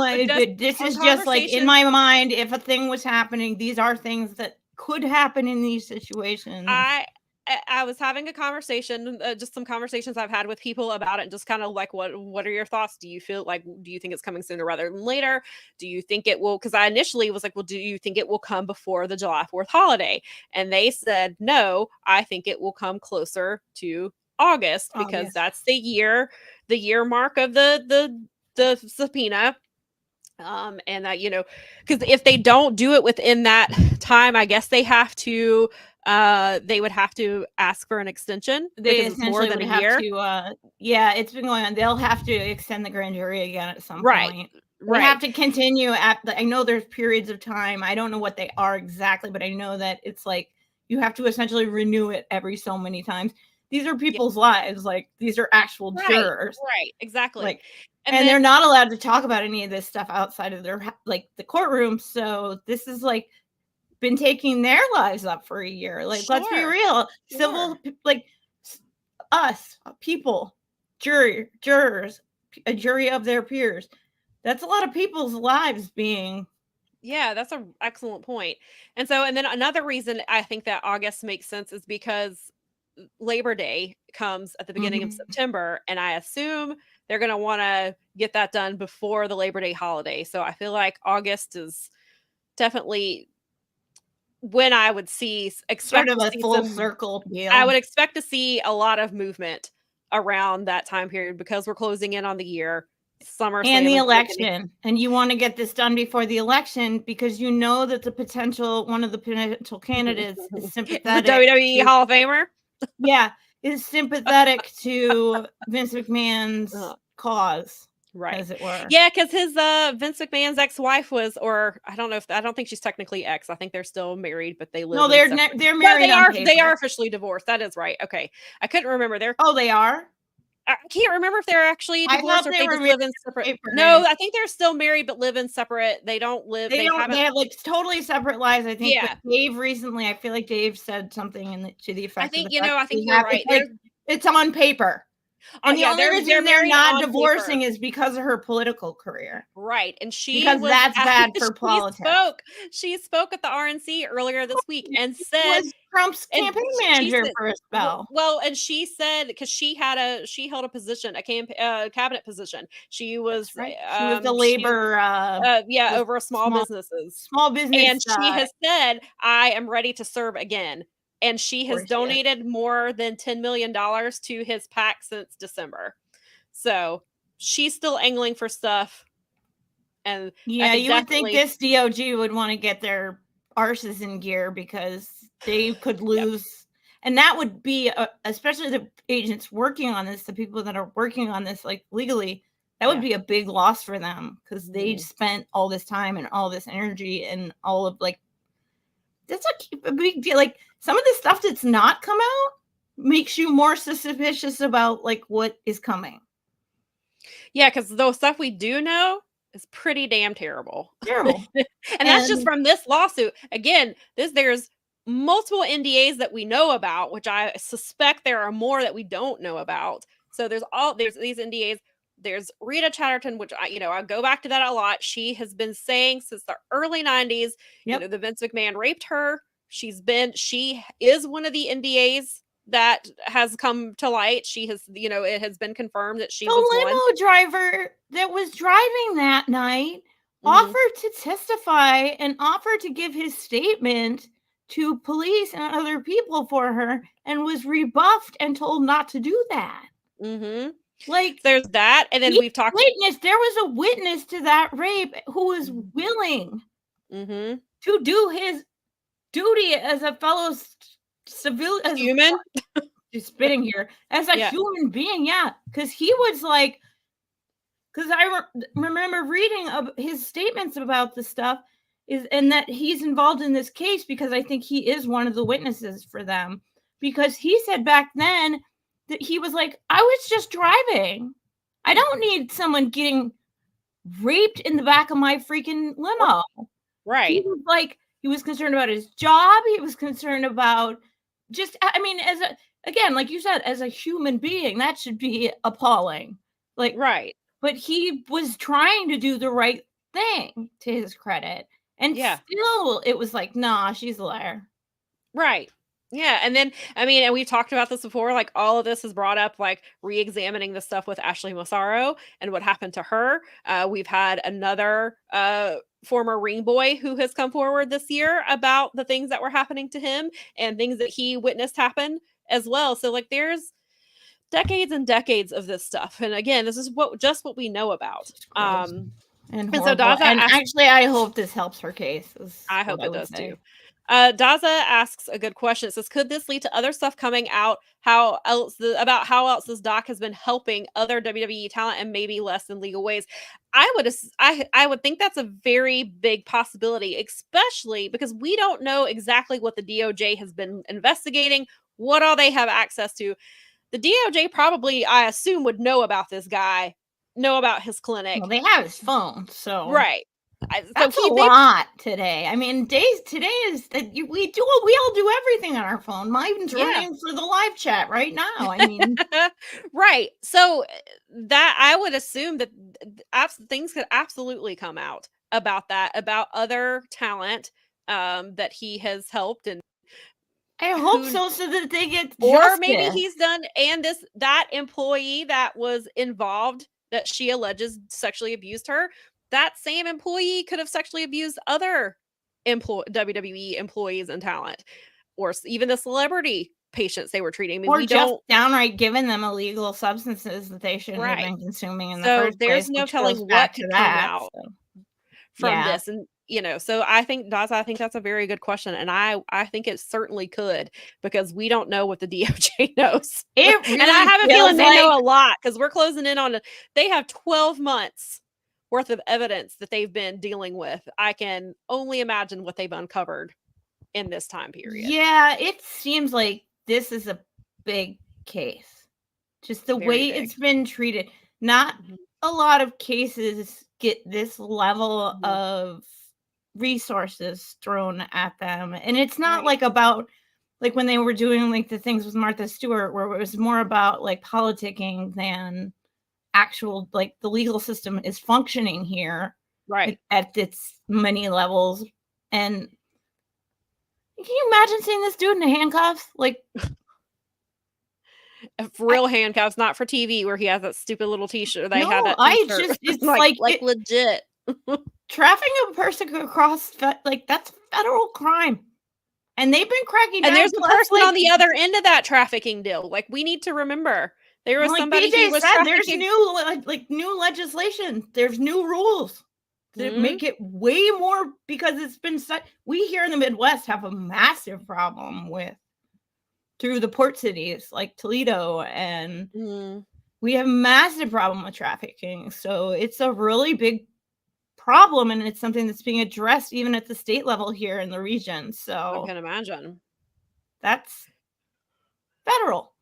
idea. This is just like in my mind. If a thing was happening, these are things that could happen in these situations. I was having a conversation, just some conversations I've had with people about it, and just kind of like, what are your thoughts? Do you think it's coming sooner rather than later? Do you think it will? Because I initially was like, well, do you think it will come before the July 4th holiday? And they said, no, I think it will come closer to August, because that's the year mark of the subpoena. And that, because if they don't do it within that time, I guess they have to, they would have to ask for an extension. They because it's more than a year. Yeah, it's been going on. They'll have to extend the grand jury again at some point. Right. They have to continue I know there's periods of time. I don't know what they are exactly, but I know that it's like you have to essentially renew it every so many times. These are people's lives. Like, these are actual jurors. Right. Exactly. Like, and they're not allowed to talk about any of this stuff outside of their, like, the courtroom. So this is like been taking their lives up for a year. Like, let's be real. Civil, like, us, people, jurors, a jury of their peers. That's a lot of people's lives being. Yeah, that's an excellent point. And then another reason I think that August makes sense is because Labor Day comes at the beginning of September, and I assume they're going to want to get that done before the Labor Day holiday. So I feel like August is definitely when I would expect sort of a full circle deal. I would expect to see a lot of movement around that time period because we're closing in on the year. Summer and the election, and you want to get this done before the election because you know that one of the potential candidates is sympathetic. The WWE Hall of Famer, is sympathetic to Vince McMahon's cause, right? As it were, because his Vince McMahon's ex-wife was, or I don't think she's technically ex. I think they're still married, but they live. No, they're married. They are officially divorced. That is right. Okay, I couldn't remember. They are. I can't remember if they're actually divorced or if they just live in separate. No, I think they're still married but live in separate. They don't live. They have like totally separate lives. I think. Yeah. Dave recently, I feel like Dave said something to the effect. I think you're right. It's on paper. And the only reason they're not divorcing is because of her political career. Right. And that's bad for politics. She spoke at the RNC earlier this week and said Trump's campaign manager for a spell. Well, and she said because she held a position, a cabinet position. She was the labor over small businesses. And she has said, I am ready to serve again. And she has donated more than $10 million to his PAC since December. So she's still angling for stuff. And you would think this DOG would want to get their arses in gear because they could lose. Yep. And that would be, especially the agents working on this, the people that are working on this, like legally, that would be a big loss for them because they spent all this time and all this energy and all of that's a big deal. Like, some of the stuff that's not come out makes you more suspicious about what is coming. Yeah, because the stuff we do know is pretty damn terrible. And that's just from this lawsuit. Again, there's multiple NDAs that we know about, which I suspect there are more that we don't know about. So there's these NDAs. There's Rita Chatterton, which I go back to that a lot. She has been saying since the early 90s, the Vince McMahon raped her. She is one of the NDAs that has come to light. She has, it has been confirmed that she was the limo driver that was driving that night offered to testify and offered to give his statement to police and other people for her and was rebuffed and told not to do that. Mm-hmm. There's that, and then we've talked. There was a witness to that rape who was willing to do his duty as a fellow civilian, human. Just spitting here as a human being, because he was because I remember reading his statements about the stuff and that he's involved in this case because I think he is one of the witnesses for them because he said back then that he was like, I was just driving. I don't need someone getting raped in the back of my freaking limo. Right. He was he was concerned about his job. He was concerned about again, like you said, as a human being, that should be appalling. Right. But he was trying to do the right thing to his credit. And still it was nah, she's a liar. Right. Yeah, and then and we've talked about this before. All of this has brought up re-examining the stuff with Ashley Massaro and what happened to her. We've had another former ring boy who has come forward this year about the things that were happening to him and things that he witnessed happen as well. So there's decades and decades of this stuff, and again, this is what we know about. And so Daza actually, I hope this helps her case. I hope it does too. Daza asks a good question. It says, could this lead to other stuff coming out? About how else this doc has been helping other WWE talent and maybe less in legal ways? I would think that's a very big possibility, especially because we don't know exactly what the DOJ has been investigating, what all they have access to. The DOJ probably, I assume, would know about this guy, know about his clinic. Well, they have his phone, so right. That's a lot today. I mean, today is that we all do everything on our phone. Mine's running for the live chat right now. I mean, right. So that I would assume that things could absolutely come out about that, about other talent that he has helped, and I hope so that they get or justice. Maybe he's done, and that employee that was involved that she alleges sexually abused her. That same employee could have sexually abused other WWE employees and talent, or even the celebrity patients they were treating. I mean, or just downright giving them illegal substances that they shouldn't have been consuming in the first place. So there's no telling what could come out from this. And, so I think that's a very good question. And I think it certainly could, because we don't know what the DOJ knows. It really and I have a feeling they know a lot, because we're closing in on they have 12 months worth of evidence that they've been dealing with. I can only imagine what they've uncovered in this time period. Yeah, it seems like this is a big case. Just the way it's been treated. Not a lot of cases get this level of resources thrown at them. And it's not like about like when they were doing like the things with Martha Stewart, where it was more about like politicking than actual, like the legal system is functioning here at its many levels. And can you imagine seeing this dude in handcuffs? Like real handcuffs, not for TV where he has that stupid little t-shirt. They had that t-shirt. It's like legit. Trafficking a person across, like that's federal crime. And they've been cracking down. And there's a person on the other end of that trafficking deal. Like, we need to remember. There was somebody who was trafficking. There's new legislation. There's new rules that make it way more, because it's been such. We here in the Midwest have a massive problem with through the port cities like Toledo, and we have a massive problem with trafficking. So it's a really big problem, and it's something that's being addressed even at the state level here in the region. So I can imagine that's federal.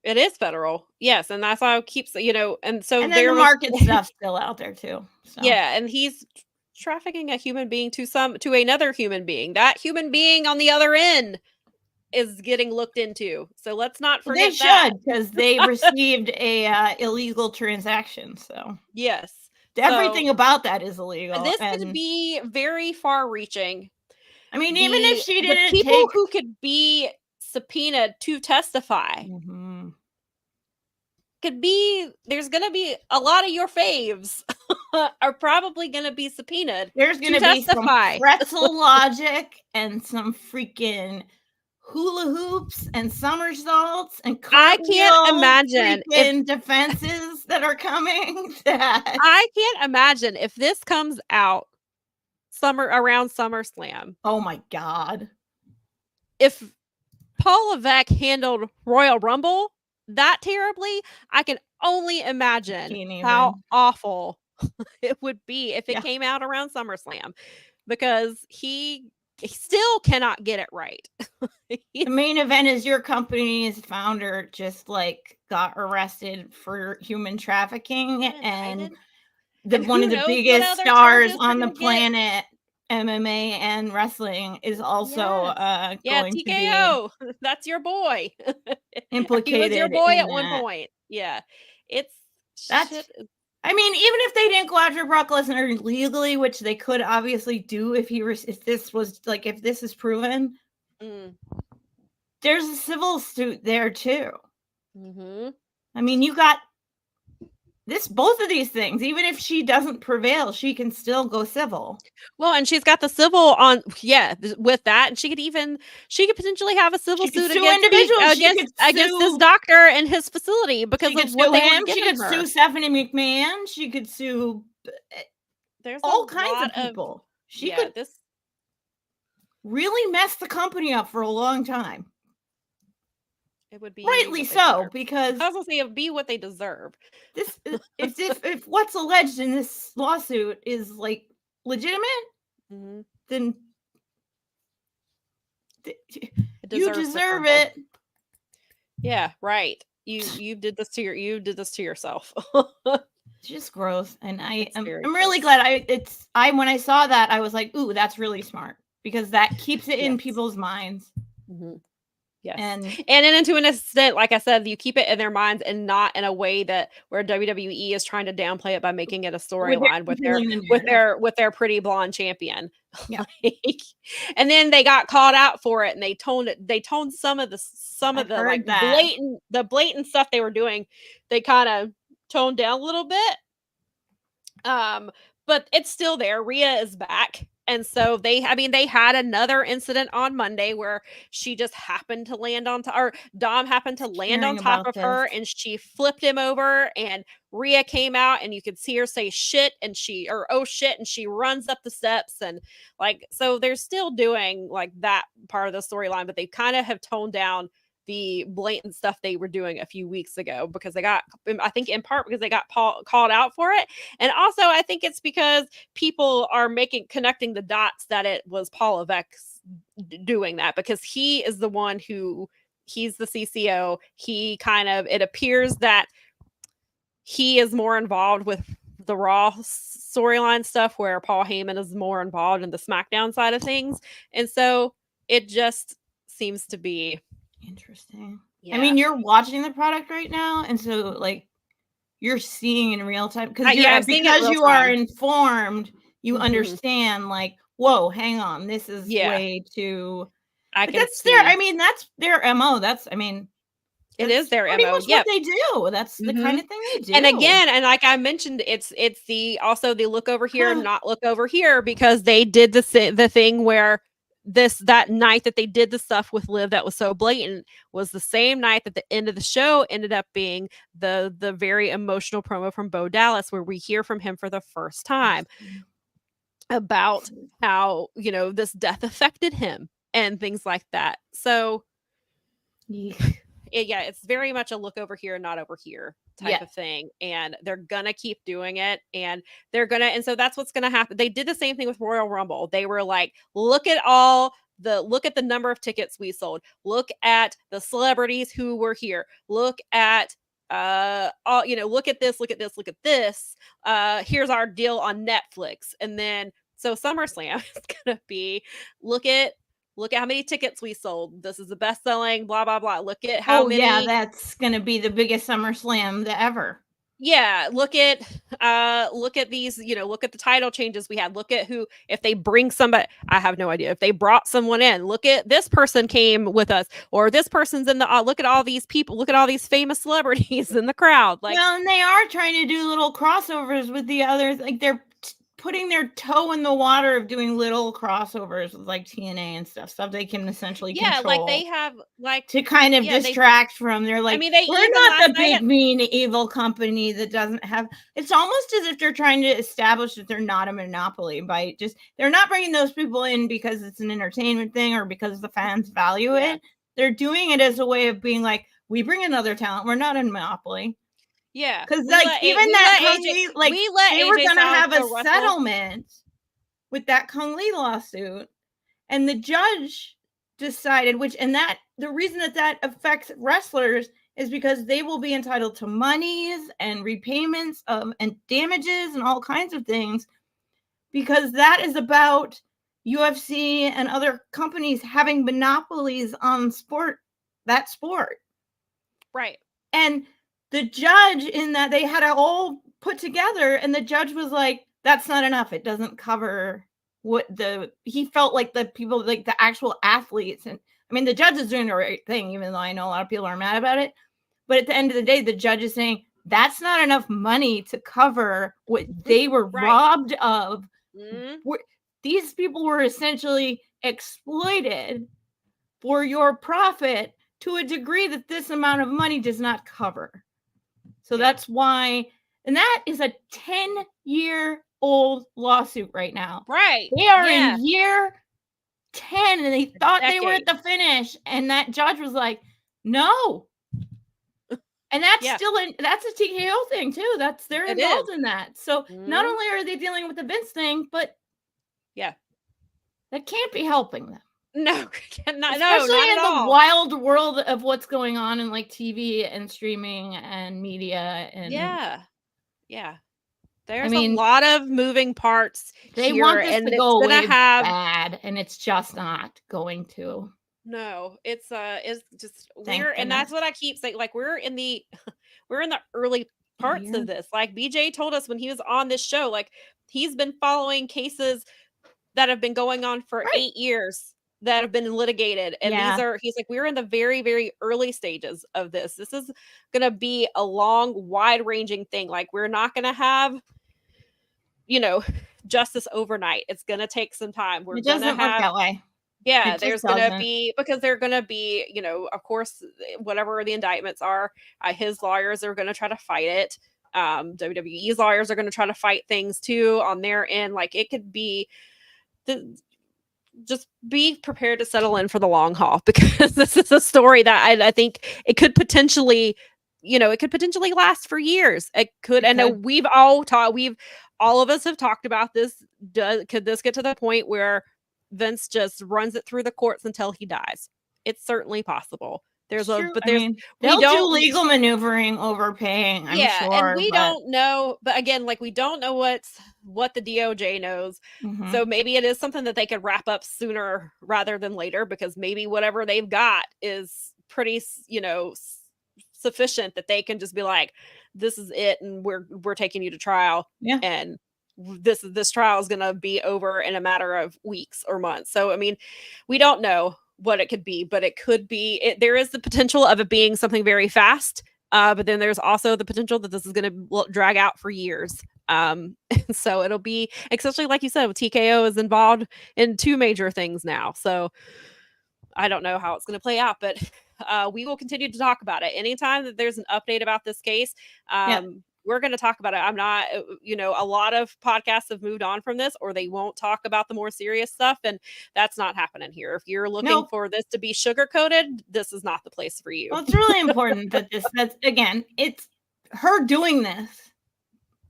It is federal, yes, and that's how it keeps, and so and then the market stuff still out there too. So. Yeah, and he's trafficking a human being to another human being. That human being on the other end is getting looked into. So let's not forget that. They should, because they received a illegal transaction. So yes, everything about that is illegal. This could be very far-reaching. I mean, even if she didn't, people who could be subpoenaed to testify could be, there's going to be a lot of your faves are probably going to be subpoenaed. There's going to be some pretzel logic and some freaking hula hoops and somersaults and I can't imagine defenses that are coming. I can't imagine if this comes out around SummerSlam. Oh my God. If Paul Levesque handled Royal Rumble that terribly, I can only imagine how awful it would be if it came out around SummerSlam, because he still cannot get it right. The main event is your company's founder just like got arrested for human trafficking, and one of the biggest stars on the planet, MMA and wressling, is also going TKO. To be that's your boy. Implicated. He was your boy at one point. Yeah, I mean, even if they didn't go after Brock Lesnar legally, which they could obviously do if this is proven, there's a civil suit there too. I mean, you got both of these things. Even if she doesn't prevail, she can still go civil. Well, and she's got the civil on, with that, and she could potentially have a civil suit against this doctor and his facility because of what they were giving her. She could sue Stephanie McMahon. She could sue there's all kinds of people. She could really mess the company up for a long time. It would be rightly so, because I was gonna say it would be what they deserve. This if what's alleged in this lawsuit is like legitimate, then you deserve it. Yeah, right. You did this to yourself. It's just gross, and I'm really glad when I saw that I was like, ooh, that's really smart, because that keeps it in people's minds. Yes. And then to an extent, like I said, you keep it in their minds and not in a way that where WWE is trying to downplay it by making it a storyline with their pretty blonde champion. Yeah. And then they got called out for it, and they toned some of the like blatant stuff they were doing. They kind of toned down a little bit. But it's still there. Rhea is back. And so they had another incident on Monday where she just happened to land on top, or Dom happened to land on top of her, and she flipped him over, and Rhea came out, and you could see her say shit, and oh shit, and she runs up the steps, and like, so they're still doing like that part of the storyline, but they kind of have toned down the blatant stuff they were doing a few weeks ago, because I think in part because they got called out for it. And also I think it's because people are connecting the dots that it was Paul Levesque doing that, because he is the one he's the CCO. It appears that he is more involved with the Raw storyline stuff, where Paul Heyman is more involved in the SmackDown side of things. And so it just seems to be interesting. Yeah. I mean, you're watching the product right now, and so like you're seeing in real time, because you are informed, you understand like, whoa, hang on, this is way too. That's their MO. It is their pretty MO. Much what they do. That's the kind of thing they do. And again, and like I mentioned, it's the look over here, not look over here, because they did the thing where that night that they did the stuff with Liv that was so blatant was the same night that the end of the show ended up being the very emotional promo from Bo Dallas, where we hear from him for the first time about how, this death affected him and things like that. So it's very much a look over here, not over here type of thing. And they're going to keep doing it. And so that's what's going to happen. They did the same thing with Royal Rumble. They were like, look at the number of tickets we sold. Look at the celebrities who were here. Look at, look at this, look at this, look at this. Here's our deal on Netflix. And then, so SummerSlam is going to be, look at how many tickets we sold. This is the best selling, blah, blah, blah. Look at how many. Yeah, that's going to be the biggest SummerSlam ever. Yeah. Look at these, look at the title changes we had. Look at if they bring somebody, I have no idea. If they brought someone in, look at this person came with us, or this person's in the, look at all these people, look at all these famous celebrities in the crowd. Like, well, and they are trying to do little crossovers with the others. Like they're putting their toe in the water of doing little crossovers with like TNA and stuff they can essentially control. Like they have like to kind of distract from. They're like, we're not the big mean evil company that doesn't have. It's almost as if they're trying to establish that they're not a monopoly by they're not bringing those people in because it's an entertainment thing or because the fans value it. They're doing it as a way of being like, we bring another talent. We're not a monopoly. Yeah, because like even that Kung Lee, like they were gonna have a settlement with that Kung Lee lawsuit, and the judge decided the reason that affects wrestlers is because they will be entitled to monies and repayments and damages and all kinds of things, because that is about UFC and other companies having monopolies on sport, right? And the judge in that they had it all put together, and the judge was like, that's not enough. It doesn't cover what he felt like the people, like the actual athletes. And I mean, the judge is doing the right thing, even though I know a lot of people are mad about it. But at the end of the day, the judge is saying that's not enough money to cover what they were robbed of. Mm-hmm. These people were essentially exploited for your profit to a degree that this amount of money does not cover. So that's why, and that is a 10-year old lawsuit right now. Right. They are in year 10 and they thought they were at the finish. And that judge was like, no. And that's that's a TKO thing too. They're involved in that. So not only are they dealing with the Vince thing, but that can't be helping them. No, especially not in at the wild world of what's going on in like TV and streaming and media and There's a lot of moving parts. They want this to go away bad, and it's just not going to. No, it's just weird, and that's what I keep saying. Like we're in the early parts of this. Like BJ told us when he was on this show, like he's been following cases that have been going on for 8 years that have been litigated. And he's like, we're in the very, very early stages of this. This is going to be a long, wide ranging thing. Like we're not going to have, justice overnight. It's going to take some time. It doesn't work that way. Yeah, there's going to be, because they're going to be, of course, whatever the indictments are, his lawyers are going to try to fight it. WWE's lawyers are going to try to fight things too on their end. Like it could be, just be prepared to settle in for the long haul, because this is a story that I think it could potentially, last for years. It could. And all of us have talked about this. Could this get to the point where Vince just runs it through the courts until he dies? It's certainly possible. They'll do legal maneuvering, overpaying. I'm sure, and we don't know. But again, like we don't know what the DOJ knows. Mm-hmm. So maybe it is something that they could wrap up sooner rather than later, because maybe whatever they've got is pretty, sufficient that they can just be like, this is it, and we're taking you to trial. Yeah, and this trial is going to be over in a matter of weeks or months. So I mean, we don't know what it could be, but it could be, there is the potential of it being something very fast. But then there's also the potential that this is going to drag out for years. So it'll be, especially like you said, with TKO is involved in 2 major things now. So I don't know how it's going to play out, but we will continue to talk about it. Anytime that there's an update about this case, we're going to talk about it. I'm not, a lot of podcasts have moved on from this, or they won't talk about the more serious stuff. And that's not happening here. If you're looking for this to be sugar coated, this is not the place for you. Well, it's really important that it's her doing this.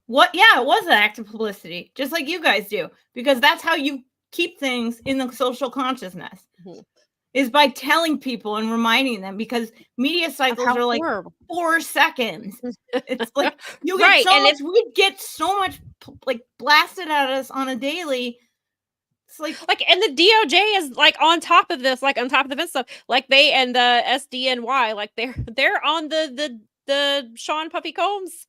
It was an act of publicity, just like you guys do, because that's how you keep things in the social consciousness. Mm-hmm. Is by telling people and reminding them, because media cycles are like 4 seconds. It's like you get we get so much like blasted at us on a daily. It's like, and the DOJ is like on top of this, like on top of the Vince stuff. Like they and the SDNY, like they're on the Sean Puffy Combs.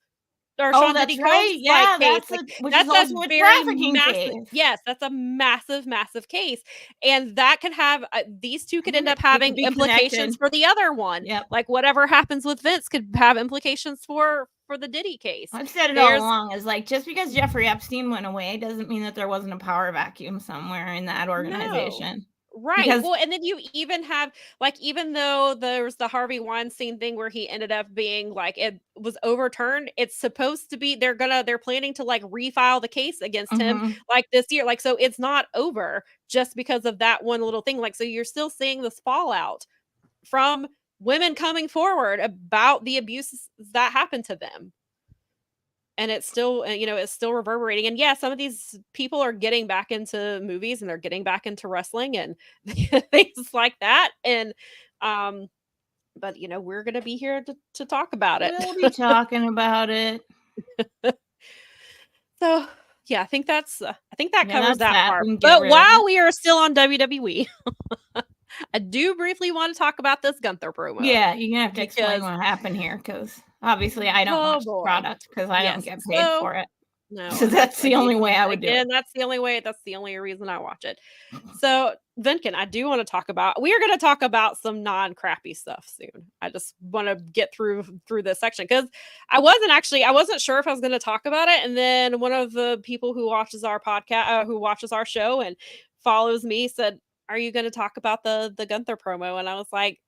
Sean Diddy Combs, yeah, that's a very massive case. Yes, that's a massive case, and that could have these two could end up having implications for the other one. Yep. Like whatever happens with Vince could have implications for the Diddy case. I've said it all along, is like, just because Jeffrey Epstein went away doesn't mean that there wasn't a power vacuum somewhere in that organization. No. Right. Well, and then you even have, like, even though there's the Harvey Weinstein thing where he ended up being like, it was overturned, it's supposed to be, they're planning to like refile the case against him like this year. Like, so it's not over just because of that one little thing. Like, so you're still seeing this fallout from women coming forward about the abuses that happened to them. And it's still, it's still reverberating. And yeah, some of these people are getting back into movies and they're getting back into wrestling and things like that. And, but we're going to be here to talk about it. We'll be talking about it. So yeah, I think that covers that part. But while we are still on WWE, I do briefly want to talk about this Gunther promo. Yeah, you're going to have to explain what happened here, because obviously I don't watch the product because I don't get paid for it. No. So that's the only way I would do it. And that's the only reason I watch it. So Venkin, I do want to talk about, we are going to talk about some non-crappy stuff soon. I just want to get through this section, because I wasn't sure if I was going to talk about it. And then one of the people who watches our podcast, who watches our show and follows me, said, "Are you going to talk about the Gunther promo?" And I was like,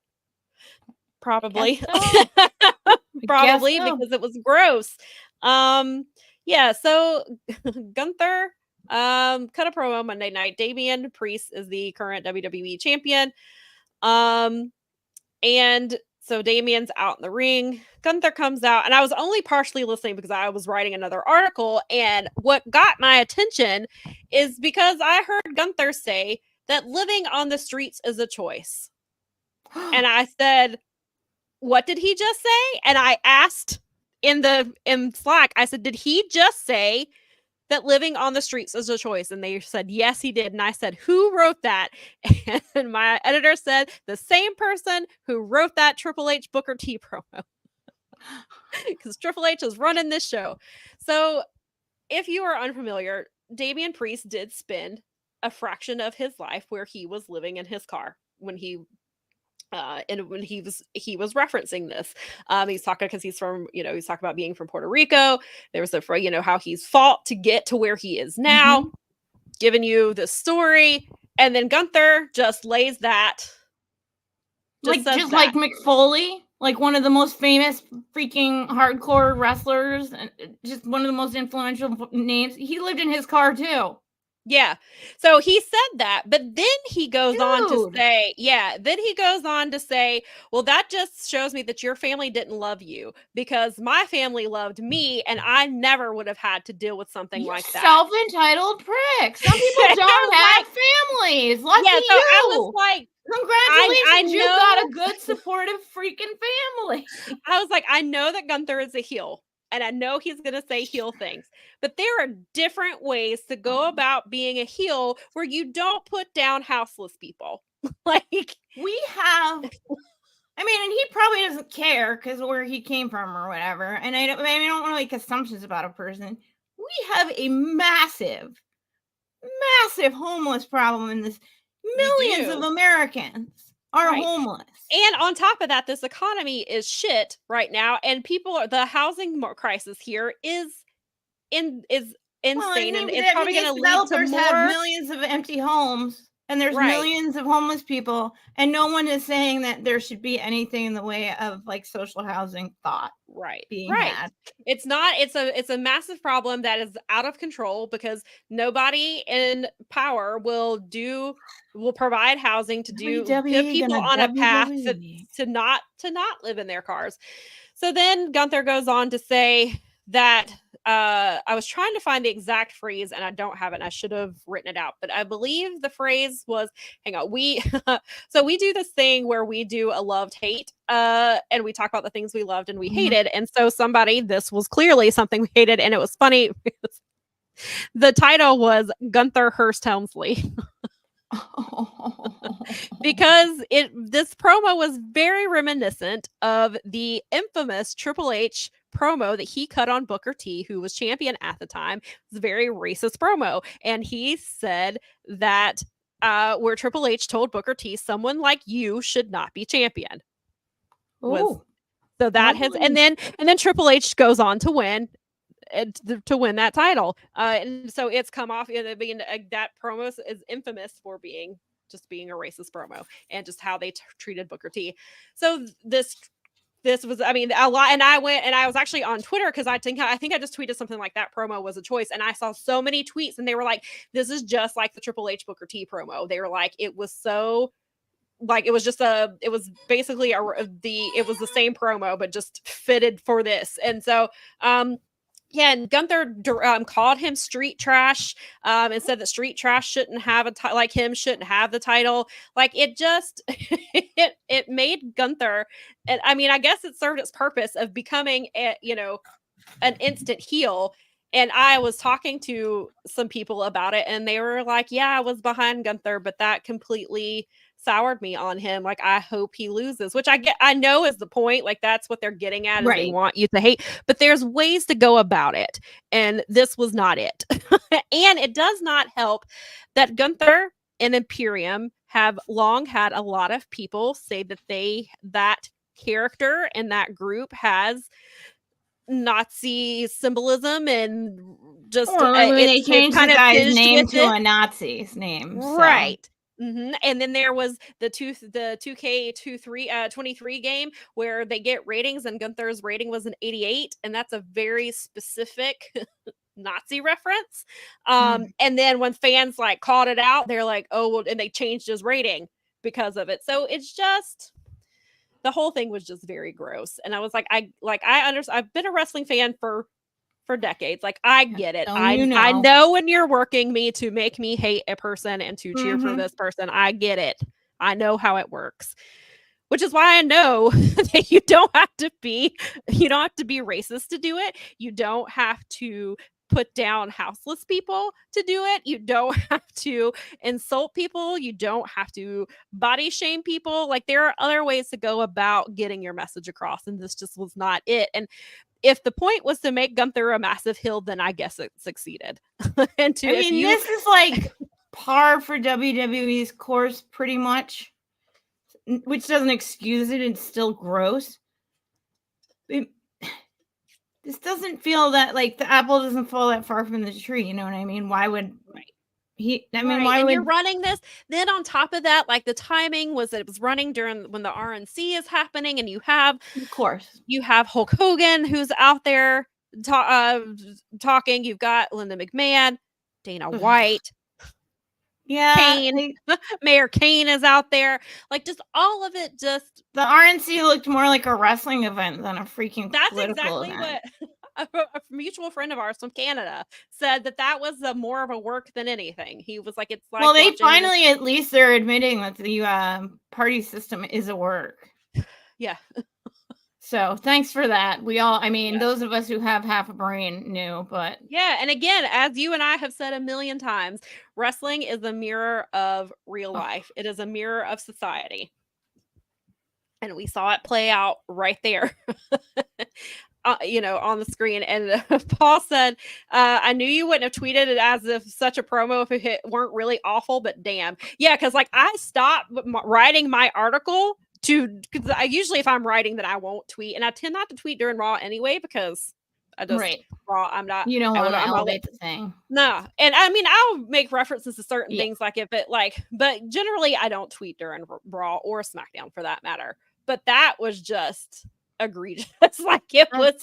probably. Probably, because it was gross. Yeah, so Gunther cut a promo Monday night. Damian Priest is the current WWE champion. And so Damian's out in the ring. Gunther comes out, and I was only partially listening because I was writing another article. And what got my attention is because I heard Gunther say that living on the streets is a choice. And I said, what did he just say? And I asked in Slack, I said, did he just say that living on the streets is a choice? And they said, yes, he did. And I said, who wrote that? And my editor said, the same person who wrote that Triple H Booker T promo. Because Triple H is running this show. So if you are unfamiliar, Damian Priest did spend a fraction of his life where he was living in his car when he was referencing this. He's talking because he's from, he's talking about being from Puerto Rico. There was how he's fought to get to where he is now, giving you the story. And then Gunther just lays that. Like Mick Foley, like one of the most famous freaking hardcore wrestlers and just one of the most influential names. He lived in his car too. Yeah. So he said that, but then he goes on to say, well, that just shows me that your family didn't love you because my family loved me and I never would have had to deal with something like that. Self-entitled prick. Some people don't have families. Lucky you. I was like, congratulations, you got a good supportive freaking family. I was like, I know that Gunther is a heel. And I know he's going to say heel things, but there are different ways to go about being a heel where you don't put down houseless people. Like we have, and he probably doesn't care because where he came from or whatever. And I don't want to make assumptions about a person. We have a massive homeless problem in this. Millions of Americans are homeless. And on top of that, this economy is shit right now. And the housing crisis here is insane. And it's probably going to lead to more. Have millions of empty homes and there's millions of homeless people. And no one is saying that there should be anything in the way of like social housing thought. Being had. It's not, it's a massive problem that is out of control because nobody in power will provide housing to put people on a path to not live in their cars. So then Gunther goes on to say that I was trying to find the exact phrase and I don't have it. And I should have written it out, but I believe the phrase was, hang on, we do this thing where we do a loved hate and we talk about the things we loved and we hated. And so this was clearly something we hated. And it was funny. The title was Gunther Hurst Helmsley. Because this promo was very reminiscent of the infamous Triple H promo that he cut on Booker T, who was champion at the time. It was a very racist promo. And he said that where Triple H told Booker T, someone like you should not be champion. And then Triple H goes on to win that title. And so it's come off that promo is infamous for being a racist promo and just how they treated Booker T. So this was, a lot. And I was actually on Twitter because I think I just tweeted something like that promo was a choice. And I saw so many tweets and they were like, this is just like the Triple H Booker T promo. They were like, it was so like, it was basically it was the same promo, but just fitted for this. And so, and Gunther called him street trash and said that street trash shouldn't have shouldn't have the title. Like it just, it made Gunther, and I guess it served its purpose of becoming an instant heel. And I was talking to some people about it and they were like, yeah, I was behind Gunther, but that completely soured me on him. Like, I hope he loses, which I know is the point. Like, that's what they're getting at, is they want you to hate, but there's ways to go about it. And this was not it. And it does not help that Gunther and Imperium have long had a lot of people say that that character and that group has Nazi symbolism and just they changed the guy's name to a Nazi's name, right? And then there was the 2K23 game where they get ratings, and Gunther's rating was an 88, and that's a very specific Nazi reference. And then when fans like called it out, they're like, oh, well, and they changed his rating because of it. So it's just, the whole thing was just very gross. And I was like, I understand. I've been a wrestling fan for decades. Like, I get it. I know when you're working me to make me hate a person and to cheer for this person. I get it. I know how it works. Which is why I know that you don't have to be racist to do it. You don't have to put down houseless people to do it. You don't have to insult people. You don't have to body shame people. Like, there are other ways to go about getting your message across, and this just was not it. And if the point was to make Gunther a massive heel, then I guess it succeeded. This is like par for WWE's course, pretty much, which doesn't excuse it. It's still gross. This doesn't feel that, like, the apple doesn't fall that far from the tree. You know what I mean? Why would why would you're running this? Then on top of that, like, the timing was that it was running during when the RNC is happening, and you have Hulk Hogan who's out there talking. You've got Linda McMahon, Dana White. Kane, Mayor Kane is out there. Like, just all of it. Just the RNC looked more like a wrestling event than a freaking. That's political exactly event. what a mutual friend of ours from Canada said, that was more of a work than anything. He was like, it's like, well, they finally at least they're admitting that the party system is a work. Yeah. So thanks for that. We all, those of us who have half a brain knew, but yeah. And again, as you and I have said a million times, wrestling is a mirror of real life. It is a mirror of society. And we saw it play out right there, on the screen. And Paul said, I knew you wouldn't have tweeted it as if such a promo if it weren't really awful, but damn. Yeah. Cause like, I stopped writing my article because I usually, if I'm writing, that I won't tweet, and I tend not to tweet during Raw anyway, because I just Raw, I'm not. You don't want to elevate the thing. No, and I'll make references to certain things, like if it but generally I don't tweet during Raw or SmackDown for that matter. But that was just egregious. Like, it was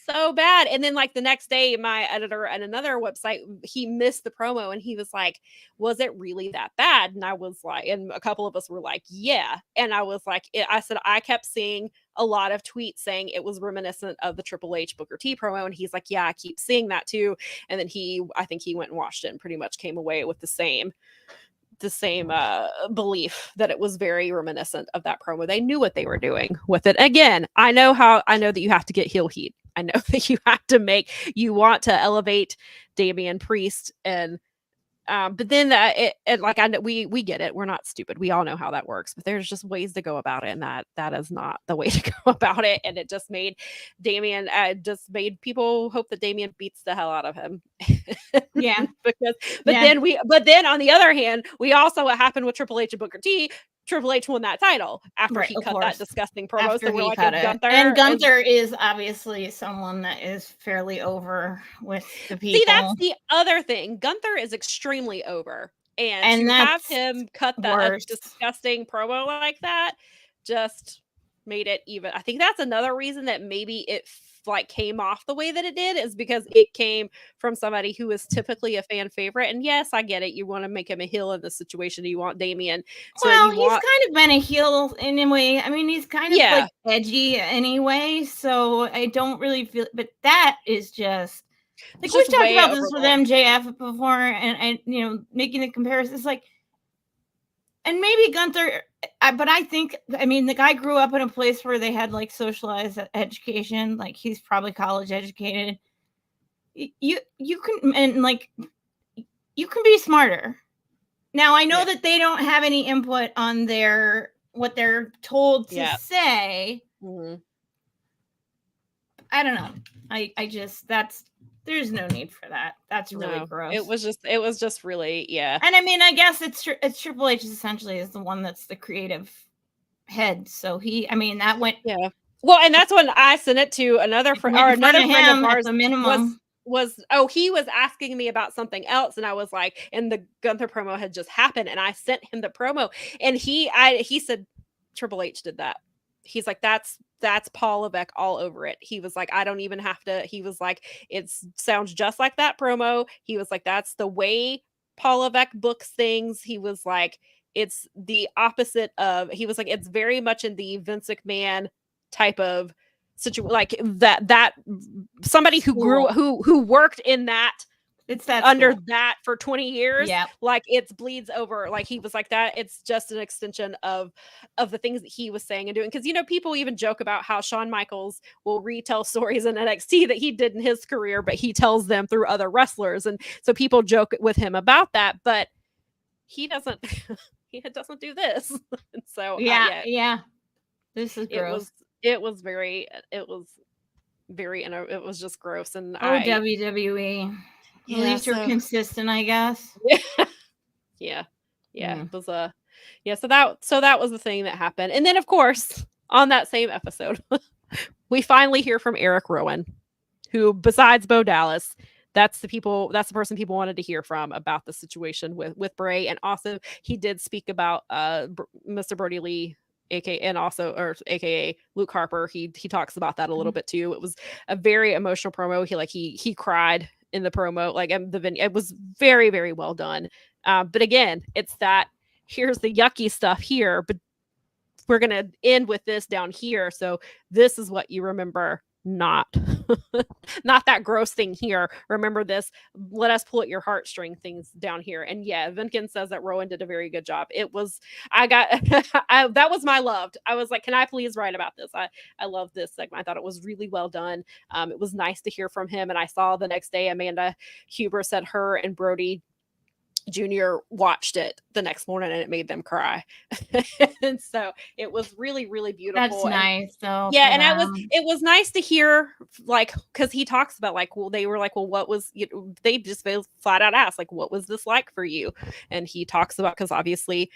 so bad. And then, like, the next day, my editor at another website, he missed the promo, and he was like, was it really that bad? And I was like, and a couple of us were like, yeah. And I was like, I said, I kept seeing a lot of tweets saying it was reminiscent of the Triple H Booker T promo. And he's like, yeah, I keep seeing that too. And then I think he went and watched it and pretty much came away with the same belief that it was very reminiscent of that promo. They knew what they were doing with it. Again, I know that you have to get heel heat. I know that you want to elevate Damian Priest, and but then we get it. We're not stupid. We all know how that works, but there's just ways to go about it, and that is not the way to go about it. And it just made Damian, made people hope that Damian beats the hell out of him. Yeah. But then on the other hand, we also, what happened with Triple H and Booker T, Triple H won that title after he cut that disgusting promo. So we're like, Gunther is obviously someone that is fairly over with the people. See, that's the other thing. Gunther is extremely over, and to have him cut that disgusting promo like that just made it even. I think that's another reason that maybe it came off the way that it did, is because it came from somebody who is typically a fan favorite. And yes, I get it. You want to make him a heel in this situation. You want Damian. He's kind of been a heel in a way. I mean, he's kind of edgy anyway. So I don't really feel, but that is just like, we've talked about this with MJF before, and making the comparisons, like, and maybe Gunther, but I think, the guy grew up in a place where they had socialized education. Like, he's probably college educated. You can be smarter. Now, I know that they don't have any input on what they're told to say. Mm-hmm. I don't know. I just, there's no need for that. That's really gross. It was just really, yeah. And I guess it's Triple H essentially is the one that's the creative head. So that went. Yeah. Well, and that's when I sent it to another friend of ours. The minimum he was asking me about something else, and I was like, and the Gunther promo had just happened, and I sent him the promo, and he said Triple H did that. He's like, that's Paul Levesque all over it. He was like, I don't even have to. He was like, it sounds just like that promo. He was like, that's the way Paul Levesque books things. He was like, it's the opposite of. He was like, it's very much in the Vince McMahon type of situation, like that somebody who grew who worked in that. It's that under school. that for 20 years. Yeah. Like it bleeds over. Like he was like that. It's just an extension of the things that he was saying and doing. Cause people even joke about how Shawn Michaels will retell stories in NXT that he did in his career, but he tells them through other wrestlers. And so people joke with him about that, but he doesn't do this. And so yeah. This is gross. It was just gross. And WWE. At least you're consistent, I guess. Yeah. It was so that was the thing that happened. And then of course, on that same episode, we finally hear from Eric Rowan, who besides Bo Dallas, that's the person people wanted to hear from about the situation with Bray. And also he did speak about Mr. Brody Lee, aka Luke Harper. He talks about that a little bit too. It was a very emotional promo. He cried in the promo, it was very, very well done. But again, it's that here's the yucky stuff here, but we're going to end with this down here. So this is what you remember, not that gross thing here. Remember this, let us pull at your heartstring things down here. And yeah, Vinkin says that Rowan did a very good job. That was my loved. I was like, can I please write about this? I love this segment. I thought it was really well done. It was nice to hear from him. And I saw the next day, Amanda Huber said her and Brody Jr. watched it the next morning and it made them cry. And so it was really, really beautiful. That's nice though. Yeah. And it was nice to hear, because he talks about they were like, well, what was, they just flat out asked, like, what was this like for you? And he talks about, because obviously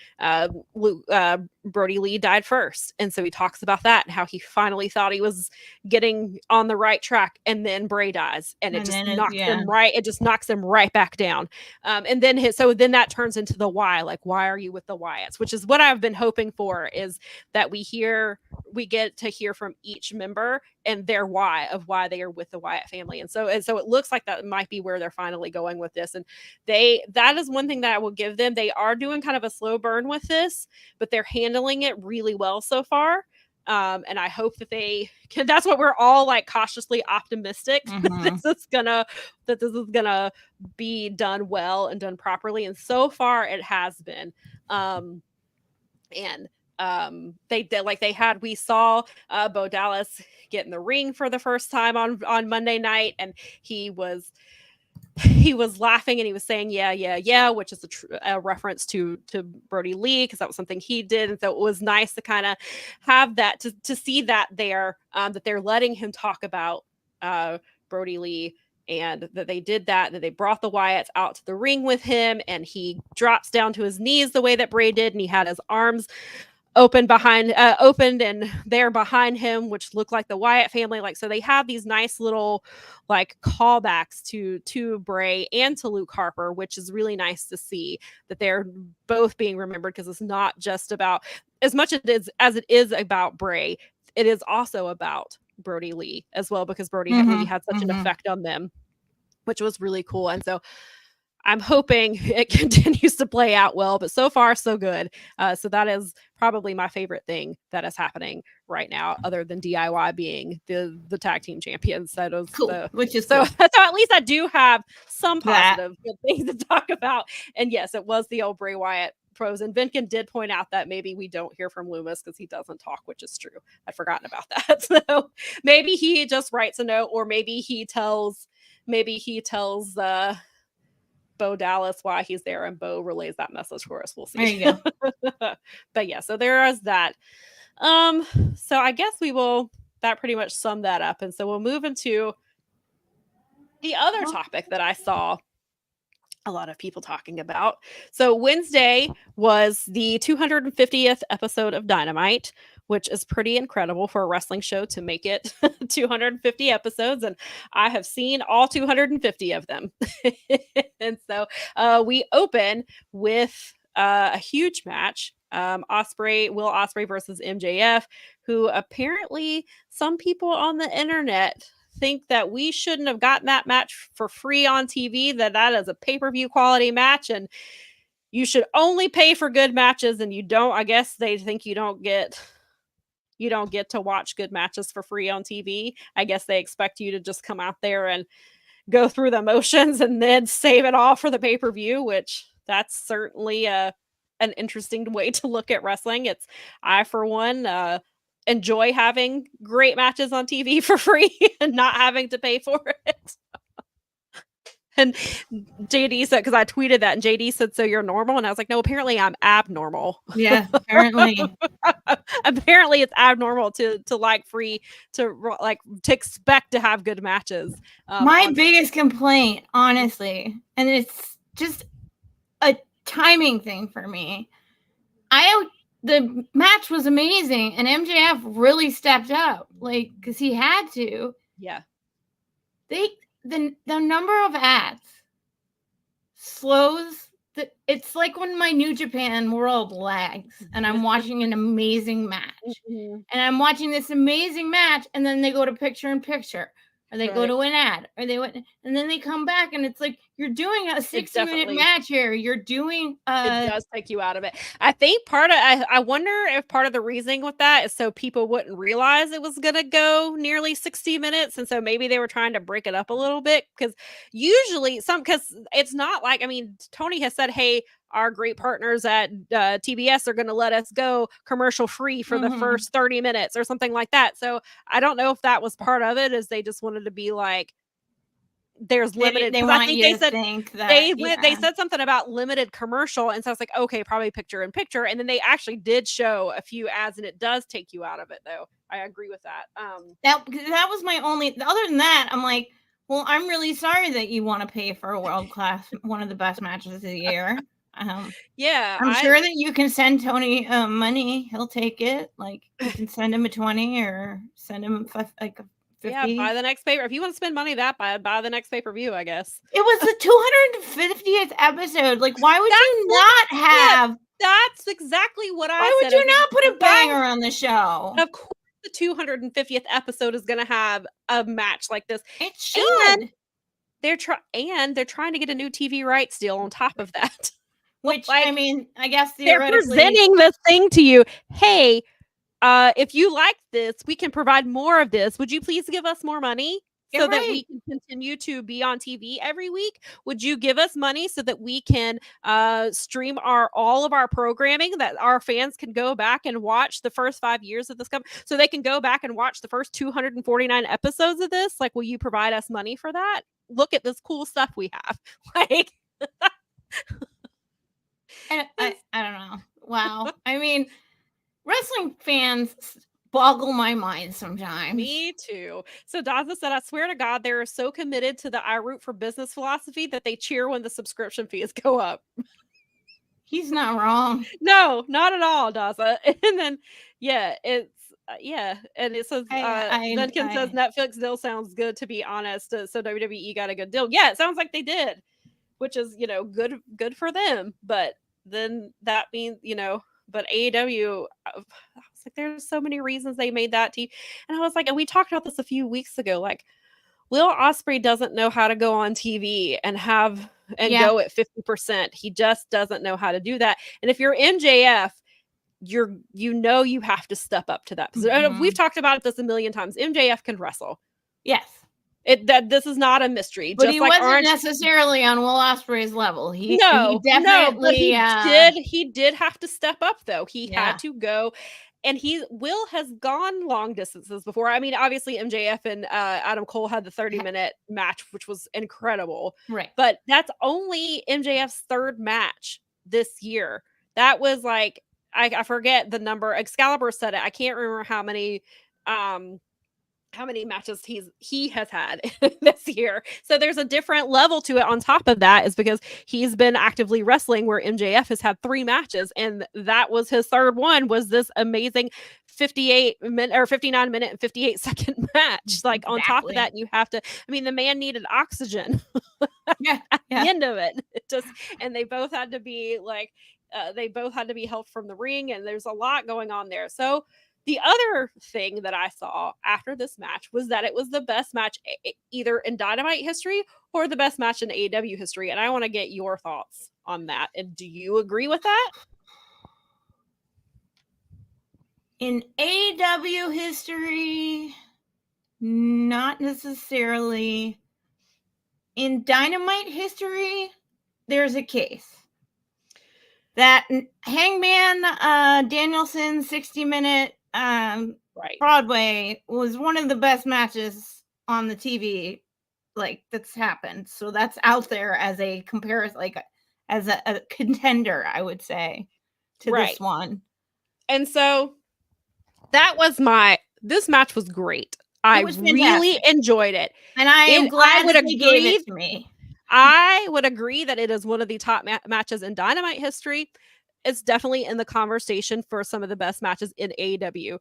Brody Lee died first. And so he talks about that and how he finally thought he was getting on the right track. And then Bray dies and it just knocks him right back down. And then so then that turns into the why, like, why are you with the Wyatts? Which is what I've been hoping for, is that we get to hear from each member and their why they are with the Wyatt family. And so it looks like that might be where they're finally going with this. And that is one thing that I will give them. They are doing kind of a slow burn with this, but they're handling it really well so far. And I hope that they can, that's what we're all like cautiously optimistic that this is gonna be done well and done properly. And so far it has been. We saw Bo Dallas get in the ring for the first time on Monday night, and he was laughing and he was saying, yeah, which is a reference to Brody Lee, because that was something he did. And so it was nice to kind of have that, to see that there, that they're letting him talk about Brody Lee, and that they did that they brought the Wyatts out to the ring with him, and he drops down to his knees the way that Bray did, and he had his arms opened and there behind him, which looked like the Wyatt family. Like, so they have these nice little like callbacks to Bray and to Luke Harper, which is really nice to see that they're both being remembered, because it's not just about, as much as it is about Bray, it is also about Brody Lee as well, because Brody Lee had such an effect on them, which was really cool. And so I'm hoping it continues to play out well, but so far so good. So that is probably my favorite thing that is happening right now, other than DIY being the tag team champions. That is cool. Which is so. Cool. So at least I do have some positive good things to talk about. And yes, it was the old Bray Wyatt pros. And Vinkin did point out that maybe we don't hear from Loomis because he doesn't talk, which is true. I'd forgotten about that. So maybe he just writes a note, or maybe he tells Bo Dallas why he's there, and Bo relays that message for us. We'll see. There you go. But yeah, so there is that. So I guess that pretty much summed that up. And so we'll move into the other topic that I saw a lot of people talking about. So Wednesday was the 250th episode of Dynamite, which is pretty incredible for a wrestling show to make it 250 episodes. And I have seen all 250 of them. And so we open with a huge match. Will Ospreay versus MJF, who apparently some people on the internet think that we shouldn't have gotten that match for free on TV, that is a pay-per-view quality match, and you should only pay for good matches, and you don't. I guess they think you don't get to watch good matches for free on TV. I guess they expect you to just come out there and go through the motions and then save it all for the pay-per-view, which that's certainly an interesting way to look at wrestling. I for one enjoy having great matches on TV for free and not having to pay for it. And JD said, because I tweeted that, and JD said, "So you're normal?" And I was like, "No, apparently I'm abnormal." Yeah, apparently. Apparently it's abnormal to like free, to expect to have good matches. My biggest complaint, honestly, and it's just a timing thing for me. The match was amazing, and MJF really stepped up, because he had to. Yeah. The number of ads slows. It's like when my New Japan World lags, and I'm watching an amazing match, and I'm watching this amazing match, and then they go to picture in picture. Or they go to an ad, and then they come back, and it's like, you're doing a 60-minute match here. You're doing it does take you out of it. I think I wonder if part of the reasoning with that is so people wouldn't realize it was gonna go nearly 60 minutes, and so maybe they were trying to break it up a little bit, because usually because it's not like, I mean, Tony has said, hey, our great partners at TBS are going to let us go commercial free for the first 30 minutes or something like that. So I don't know if that was part of it, is they just wanted to be like, there's limited. They want you to think that they said something about limited commercial, and so I was like, okay, probably picture in picture. And then they actually did show a few ads, and it does take you out of it, though. I agree with that. That was my only. Other than that, I'm like, well, I'm really sorry that you want to pay for a world class, one of the best matches of the year. Yeah, I'm sure that you can send Tony money. He'll take it. Like, you can send him a 20 or send him a 50. Yeah, buy the next pay. If you want to spend money buy the next pay-per-view, I guess. It was the 250th episode. Like, why would you not have? That's exactly what I said. Why would you not put a banger on the show? Of course, the 250th episode is going to have a match like this. It should. And they're trying to get a new TV rights deal on top of that. Which, I mean, I guess they're presenting this thing to you. Hey, if you like this, we can provide more of this. Would you please give us more money so that we can continue to be on TV every week? Would you give us money so that we can stream all of our programming, that our fans can go back and watch the first 5 years of this company, so they can go back and watch the first 249 episodes of this? Like, will you provide us money for that? Look at this cool stuff we have. Like, I don't know. Wow. I mean, wrestling fans boggle my mind sometimes. Me too. So Daza said, I swear to God, they're so committed to the I root for business philosophy that they cheer when the subscription fees go up. He's not wrong. No, not at all, Daza. And then, it's and it says, Duncan says, Netflix deal sounds good, to be honest. So WWE got a good deal. Yeah, it sounds like they did, which is, good for them. But then that means, but AEW, I was like, there's so many reasons they made that team. And I was like, and we talked about this a few weeks ago, like, Will Ospreay doesn't know how to go on TV and go at 50%. He just doesn't know how to do that. And if you're MJF, you have to step up to that. We've talked about this a million times. MJF can wrestle. Yes. This is not a mystery. But just he like wasn't necessarily on Will Ospreay's level. He did have to step up, though. He had to go, and Will has gone long distances before. I mean, obviously MJF and Adam Cole had the 30-minute match, which was incredible. Right. But that's only MJF's third match this year. That was like, I forget the number. Excalibur said it. I can't remember how many how many matches he has had this year. So there's a different level to it. On top of that is because he's been actively wrestling, where MJF has had 3 matches, and that was his third one, was this amazing 59 minute and 58 second match. Like on top of that, you have to, I mean, the man needed oxygen at the end of it. And they both had to be like, helped from the ring, and there's a lot going on there. So the other thing that I saw after this match was that it was the best match either in Dynamite history or the best match in AEW history. And I want to get your thoughts on that. And do you agree with that? In AEW history, not necessarily. In Dynamite history, there's a case. That Hangman Danielson 60-minute Broadway was one of the best matches on the TV, like, that's happened. So that's out there as a comparison, like as a contender, I would say, to this one. And so that was this match was great. I really enjoyed it. And I am glad that they gave it to me. I would agree that it is one of the top matches in Dynamite history. It's definitely in the conversation for some of the best matches in AEW.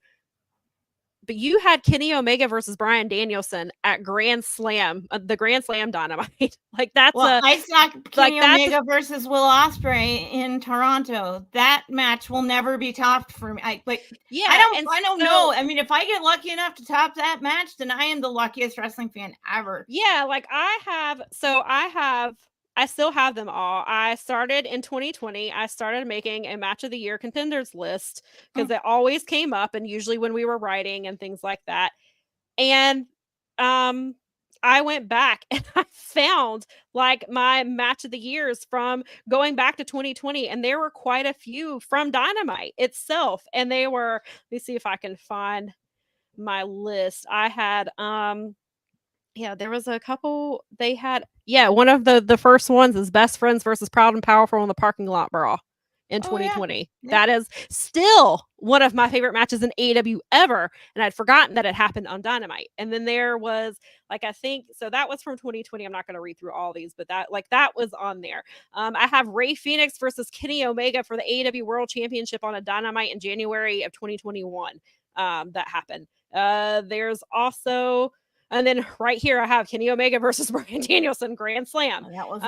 But you had Kenny Omega versus Bryan Danielson at Grand Slam, the Grand Slam Dynamite. Like that's I saw Kenny Omega versus Will Ospreay in Toronto. That match will never be topped for me. I don't know. I mean, if I get lucky enough to top that match, then I am the luckiest wrestling fan ever. Yeah, like I still have them all. I started in 2020. I started making a match of the year contenders list because it always came up, and usually when we were writing and things like that. And I went back and I found like my match of the years from going back to 2020, and there were quite a few from Dynamite itself. And they were, let me see if I can find my list. I had there was a couple. They had one of the first ones is Best Friends versus Proud and Powerful in the Parking Lot Brawl in 2020. Yeah. That is still one of my favorite matches in AEW ever, and I'd forgotten that it happened on Dynamite. And then there was that was from 2020. I'm not going to read through all these, but that was on there. I have Rey Fenix versus Kenny Omega for the AEW World Championship on a Dynamite in January of 2021. That happened. There's also. And then right here, I have Kenny Omega versus Bryan Danielson Grand Slam. Oh, that was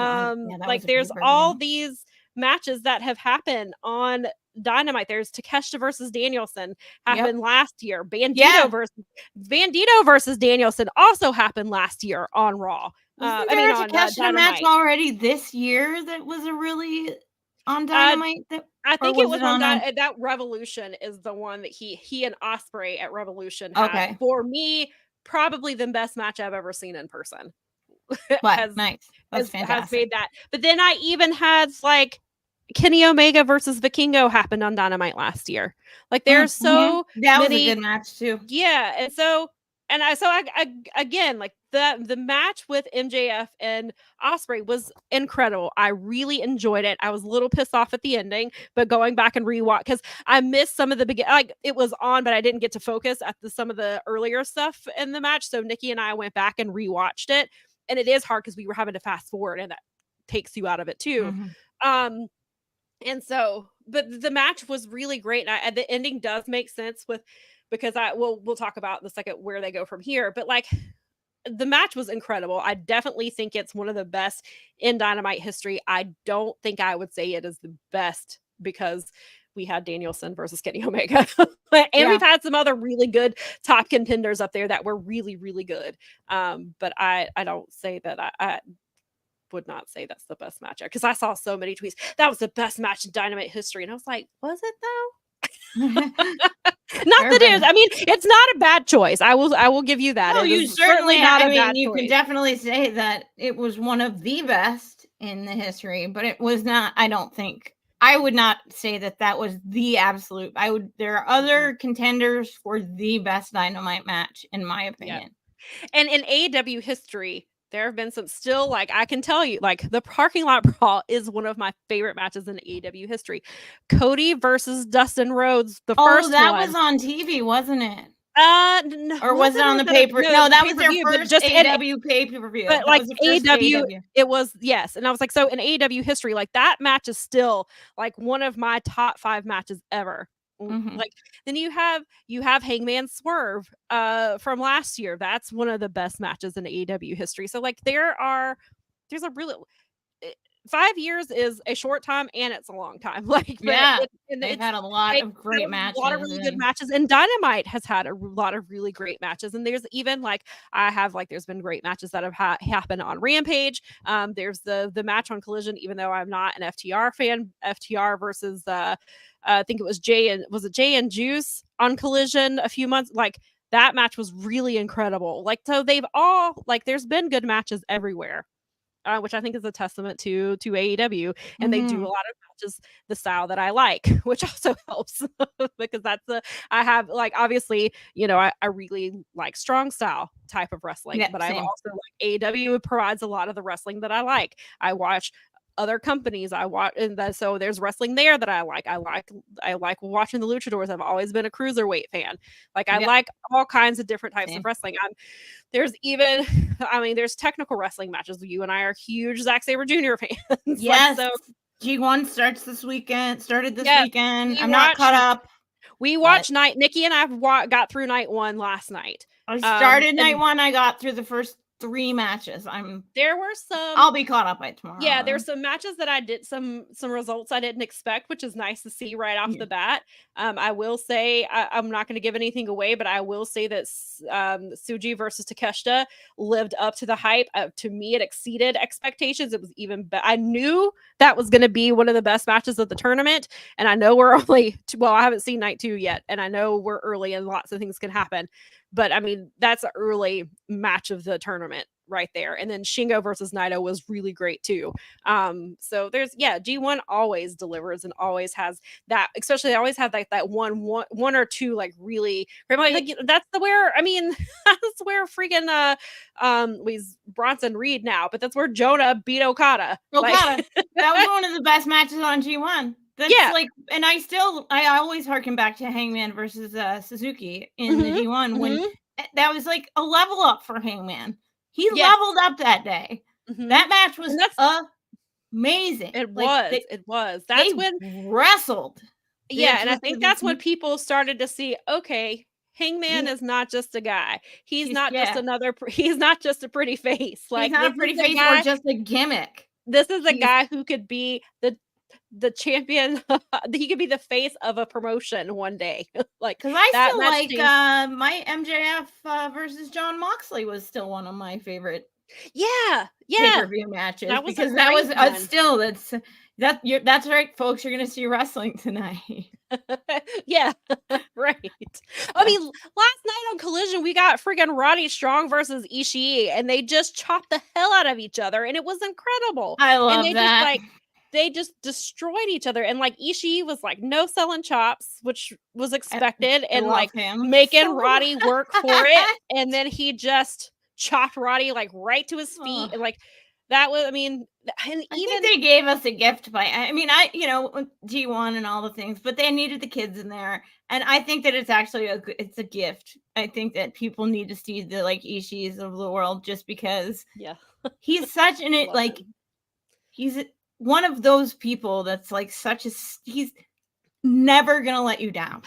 there's all these matches that have happened on Dynamite. There's Takeshita versus Danielson happened last year. Bandito versus Danielson also happened last year on Raw. Wasn't there a Takeshita match already this year that was a really on Dynamite? I think it was on that Revolution is the one that he and Ospreay at Revolution had. Okay. For me, probably the best match I've ever seen in person. Nice. That's fantastic. Has made that. But then I even had like Kenny Omega versus Vikingo happened on Dynamite last year. Like there's that was a good match too. Yeah. And so I again, like the match with MJF and Ospreay was incredible. I really enjoyed it. I was a little pissed off at the ending, but going back and rewatch because I missed some of the beginning. Like it was on, but I didn't get to focus at some of the earlier stuff in the match. So Nikki and I went back and rewatched it, and it is hard because we were having to fast forward, and that takes you out of it too. Mm-hmm. And so, but the match was really great, and the ending does make sense because we'll talk about in a second where they go from here. But like the match was incredible. I definitely think it's one of the best in Dynamite history. I don't think I would say it is the best because we had Danielson versus Kenny Omega. And we've had some other really good top contenders up there that were really, really good. But I don't say that I would not say that's the best match because I saw so many tweets. That was the best match in Dynamite history. And I was like, was it though? Not that it is. I mean, it's not a bad choice. I will give you that. No, you certainly not. I mean, you can definitely say that it was one of the best in the history, but it was not. I don't think I would not say that was the absolute. There are other contenders for the best Dynamite match, in my opinion. Yeah. And in AEW history, there have been some still, like, I can tell you, like, the Parking Lot Brawl is one of my favorite matches in AEW history. Cody versus Dustin Rhodes, the first one. Oh, that was on TV, wasn't it? No, or was it on the paper? No, that was their first just AEW pay-per-view. But like AEW, it was, yes. And I was like, so in AEW history, like that match is still like one of my top 5 matches ever. Like then you have Hangman Swerve from last year. That's one of the best matches in AEW history. So like there's a really 5 years is a short time and it's a long time. Like they've had a lot of great matches, a lot of really good matches, and Dynamite has had a lot of really great matches. And there's even like there's been great matches that have happened on Rampage. There's the match on Collision, even though I'm not an FTR fan. FTR versus I think it was Jay and Juice on Collision a few months. Like that match was really incredible. Like so they've all like there's been good matches everywhere. Which I think is a testament to AEW, and they do a lot of matches the style that I like, which also helps because I have like obviously I really like strong style type of wrestling, but I also like AEW provides a lot of the wrestling that I like. I watch other companies so there's wrestling there that I like watching the luchadors. I've always been a cruiserweight fan. Like I like all kinds of different types of wrestling. There's technical wrestling matches. You and I are huge Zack Sabre Jr. fans. Yes. So G1 started this weekend. I'm not caught up. We watched Nikki and I got through night 1 last night. I started night 1. I got through the first 3 matches. I'll be caught up by tomorrow. Yeah, there's some matches that I did some results I didn't expect, which is nice to see right off the bat. I will say I'm not going to give anything away, but I will say that Tsuji versus Takeshita lived up to the hype. To me, it exceeded expectations. It was even better. I knew that was going to be one of the best matches of the tournament, and I know we're only I haven't seen night 2 yet, and I know we're early and lots of things can happen. But I mean, that's an early match of the tournament right there. And then Shingo versus Naito was really great too. So there's G1 always delivers and always has that, especially they always have like that one or two like really like that's where freaking Bronson Reed now, but that's where Jonah beat Okada. That was one of the best matches on G1. And I always harken back to Hangman versus Suzuki in the G1 when that was like a level up for Hangman. He leveled up that day. That match was amazing. It was. That's when wrestled. And I think that's when people started to see, okay, Hangman is not just a guy. He's not just a pretty face. Like he's not a pretty face or just a gimmick. This is a guy who could be the champion. He could be the face of a promotion one day. Like, because I still like my MJF versus John Moxley was still one of my favorite pay-per-view matches, because that was that's right, folks, you're gonna see wrestling tonight. Right. I mean, last night on Collision we got freaking Roddy Strong versus Ishii, and they just chopped the hell out of each other, and it was incredible. I love that. They just destroyed each other, and like Ishii was like no selling chops, which was expected, and like making Roddy work for it, and then he just chopped Roddy like right to his feet, and like that was, I think they gave us a gift G1 and all the things, but they needed the kids in there, and I think that it's actually it's a gift. I think that people need to see the like Ishiis of the world, just because he's such he's one of those people that's like he's never gonna let you down.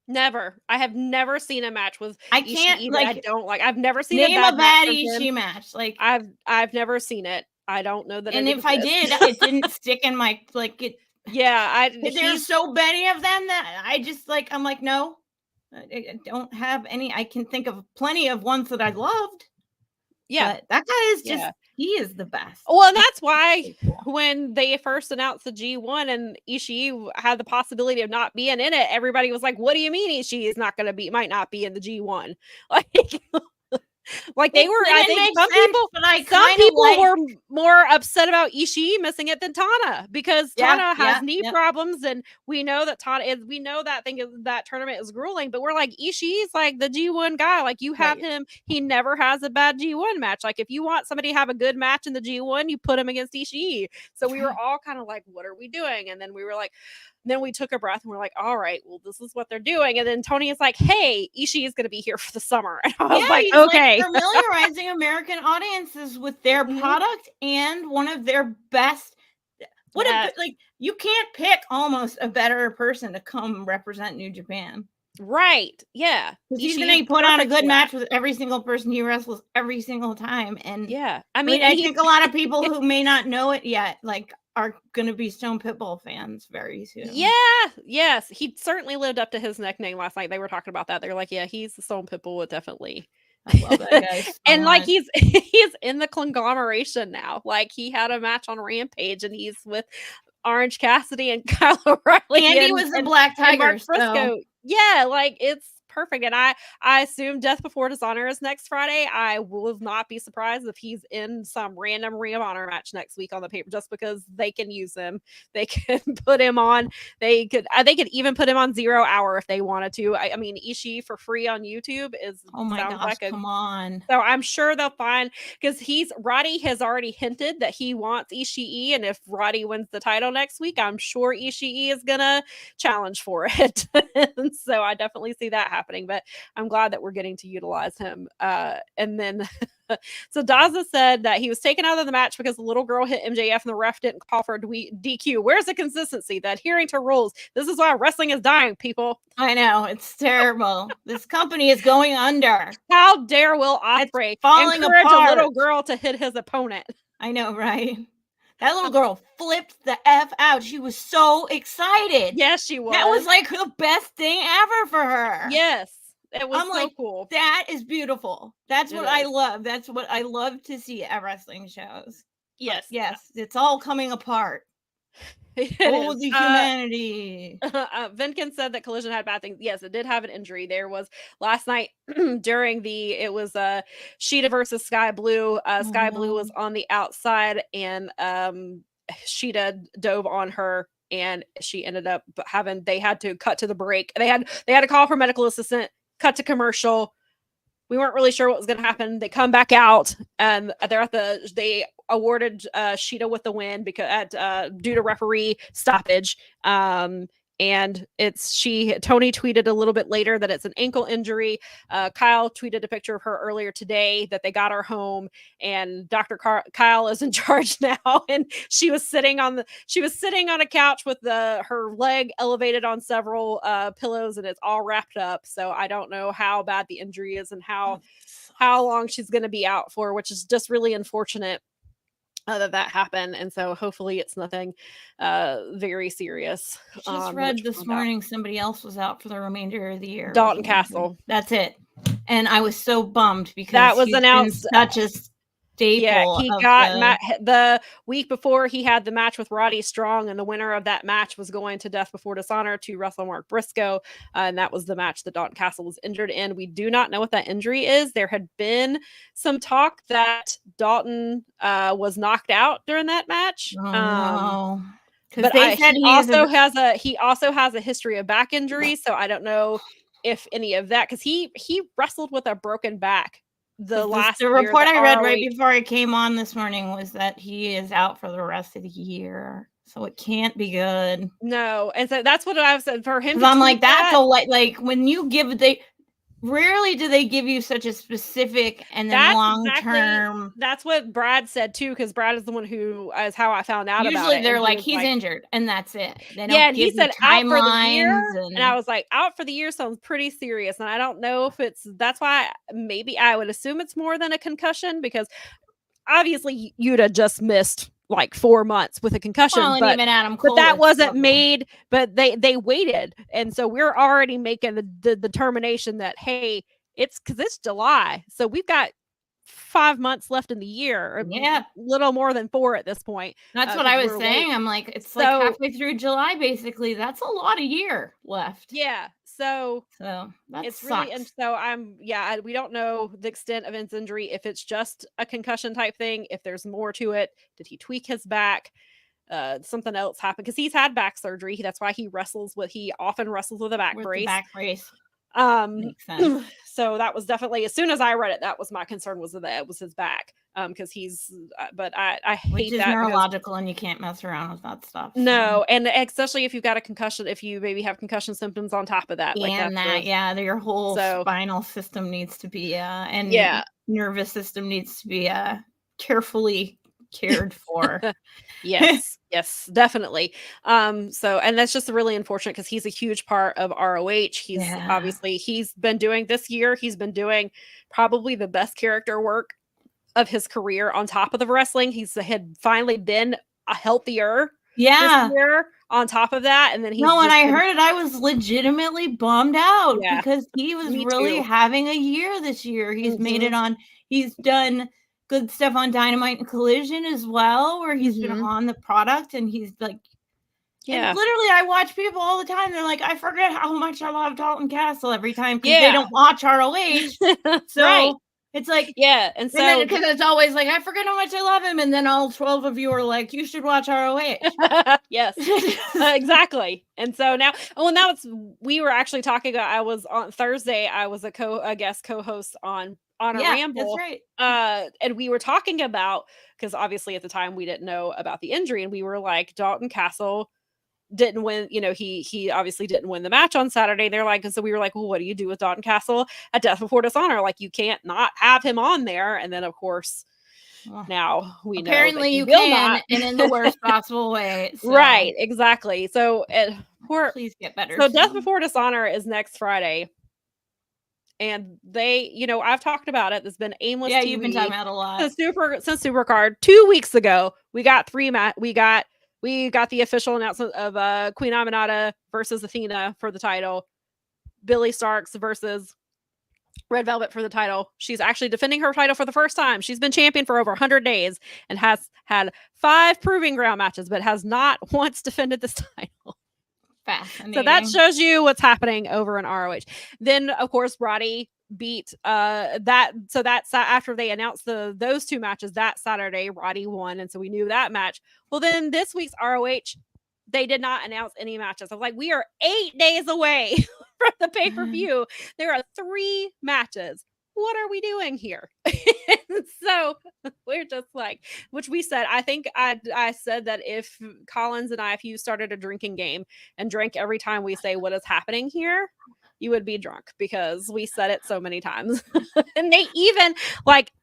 Never. I have never seen a match with Ishii I don't like. I've never seen a bad Ishii match. Like I've never seen it. I don't know that. And if I did, it didn't stick in my there's so many of them that I just like. I'm like, no, I don't have any. I can think of plenty of ones that I loved. Yeah, but that guy is just. He is the best. Well, and that's why when they first announced the G1 and Ishii had the possibility of not being in it, everybody was like, "What do you mean Ishii is might not be in the G1?" Like they were. I think some people were more upset about Ishii missing it than Tana, because Tana has knee problems, and we know that that tournament is grueling. But we're like, Ishii's like the G1 guy. Like you have him. He never has a bad G1 match. Like if you want somebody to have a good match in the G1, you put him against Ishii. So we were all kind of like, what are we doing? And then we were like, then we took a breath and we're like, all right, well, this is what they're doing. And then Tony is like, hey, Ishii is going to be here for the summer. And I was like, okay. Like familiarizing American audiences with their product and one of their best. You can't pick almost a better person to come represent New Japan. Right. Yeah. He's going to put on a good match with every single person he wrestles every single time. And yeah, I think a lot of people who may not know it yet, like, are going to be Stone Pitbull fans very soon. Yeah. Yes. He certainly lived up to his nickname last night. They were talking about that. They're like, yeah, he's the Stone Pitbull, definitely. I love that guy so and like much. he's in the conglomeration now. Like he had a match on Rampage and he's with Orange Cassidy and Kyle O'Reilly. Andy was the Black Tiger. So. Yeah, like it's perfect. And I assume Death Before Dishonor is next Friday. I will not be surprised if he's in some random Ring of Honor match next week on the paper, just because they can use him. They can put him on. They could even put him on 0 Hour if they wanted to. I mean, Ishii for free on YouTube is come on. So I'm sure they'll find, because Roddy has already hinted that he wants Ishii, and if Roddy wins the title next week, I'm sure Ishii is gonna challenge for it. So I definitely see that happening. But I'm glad that we're getting to utilize him. And then so Daza said that he was taken out of the match because the little girl hit MJF and the ref didn't call for a DQ. Where's the consistency? The adhering to rules. This is why wrestling is dying, people. I know, it's terrible. This company is going under. How dare Will Ospreay encourage a little girl to hit his opponent? I know, right? That little girl flipped the F out. She was so excited. Yes, she was. That was like the best thing ever for her. Yes. It was so cool. That is beautiful. That's what I love. That's what I love to see at wrestling shows. Yes. But yes, it's all coming apart. Oh, the humanity. Vinkin said that Collision had bad things. Yes, it did have an injury. There was last night during it was Sheeta versus Sky Blue. Sky Blue was on the outside and Sheeta dove on her and she ended up they had to cut to the break. They had to call for medical assistant, cut to commercial. We weren't really sure what was going to happen. They come back out and they awarded Sheeta with the win because due to referee stoppage. And Tony tweeted a little bit later that it's an ankle injury. Kyle tweeted a picture of her earlier today that they got her home, and Dr. Kyle is in charge now. And she was sitting on a couch with her leg elevated on several pillows, and it's all wrapped up. So I don't know how bad the injury is and how long she's going to be out for, which is just really unfortunate. That happened, and so hopefully it's nothing very serious. Just read this morning somebody else was out for the remainder of the year. Dalton Castle. That's it. And I was so bummed because that was announced. Such a staple. Yeah, he got the week before he had the match with Roddy Strong, and the winner of that match was going to Death Before Dishonor to wrestle Mark Briscoe, and that was the match that Dalton Castle was injured in. We do not know what that injury is. There had been some talk that Dalton was knocked out during that match. Oh, but he also has a history of back injury, so I don't know if any of that, because he wrestled with a broken back. The report I read right before I came on this morning was that he is out for the rest of the year, so it can't be good. No, and so that's what I've said for him. I'm like, that's like when you give rarely do they give you such a specific and then long term. That's what Brad said too, because Brad is the one who is how I found out about it. Usually they're like, he's injured, and that's it. They don't and he said out for the year, and I was like, out for the year sounds pretty serious, and I don't know if that's why maybe I would assume it's more than a concussion, because obviously Yuta just missed like 4 months with a concussion, but even Adam Cole, but that wasn't made. But they waited, and so we're already making the determination that hey, it's because it's July, so we've got 5 months left in the year. Yeah, little more than 4 at this point. That's what I was saying. I'm like, it's like halfway through July, basically. That's a lot of year left. Yeah. So that it's sucks. really, and so we don't know the extent of his injury, if it's just a concussion type thing, if there's more to it. Did he tweak his back? Something else happened, because he's had back surgery. That's why he often wrestles with a back brace. Back brace. Makes sense. So that was definitely, as soon as I read it, that was my concern, was that it was his back. because he's but I hate Which is that neurological and you can't mess around with that stuff. No, and especially if you've got a concussion, if you maybe have concussion symptoms on top of that, your whole spinal system needs to be and nervous system needs to be carefully cared for. Yes, definitely. So, and that's just really unfortunate because he's a huge part of ROH. He's been doing this year, he's been doing probably the best character work of his career on top of the wrestling. Had finally been a healthier this year on top of that. And then when I heard it, I was legitimately bummed out because he was really having a year this year. He's made it on, he's done good stuff on Dynamite and Collision as well, where he's been on the product and he's like, and literally I watch people all the time. They're like, I forget how much I love Dalton Castle every time because they don't watch ROH. So it's like, and so because it's always like, I forget how much I love him. And then all 12 of you are like, you should watch ROH. Yes, exactly. And so now, we were actually talking about, I was on Thursday, I was a guest co-host on a ramble. That's right. And we were talking about, because obviously at the time we didn't know about the injury, and we were like, Dalton Castle didn't win, he obviously didn't win the match on Saturday. They're like, and so we were like, well, what do you do with Dalton Castle at Death Before Dishonor? Like, you can't not have him on there. And then of course now we know apparently you can not. And in the worst possible way. So. Right, exactly. So please get better. So Death Before Dishonor is next Friday. And they, I've talked about it. There's been aimless TV. You've been talking about a lot. Since Supercard 2 weeks ago, we got we got the official announcement of Queen Aminata versus Athena for the title. Billy Starks versus Red Velvet for the title. She's actually defending her title for the first time. She's been champion for over 100 days and has had 5 proving ground matches, but has not once defended this title. So that shows you what's happening over in ROH. Then, of course, Roddy beat that. So that's after they announced those 2 matches that Saturday, Roddy won. And so we knew that match. Well, then this week's ROH, they did not announce any matches. I was like, we are 8 days away from the pay-per-view. There are 3 matches. What are we doing here? So we're just like, which we said, I think I said that if Collins and if you started a drinking game and drank every time we say what is happening here, you would be drunk because we said it so many times. And they even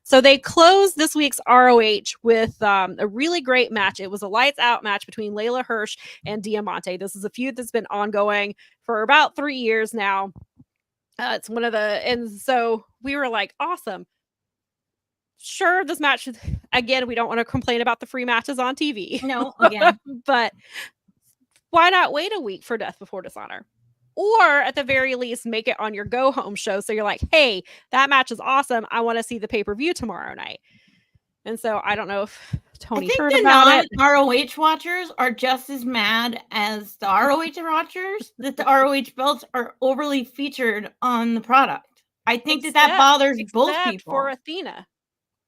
so they closed this week's ROH with a really great match. It was a lights out match between Layla Hirsch and Diamante. This is a feud that's been ongoing for about 3 years now. It's one of and so we were like, awesome. Sure, this match, again, we don't want to complain about the free matches on TV. No, again. But why not wait a week for Death Before Dishonor? Or at the very least, make it on your go-home show. So you're like, hey, that match is awesome. I want to see the pay-per-view tomorrow night. And so I don't know if Tony heard about it. ROH watchers are just as mad as the ROH watchers that the ROH belts are overly featured on the product. I think that bothers both people. For Athena.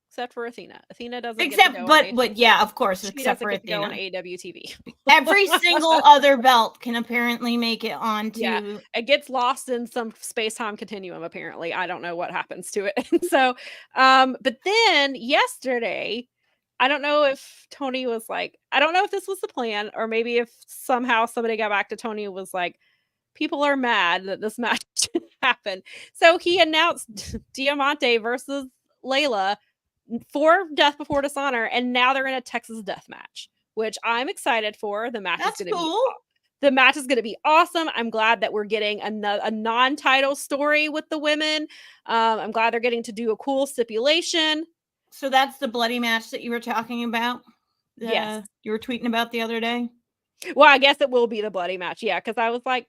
Except for Athena. Athena doesn't but yeah, of course, except for Athena. Go on AEW TV. Every single other belt can apparently make it onto. Yeah, it gets lost in some space-time continuum, apparently. I don't know what happens to it. So, but then yesterday, I don't know if Tony was like, I don't know if this was the plan, or maybe if somehow somebody got back to Tony and was like, people are mad that this match didn't happen. So he announced Diamante versus Layla for Death Before Dishonor, and now they're in a Texas death match, which I'm excited for. The match is going to be the match is going to be awesome. I'm glad that we're getting a non-title story with the women. I'm glad they're getting to do a cool stipulation. So that's the bloody match that you were talking about? Yes. You were tweeting about the other day? Well, I guess it will be the bloody match. Yeah, because I was like,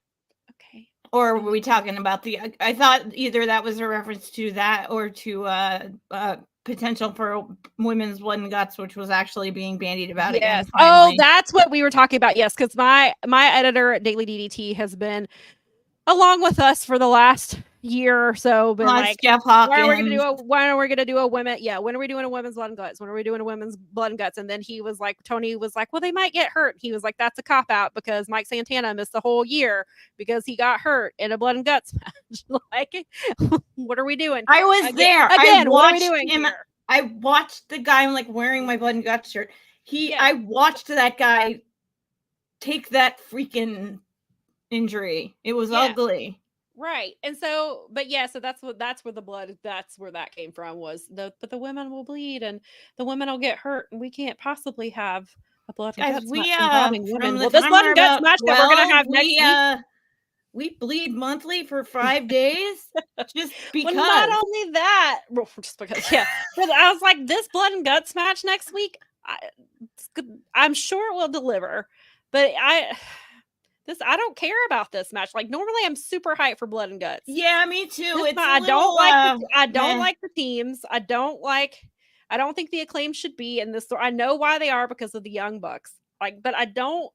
okay. Or were we talking about I thought either that was a reference to that or to potential for women's blood and guts, which was actually being bandied about again. Oh, that's what we were talking about. Yes, because my editor at Daily DDT has been along with us for the last year or so. Been like, Jeff Hawkins. When are we gonna do a women? Yeah, when are we doing a women's blood and guts? When are we doing a women's blood and guts? And then he was like, Tony was like, well, they might get hurt. He was like, that's a cop out because Mike Santana missed the whole year because he got hurt in a blood and guts match. Like, what are we doing? I was there. Again, what are we doing here? I watched the guy. I'm like wearing my blood and guts shirt. I watched that guy take that freaking injury. It was ugly. Right. And so, but yeah, so that's where that came from, was but the women will bleed and the women will get hurt, and we can't possibly have a blood and guts match involving women. Well, this blood and guts match that we're going to have next week, we bleed monthly for 5 days just because. Well, not only that, just because, but I was like, this blood and guts match next week, I'm sure it will deliver, but I don't care about this match. Like, normally I'm super hyped for blood and guts. Yeah, me too. I don't like the teams. I don't think the Acclaim should be in this story. I know why they are, because of the Young Bucks. But I don't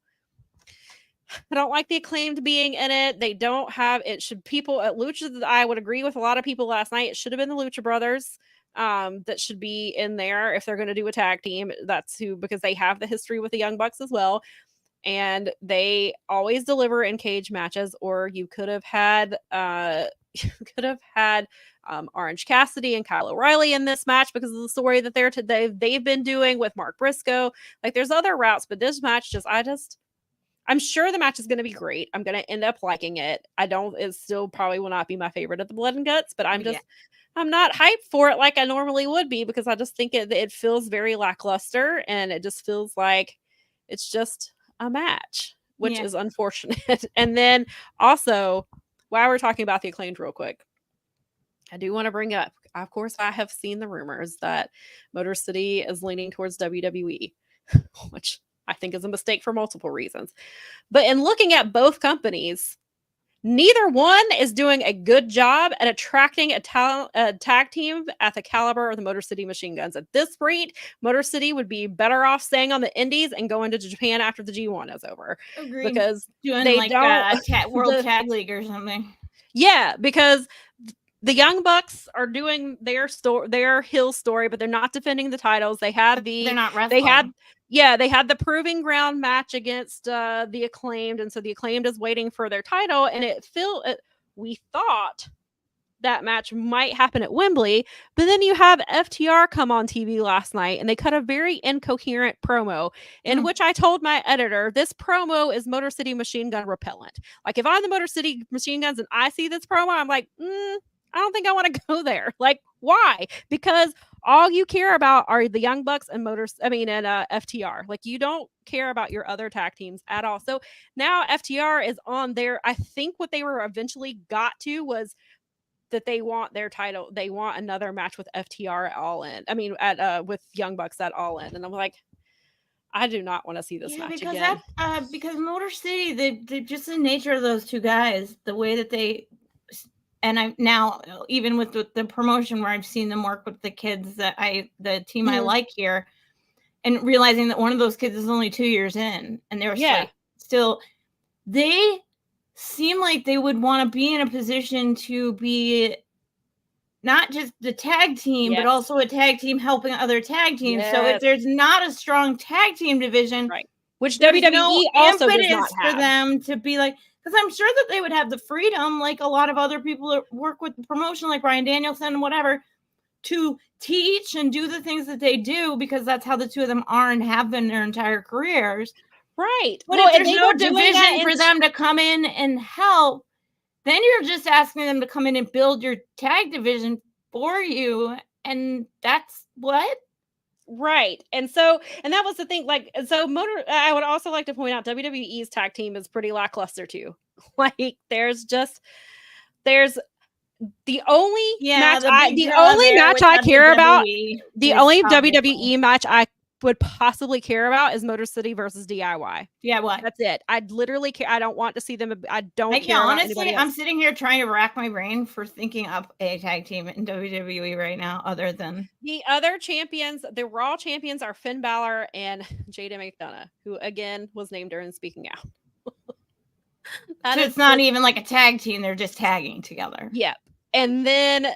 like the Acclaimed being in it. They don't have it. Should people at Lucha? I would agree with a lot of people last night. It should have been the Lucha Brothers that should be in there if they're going to do a tag team. That's who, because they have the history with the Young Bucks as well, and they always deliver in cage matches. Or you could have had Orange Cassidy and Kyle O'Reilly in this match because of the story that they've been doing with Mark Briscoe. Like, there's other routes, but this match I'm sure the match is going to be great. I'm going to end up liking it. It still probably will not be my favorite of the blood and guts, but I'm not hyped for it like I normally would be, because I just think it feels very lackluster, and it just feels like it's just a match, which is unfortunate. And then also, while we're talking about the Acclaimed real quick, I do want to bring up, of course, I have seen the rumors that Motor City is leaning towards WWE, which I think is a mistake for multiple reasons. But in looking at both companies, neither one is doing a good job at attracting a tag team at the caliber of the Motor City Machine Guns. At this rate, Motor City would be better off staying on the indies and going to Japan after the G1 is over. Agreed. Because doing they like don't World Tag League or something. Yeah, because the Young Bucks are doing their heel story, but they're not defending the titles. They're not wrestling. They had the Proving Ground match against the Acclaimed, and so the Acclaimed is waiting for their title, and we thought that match might happen at Wembley, but then you have FTR come on TV last night, and they cut a very incoherent promo in which I told my editor, this promo is Motor City Machine Gun repellent. Like, if I'm the Motor City Machine Guns and I see this promo, I'm like, I don't think I want to go there. Like, why? Because all you care about are the Young Bucks and FTR. Like, you don't care about your other tag teams at all. So now FTR is on there. I think what they were eventually got to was that they want their title. They want another match with FTR at All In. With Young Bucks at All In. And I'm like, I do not want to see this match again. Because Motor City, they just the nature of those two guys, the way that they. And I now, even with the promotion where I've seen them work with the kids the team I like here, and realizing that one of those kids is only 2 years in, and they were still, they seem like they would want to be in a position to be not just the tag team, but also a tag team helping other tag teams. So if there's not a strong tag team division, right, which WWE also does not have, for them to be like. Because I'm sure that they would have the freedom, like a lot of other people that work with the promotion, like Bryan Danielson and whatever, to teach and do the things that they do, because that's how the two of them are and have been their entire careers. Right. But if there's no division for them to come in and help, then you're just asking them to come in and build your tag division for you. And that's what? Right. And that was the thing. I would also like to point out WWE's tag team is pretty lackluster too. Like, there's the only match I care about, the only WWE match I would possibly care about is Motor City versus DIY. Yeah, what? That's it. I'd literally care. I don't want to see them. I don't care. Honestly, I'm sitting here trying to rack my brain for thinking up a tag team in WWE right now, other than the other champions. The Raw champions are Finn Balor and Jada McDonough, who again was named during Speaking Out. So it's not even like a tag team; they're just tagging together. Yep. And then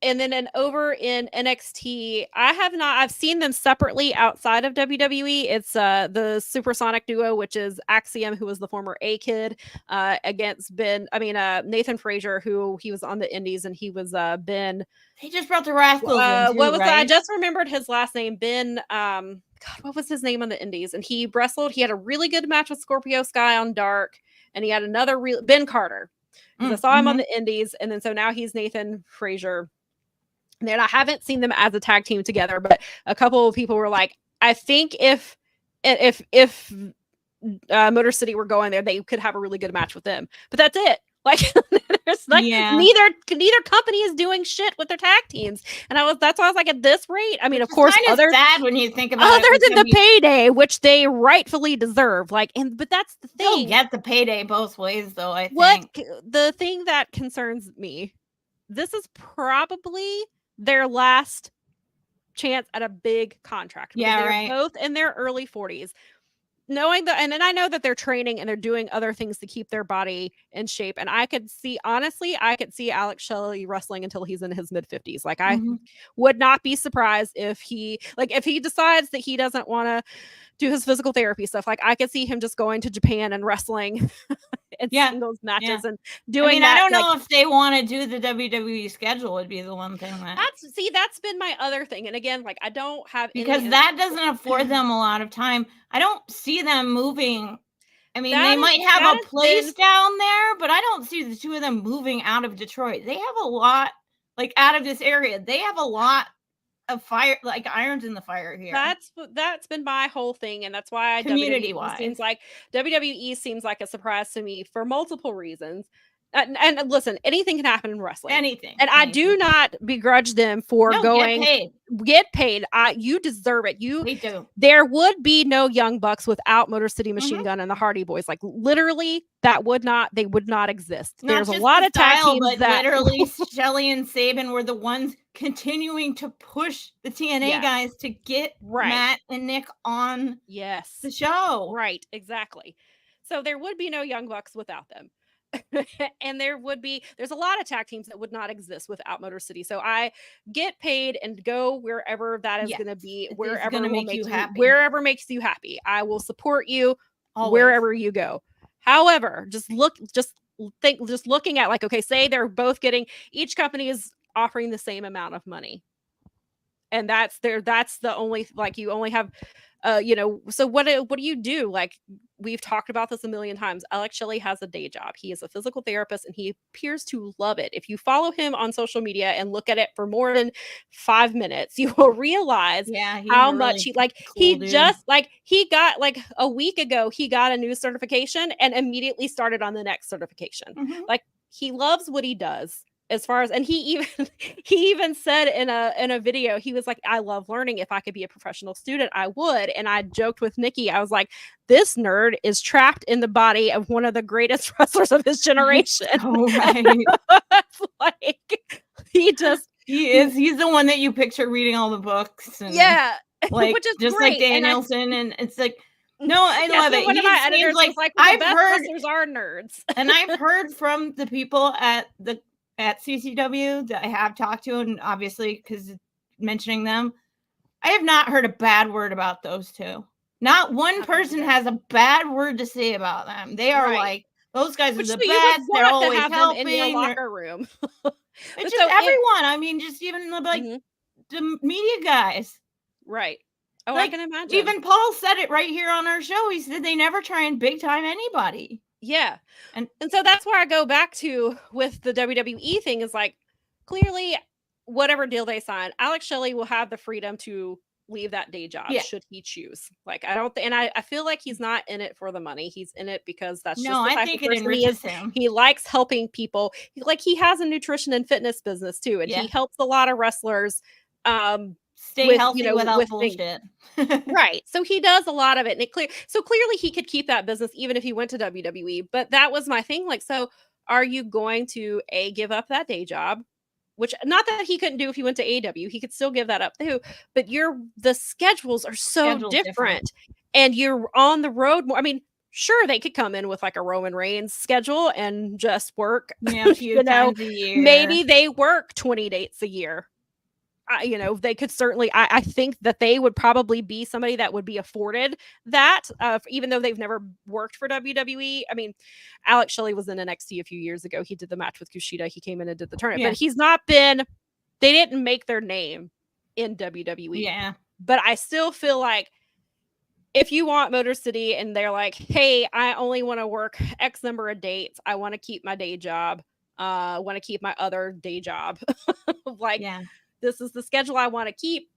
And then over in NXT, I've seen them separately outside of WWE. It's the Supersonic duo, which is Axiom, who was the former A-Kid, against Nathan Frazier, who he was on the Indies, and he was Ben. He just brought the Rascals in too, what was right? that? I just remembered his last name, Ben. God, what was his name on the Indies? And he wrestled. He had a really good match with Scorpio Sky on Dark, and he had another Ben Carter. I saw him on the Indies, and then so now he's Nathan Frazier. And I haven't seen them as a tag team together, but a couple of people were like, I think if Motor City were going there, they could have a really good match with them. But that's it. Like, there's like neither company is doing shit with their tag teams. And that's why I was like, at this rate, I mean, of course, sad when you think about other than the payday, which they rightfully deserve. Like, but that's the thing. They'll get the payday both ways, though. I think the thing that concerns me, this is probably their last chance at a big contract. Yeah, they're both in their early 40s. Knowing that, and then I know that they're training and they're doing other things to keep their body in shape. And I could see Alex Shelley wrestling until he's in his mid 50s. Like, I would not be surprised if he decides that he doesn't want to do his physical therapy stuff. Like, I could see him just going to Japan and wrestling in singles matches and doing that. I don't know if they want to do the WWE schedule would be the one thing that's been my other thing. And again, like, I don't have because that doesn't afford them a lot of time. I don't see them moving. I mean, they might have a place down there, but I don't see the two of them moving out of Detroit. They have a lot, like, out of this area. They have a lot of fire, like irons in the fire here. That's been my whole thing, and that's why WWE seems like a surprise to me for multiple reasons. And listen, anything can happen in wrestling. Anything. I do not begrudge them for going. Get paid. You deserve it. We do. There would be no Young Bucks without Motor City Machine Gun and the Hardy Boys. Like, literally, they would not exist. There's a lot of tag teams that literally Shelley and Sabin were the ones continuing to push the TNA guys to get Matt and Nick on the show. Right, exactly. So there would be no Young Bucks without them. And there's a lot of tag teams that would not exist without Motor City. So I get paid and go wherever that is going to be, wherever makes you happy. I will support you wherever you go. However, just looking at, like, okay, say they're both getting, each company is offering the same amount of money. And that's the only, like, you only have so what do you do? Like, we've talked about this a million times. Alex Shelley has a day job. He is a physical therapist and he appears to love it. If you follow him on social media and look at it for more than 5 minutes, you will realize how much he got, like, a week ago, he got a new certification and immediately started on the next certification. Like, he loves what he does. As far as, and he even said in a video, he was like, I love learning. If I could be a professional student, I would. And I joked with Nikki, I was like, this nerd is trapped in the body of one of the greatest wrestlers of his generation. Like, he's the one that you picture reading all the books and like, which is just great. Like Danielson, and it's like, no, I love it. One of my editors was like, well, the best wrestlers are nerds. And I've heard from the people at CCW that I have talked to, and obviously because mentioning them, I have not heard a bad word about those two. Not one person has a bad word to say about them. They are like, those guys are the best. They're always helping. In your locker room. It's just everyone. I mean, just even like the media guys. Right. Oh, like, I can imagine. Even Paul said it right here on our show. He said they never try and big time anybody. Yeah. And so that's where I go back to with the WWE thing, is like, clearly whatever deal they sign, Alex Shelley will have the freedom to leave that day job should he choose. Like, I feel like he's not in it for the money. He's in it because that's I think it enriches him. He likes helping people. He has a nutrition and fitness business too. And he helps a lot of wrestlers stay healthy without bullshit. Right. So he does a lot of it. And clearly he could keep that business even if he went to WWE. But that was my thing. Like, so are you going to give up that day job? Which, not that he couldn't do if he went to AEW, he could still give that up too. But the schedules are so different. And you're on the road more. I mean, sure, they could come in with like a Roman Reigns schedule and just work, a few times a year. Maybe they work 20 dates a year. They could certainly, I think that they would probably be somebody that would be afforded that, even though they've never worked for WWE. I mean, Alex Shelley was in NXT a few years ago. He did the match with Kushida. He came in and did the tournament, but he's not been, they didn't make their name in WWE. Yeah. But I still feel like if you want Motor City and they're like, hey, I only want to work X number of dates. I want to keep my day job. I want to keep my other day job. This is the schedule I want to keep.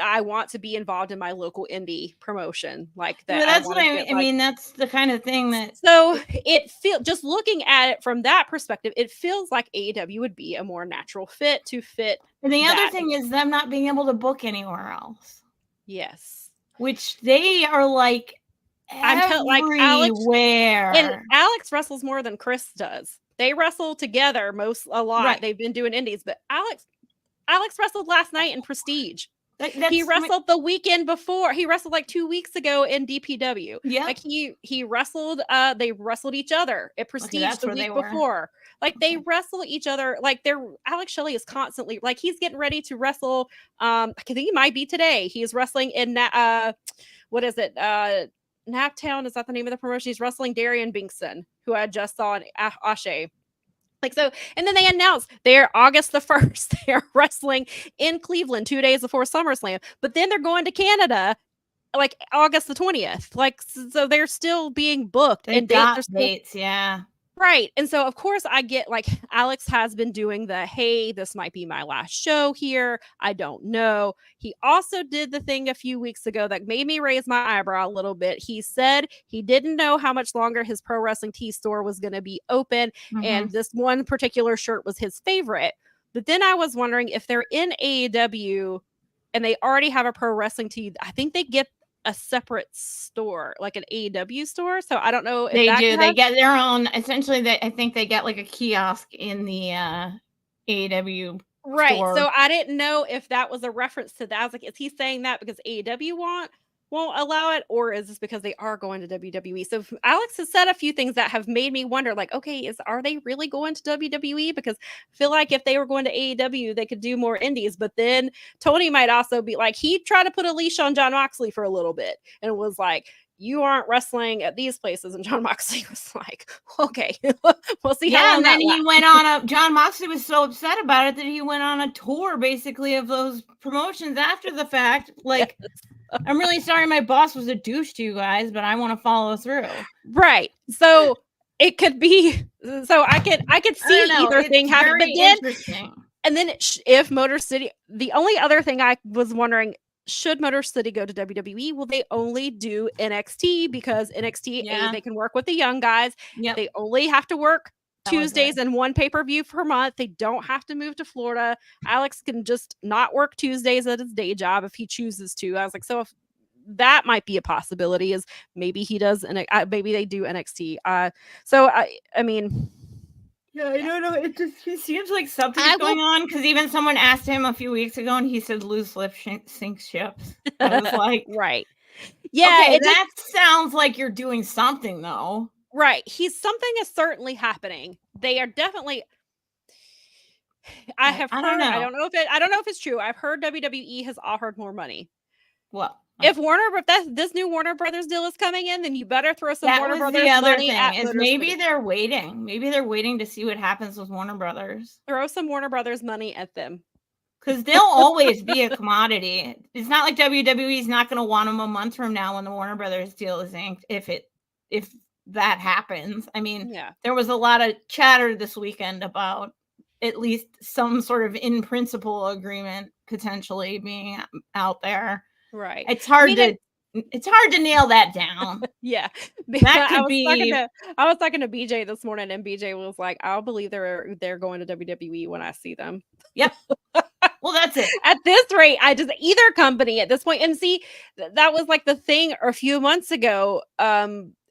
I want to be involved in my local indie promotion like that. Well, that's what I mean. That's the kind of thing that. So it feels, just looking at it from that perspective, it feels like AEW would be a more natural fit to fit. And the other thing is them not being able to book anywhere else. Yes. Which they are like everywhere. And Alex wrestles more than Chris does. They wrestle together a lot. Right. They've been doing indies, but Alex wrestled last night in Prestige. He wrestled the weekend before. He wrestled like 2 weeks ago in DPW. Yeah, like he wrestled. They wrestled each other at Prestige the week before. Like they wrestle each other. Like Alex Shelley is constantly like he's getting ready to wrestle. I think he might be today. He is wrestling in what is it? Naptown, is that the name of the promotion? He's wrestling Darian Binkson, who I just saw in Ashe. Like so, and then they announced they're August the 1st. They're wrestling in Cleveland 2 days before SummerSlam, but then they're going to Canada like August the 20th. Like so, they're still being booked and dates. Yeah, right. And so, of course, I get like Alex has been doing the hey, this might be my last show here. I don't know. He also did the thing a few weeks ago that made me raise my eyebrow a little bit. He said he didn't know how much longer his Pro Wrestling Tee store was going to be open. And this one particular shirt was his favorite. But then I was wondering if they're in AEW and they already have a Pro Wrestling Tee, I think they get a separate store, like an AEW store. So I don't know if they do. They get their own. Essentially, I think they get like a kiosk in the AEW right. store. So I didn't know if that was a reference to that. I was like, is he saying that because AEW won't allow it, or is this because they are going to WWE? So Alex has said a few things that have made me wonder, like, okay, are they really going to WWE? Because I feel like if they were going to AEW, they could do more indies. But then Tony might also be like, he tried to put a leash on Jon Moxley for a little bit and was like, you aren't wrestling at these places. And Jon Moxley was like, okay, we'll see. Yeah, and then he went on Jon Moxley was so upset about it that he went on a tour basically of those promotions after the fact. Like, yes. I'm really sorry my boss was a douche to you guys, but I want to follow through. Right. So it could be, so I could see either thing happen. But then, and then if Motor City, the only other thing I was wondering, should Motor City go to WWE? Will they only do NXT? Because NXT, they can work with the young guys. Yep. They only have to work Tuesdays and one pay-per-view per month. They don't have to move to Florida. Alex can just not work Tuesdays at his day job if he chooses to. I was like, so if that might be a possibility, is maybe he does, and maybe they do NXT. So I mean, yeah, I don't know. It seems like something's going on, because even someone asked him a few weeks ago, and he said, "Loose lips sink ships." I was like, right, yeah. Okay, that sounds like you're doing something, though. Right. Something is certainly happening. They are definitely. I don't know if it's true. I've heard WWE has offered more money. Well, if this new Warner Brothers deal is coming in, then you better throw some Warner Brothers money. The other thing is maybe they're waiting. Maybe they're waiting to see what happens with Warner Brothers. Throw some Warner Brothers money at them. Because they'll always be a commodity. It's not like WWE's not going to want them a month from now when the Warner Brothers deal is inked. If that happens. I mean, there was a lot of chatter this weekend about at least some sort of in principle agreement potentially being out there. Right. It's hard to nail that down. Yeah. That could be. I was talking to BJ this morning, and BJ was like, I'll believe they're going to WWE when I see them. Yep. Well, that's it. At this rate, either company at this point. And see, that was like the thing a few months ago.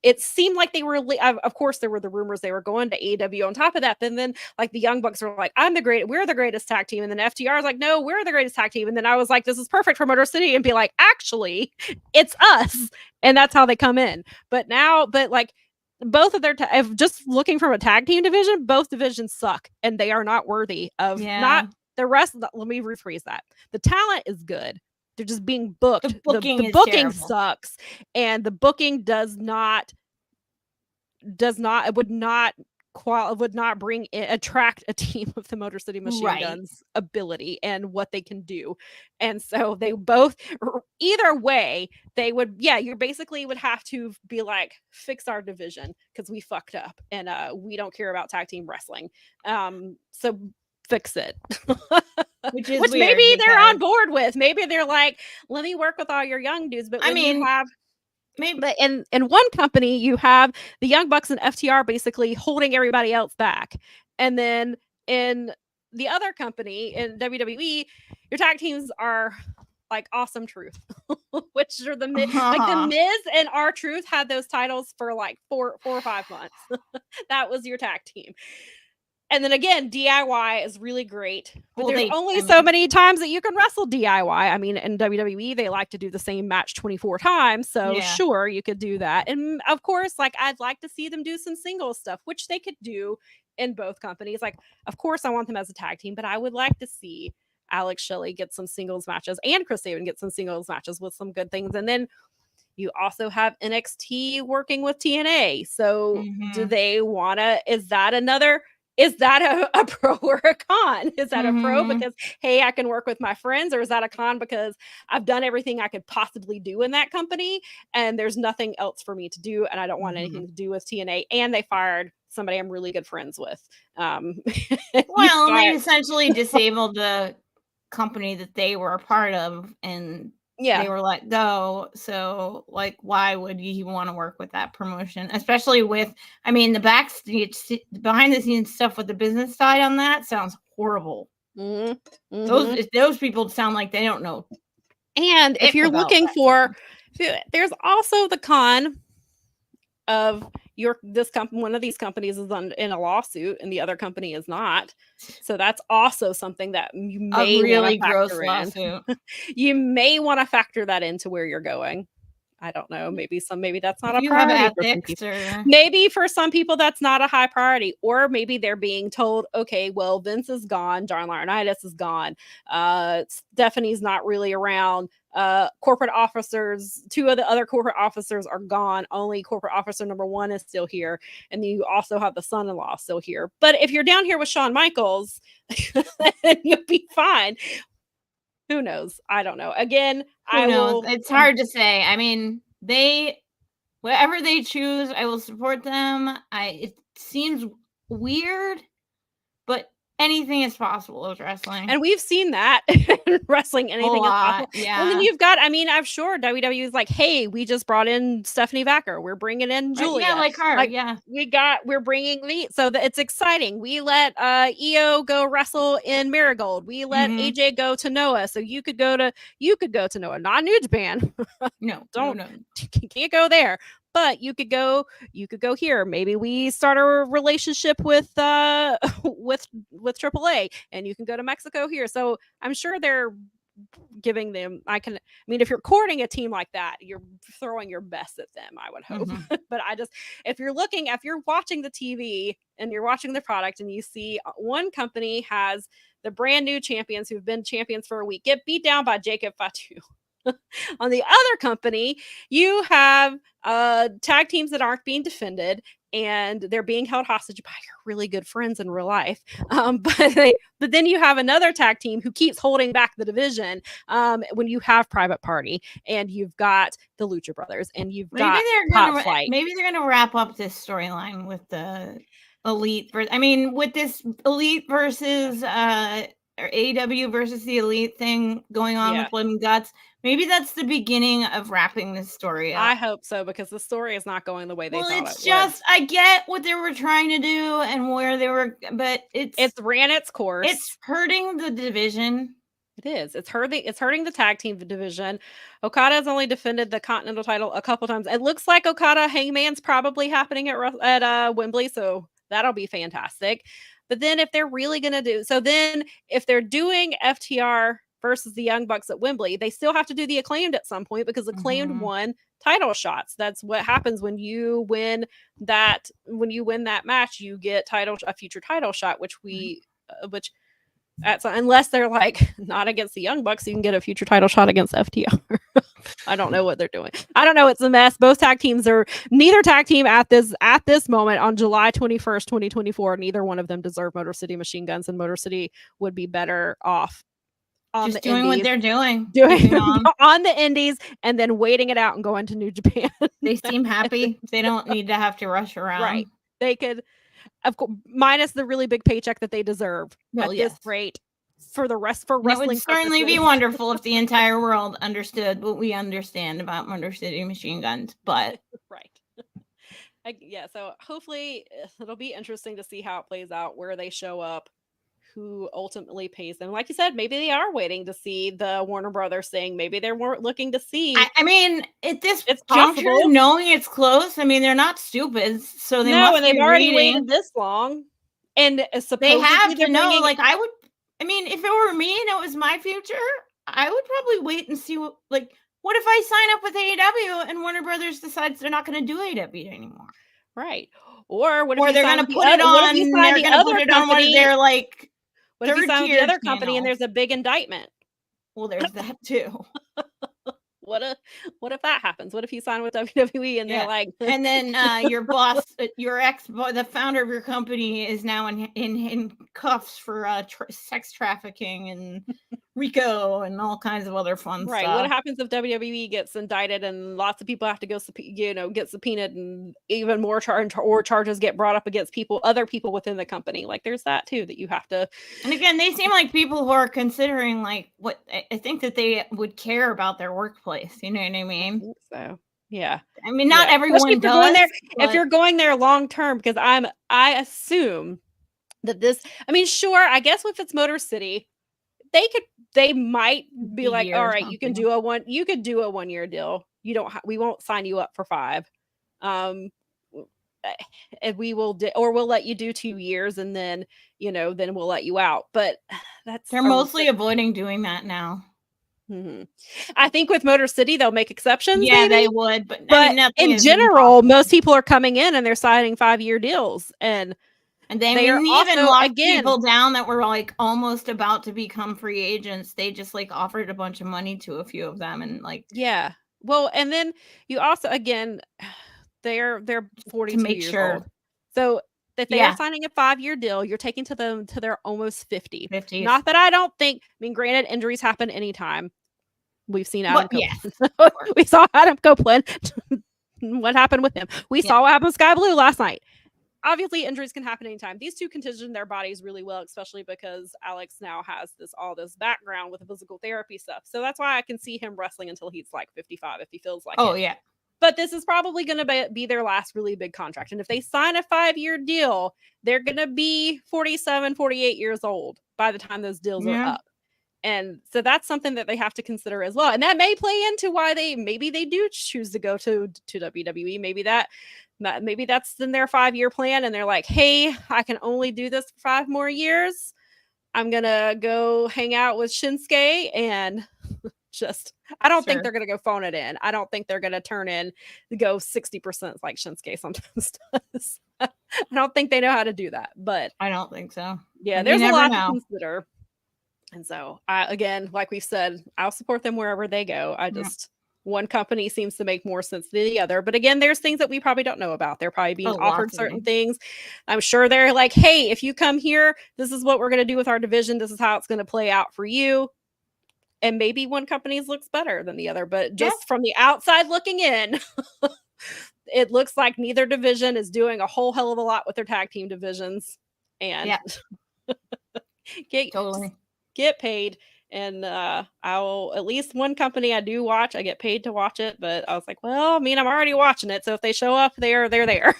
it seemed like they were, of course, there were the rumors they were going to AEW on top of that. But then like the Young Bucks were like, we're the greatest tag team. And then FTR is like, no, we're the greatest tag team. And then I was like, this is perfect for Motor City, and be like, actually, it's us. And that's how they come in. But like both of their, just looking from a tag team division, both divisions suck and they are not worthy of not the rest. Let me rephrase that. The talent is good. They're just being booked. The booking sucks, and the booking would not attract a team of the Motor City Machine Guns ability and what they can do. And so they both, either way, they would, you basically would have to be like, fix our division because we fucked up and we don't care about tag team wrestling. So fix it. Which maybe they're on board with. Maybe they're like, let me work with all your young dudes. But but in one company, you have the Young Bucks and FTR basically holding everybody else back. And then in the other company, in WWE, your tag teams are like Awesome Truth, which are the Miz and R-Truth had those titles for like 4 or 5 months. That was your tag team. And then again, DIY is really great, but there's only so many times that you can wrestle DIY. I mean, in WWE, they like to do the same match 24 times. So sure, you could do that. And of course, like I'd like to see them do some singles stuff, which they could do in both companies. Like, of course, I want them as a tag team, but I would like to see Alex Shelley get some singles matches and Chris Sabin get some singles matches with some good things. And then you also have NXT working with TNA. So do they want to, is that a pro or a con? Is that a pro because, hey, I can work with my friends? Or is that a con because I've done everything I could possibly do in that company and there's nothing else for me to do and I don't want anything to do with TNA? And they fired somebody I'm really good friends with. They essentially disabled the company that they were a part of and they were let go. So like, why would you want to work with that promotion? Especially with, I mean, the behind the scenes stuff with the business side on that sounds horrible. Those people sound like they don't know. And if you're looking for, there's also the con of one of these companies is in a lawsuit and the other company is not. So that's also something that you may really gross lawsuit. You may want to factor that into where you're going. I don't know. Maybe that's not a priority. Maybe for some people that's not a high priority, or maybe they're being told, okay, well, Vince is gone, John Laurenitis is gone, Stephanie's not really around. Corporate officers, 2 of the other corporate officers are gone. Only corporate officer number 1 is still here. And you also have the son-in-law still here. But if you're down here with Shawn Michaels, then you'll be fine. Who knows? I don't know. Again, It's hard to say. I mean, whatever they choose, I will support them. It seems weird, but anything is possible with wrestling. And we've seen that in wrestling. Anything is possible. Yeah. And then you've got, I mean, I'm sure WWE is like, hey, we just brought in Stephanie Vacker. We're bringing in Julia. Yeah, like her. We're bringing the, so that it's exciting. We let EO go wrestle in Marigold. We let AJ go to Noah. So you could go to Noah, not New Japan. No, can't go there. But you could go here. Maybe we start a relationship with AAA, and you can go to Mexico here. So I'm sure they're giving them. If you're courting a team like that, you're throwing your best at them, I would hope. But if you're watching the TV and you're watching the product, and you see one company has the brand new champions who've been champions for a week get beat down by Jacob Fatu. On the other company, you have tag teams that aren't being defended and they're being held hostage by your really good friends in real life. But then you have another tag team who keeps holding back the division when you have Private Party and you've got the Lucha Brothers and you've got Top Flight. Maybe they're going to wrap up this storyline with the Elite. With this Elite versus or AEW versus the Elite thing going on with Blood and Guts. Maybe that's the beginning of wrapping this story up. I hope so, because the story is not going the way they thought it would. It's just, I get what they were trying to do and where they were, but it's ran its course. It's hurting the division. It is. It's hurting the tag team division. Okada has only defended the Continental title a couple times. It looks like Okada Hangman's probably happening at Wembley, so that'll be fantastic. But then if they're really going to if they're doing FTR versus the Young Bucks at Wembley, they still have to do the Acclaimed at some point because Acclaimed won title shots. That's what happens when you win that match, you get a future title shot, unless they're like not against the Young Bucks, you can get a future title shot against FTR. I don't know what they're doing. I don't know. It's a mess. Neither tag team at this moment on July 21st, 2024, neither one of them deserve Motor City Machine Guns, and Motor City would be better off just doing what they're doing on the indies and then waiting it out and going to New Japan. They seem happy. They don't need to have to rush around. Right. They could, of course, minus the really big paycheck that they deserve this rate for wrestling. It would certainly be wonderful if the entire world understood what we understand about Motor City Machine Guns, but right. So hopefully it'll be interesting to see how it plays out, where they show up, who ultimately pays them. Like you said, maybe they are waiting to see the Warner Brothers thing. Maybe they weren't looking to see. I mean, at this juncture, knowing it's close, I mean, they're not stupid, so they must they've already waited this long, and they have to know. Like, if it were me and it was my future, I would probably wait and see what if I sign up with AEW and Warner Brothers decides they're not going to do AEW anymore, right? Or what if they're going to put it on? They're going to put it on one of their like. What if you sign with the other company and there's a big indictment? Well, there's that too. What if that happens? What if you sign with WWE and they're like, and then your boss, the founder of your company is now in cuffs for sex trafficking and RICO and all kinds of other fun stuff. Right. What happens if WWE gets indicted and lots of people have to go, get subpoenaed, and even more charges get brought up against other people within the company? Like, there's that too that you have to. And again, they seem like people who are considering what I think that they would care about their workplace. You know what I mean? I think so. Yeah. I mean, not everyone does. If you're going there long term, because I assume that this. I mean, sure. I guess if it's Motor City, they might be like, all right, you could do a 1 year deal. We won't sign you up for 5. And we will, or we'll let you do 2 years, and then we'll let you out. But they're mostly avoiding doing that now. Mm-hmm. I think with Motor City, they'll make exceptions. Yeah, they would. But in general, most people are coming in and they're signing 5-year deals, and they even locked people down that were like almost about to become free agents. They just offered a bunch of money to a few of them, and yeah. Well, and then you also they're 42 years old. So if they are signing a 5-year deal, you're taking to them to their almost 50. 50. Not that I don't think. I mean, granted, injuries happen anytime. We've seen Adam Copeland. Yes, we saw Adam Copeland. What happened with him? We saw what happened with Sky Blue last night. Obviously, injuries can happen anytime. These two condition their bodies really well, especially because Alex now has all this background with the physical therapy stuff. So that's why I can see him wrestling until he's like 55 if he feels like it. Oh, yeah. But this is probably going to be their last really big contract. And if they sign a 5-year deal, they're going to be 47, 48 years old by the time those deals are up. And so that's something that they have to consider as well. And that may play into why maybe they do choose to go to WWE. Maybe that's in their 5-year plan. And they're like, hey, I can only do this for 5 more years. I'm going to go hang out with Shinsuke and I don't think they're going to go phone it in. I don't think they're going to go 60% like Shinsuke sometimes does. I don't think they know how to do that, but I don't think so. Yeah, there's a lot to consider. And so again, like we've said, I'll support them wherever they go. One company seems to make more sense than the other. But again, there's things that we probably don't know about. They're probably being offered certain things. I'm sure they're like, hey, if you come here, this is what we're going to do with our division. This is how it's going to play out for you. And maybe one company's looks better than the other. But just from the outside looking in, it looks like neither division is doing a whole hell of a lot with their tag team divisions. And get paid. And I'll at least one company I do watch. I get paid to watch it, but I was like, well, I mean, I'm already watching it. So if they show up, they're there.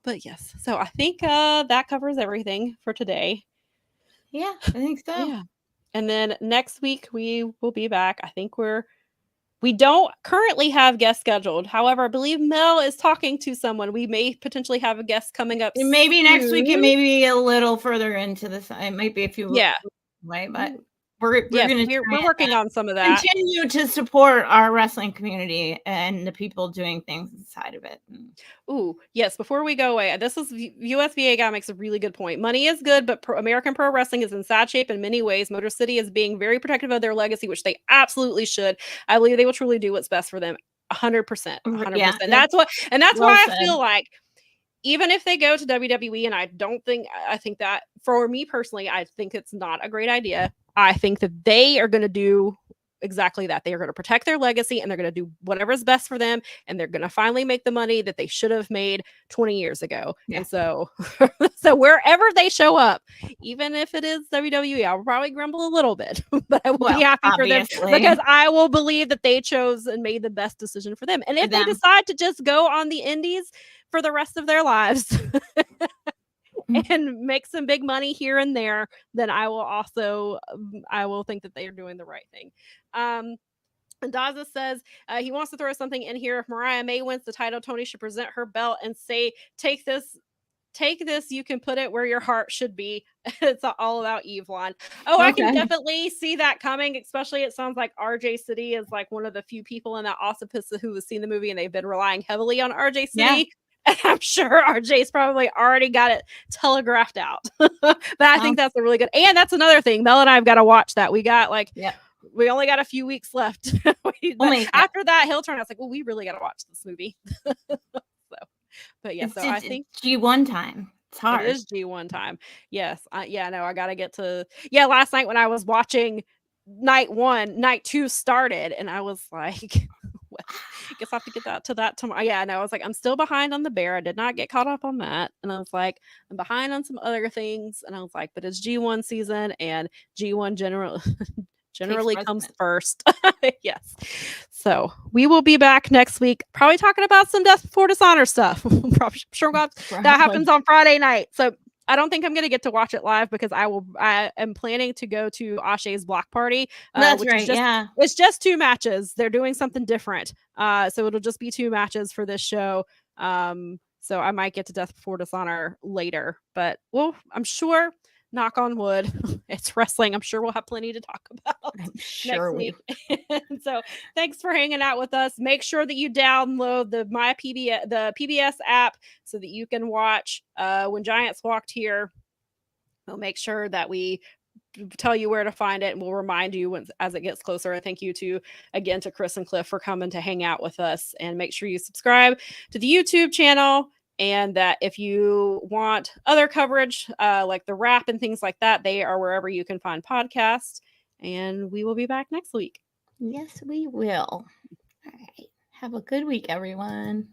But yes, so I think that covers everything for today. Yeah, I think so. Yeah. And then next week we will be back. I think we don't currently have guests scheduled. However, I believe Mel is talking to someone. We may potentially have a guest coming up. Maybe next week. It may be a little further into this. It might be a few. Yeah. Way, but we're working on some of that. Continue to support our wrestling community and the people doing things inside of it. Ooh, yes. Before we go away, this is USVA guy makes a really good point. Money is good, but American Pro Wrestling is in sad shape in many ways. Motor City is being very protective of their legacy, which they absolutely should. I believe they will truly do what's best for them. 100%. 100%. Yeah, that's why I feel like even if they go to WWE, and I think that for me personally, I think it's not a great idea. I think that they are going to do exactly that. They are going to protect their legacy and they're going to do whatever is best for them. And they're going to finally make the money that they should have made 20 years ago. Yeah. And so wherever they show up, even if it is WWE, I'll probably grumble a little bit, but I will be happy obviously. For them because I will believe that they chose and made the best decision for them. And if they decide to just go on the indies for the rest of their lives and make some big money here and there, then I will think that they are doing the right thing. And Daza says he wants to throw something in here. If Mariah May wins the title, Tony should present her belt and say, take this, you can put it where your heart should be. It's all about Yvonne. Oh, okay. I can definitely see that coming, especially it sounds like RJ City is like one of the few people in that Octopus who has seen the movie and they've been relying heavily on RJ City. Yeah. And I'm sure RJ's probably already got it telegraphed out. But I think that's a really good, and that's another thing. Mel and I have got to watch that. We got we only got a few weeks left. After that hill turn, I was like, well, we really got to watch this movie. But yeah, so I think G1 time. It's hard. It is G1 time. Yes. I got to get to, last night when I was watching night 1, night 2 started and I was like, well, I guess I have to get to that tomorrow. Yeah, no, I was like, I'm still behind on the Bear. I did not get caught up on that. And I was like, I'm behind on some other things. And I was like, but it's G1 season and G1 generally comes first. Yes. So we will be back next week, probably talking about some Death Before Dishonor stuff. Sure that happens on Friday night. So I don't think I'm going to get to watch it live because I am planning to go to Ashe's block party. That's right. It's just 2 matches. They're doing something different. So it'll just be 2 matches for this show. So I might get to Death Before Dishonor later, but I'm sure, knock on wood, it's wrestling. I'm sure we'll have plenty to talk about next week. So thanks for hanging out with us. Make sure that you download the PBS app so that you can watch When Giants Walked Here. We'll make sure that we tell you where to find it and we'll remind you as it gets closer. And thank you to Chris and Cliff for coming to hang out with us, and make sure you subscribe to the YouTube channel. And that if you want other coverage, like the wrap and things like that, they are wherever you can find podcasts. And we will be back next week. Yes, we will. All right. Have a good week, everyone.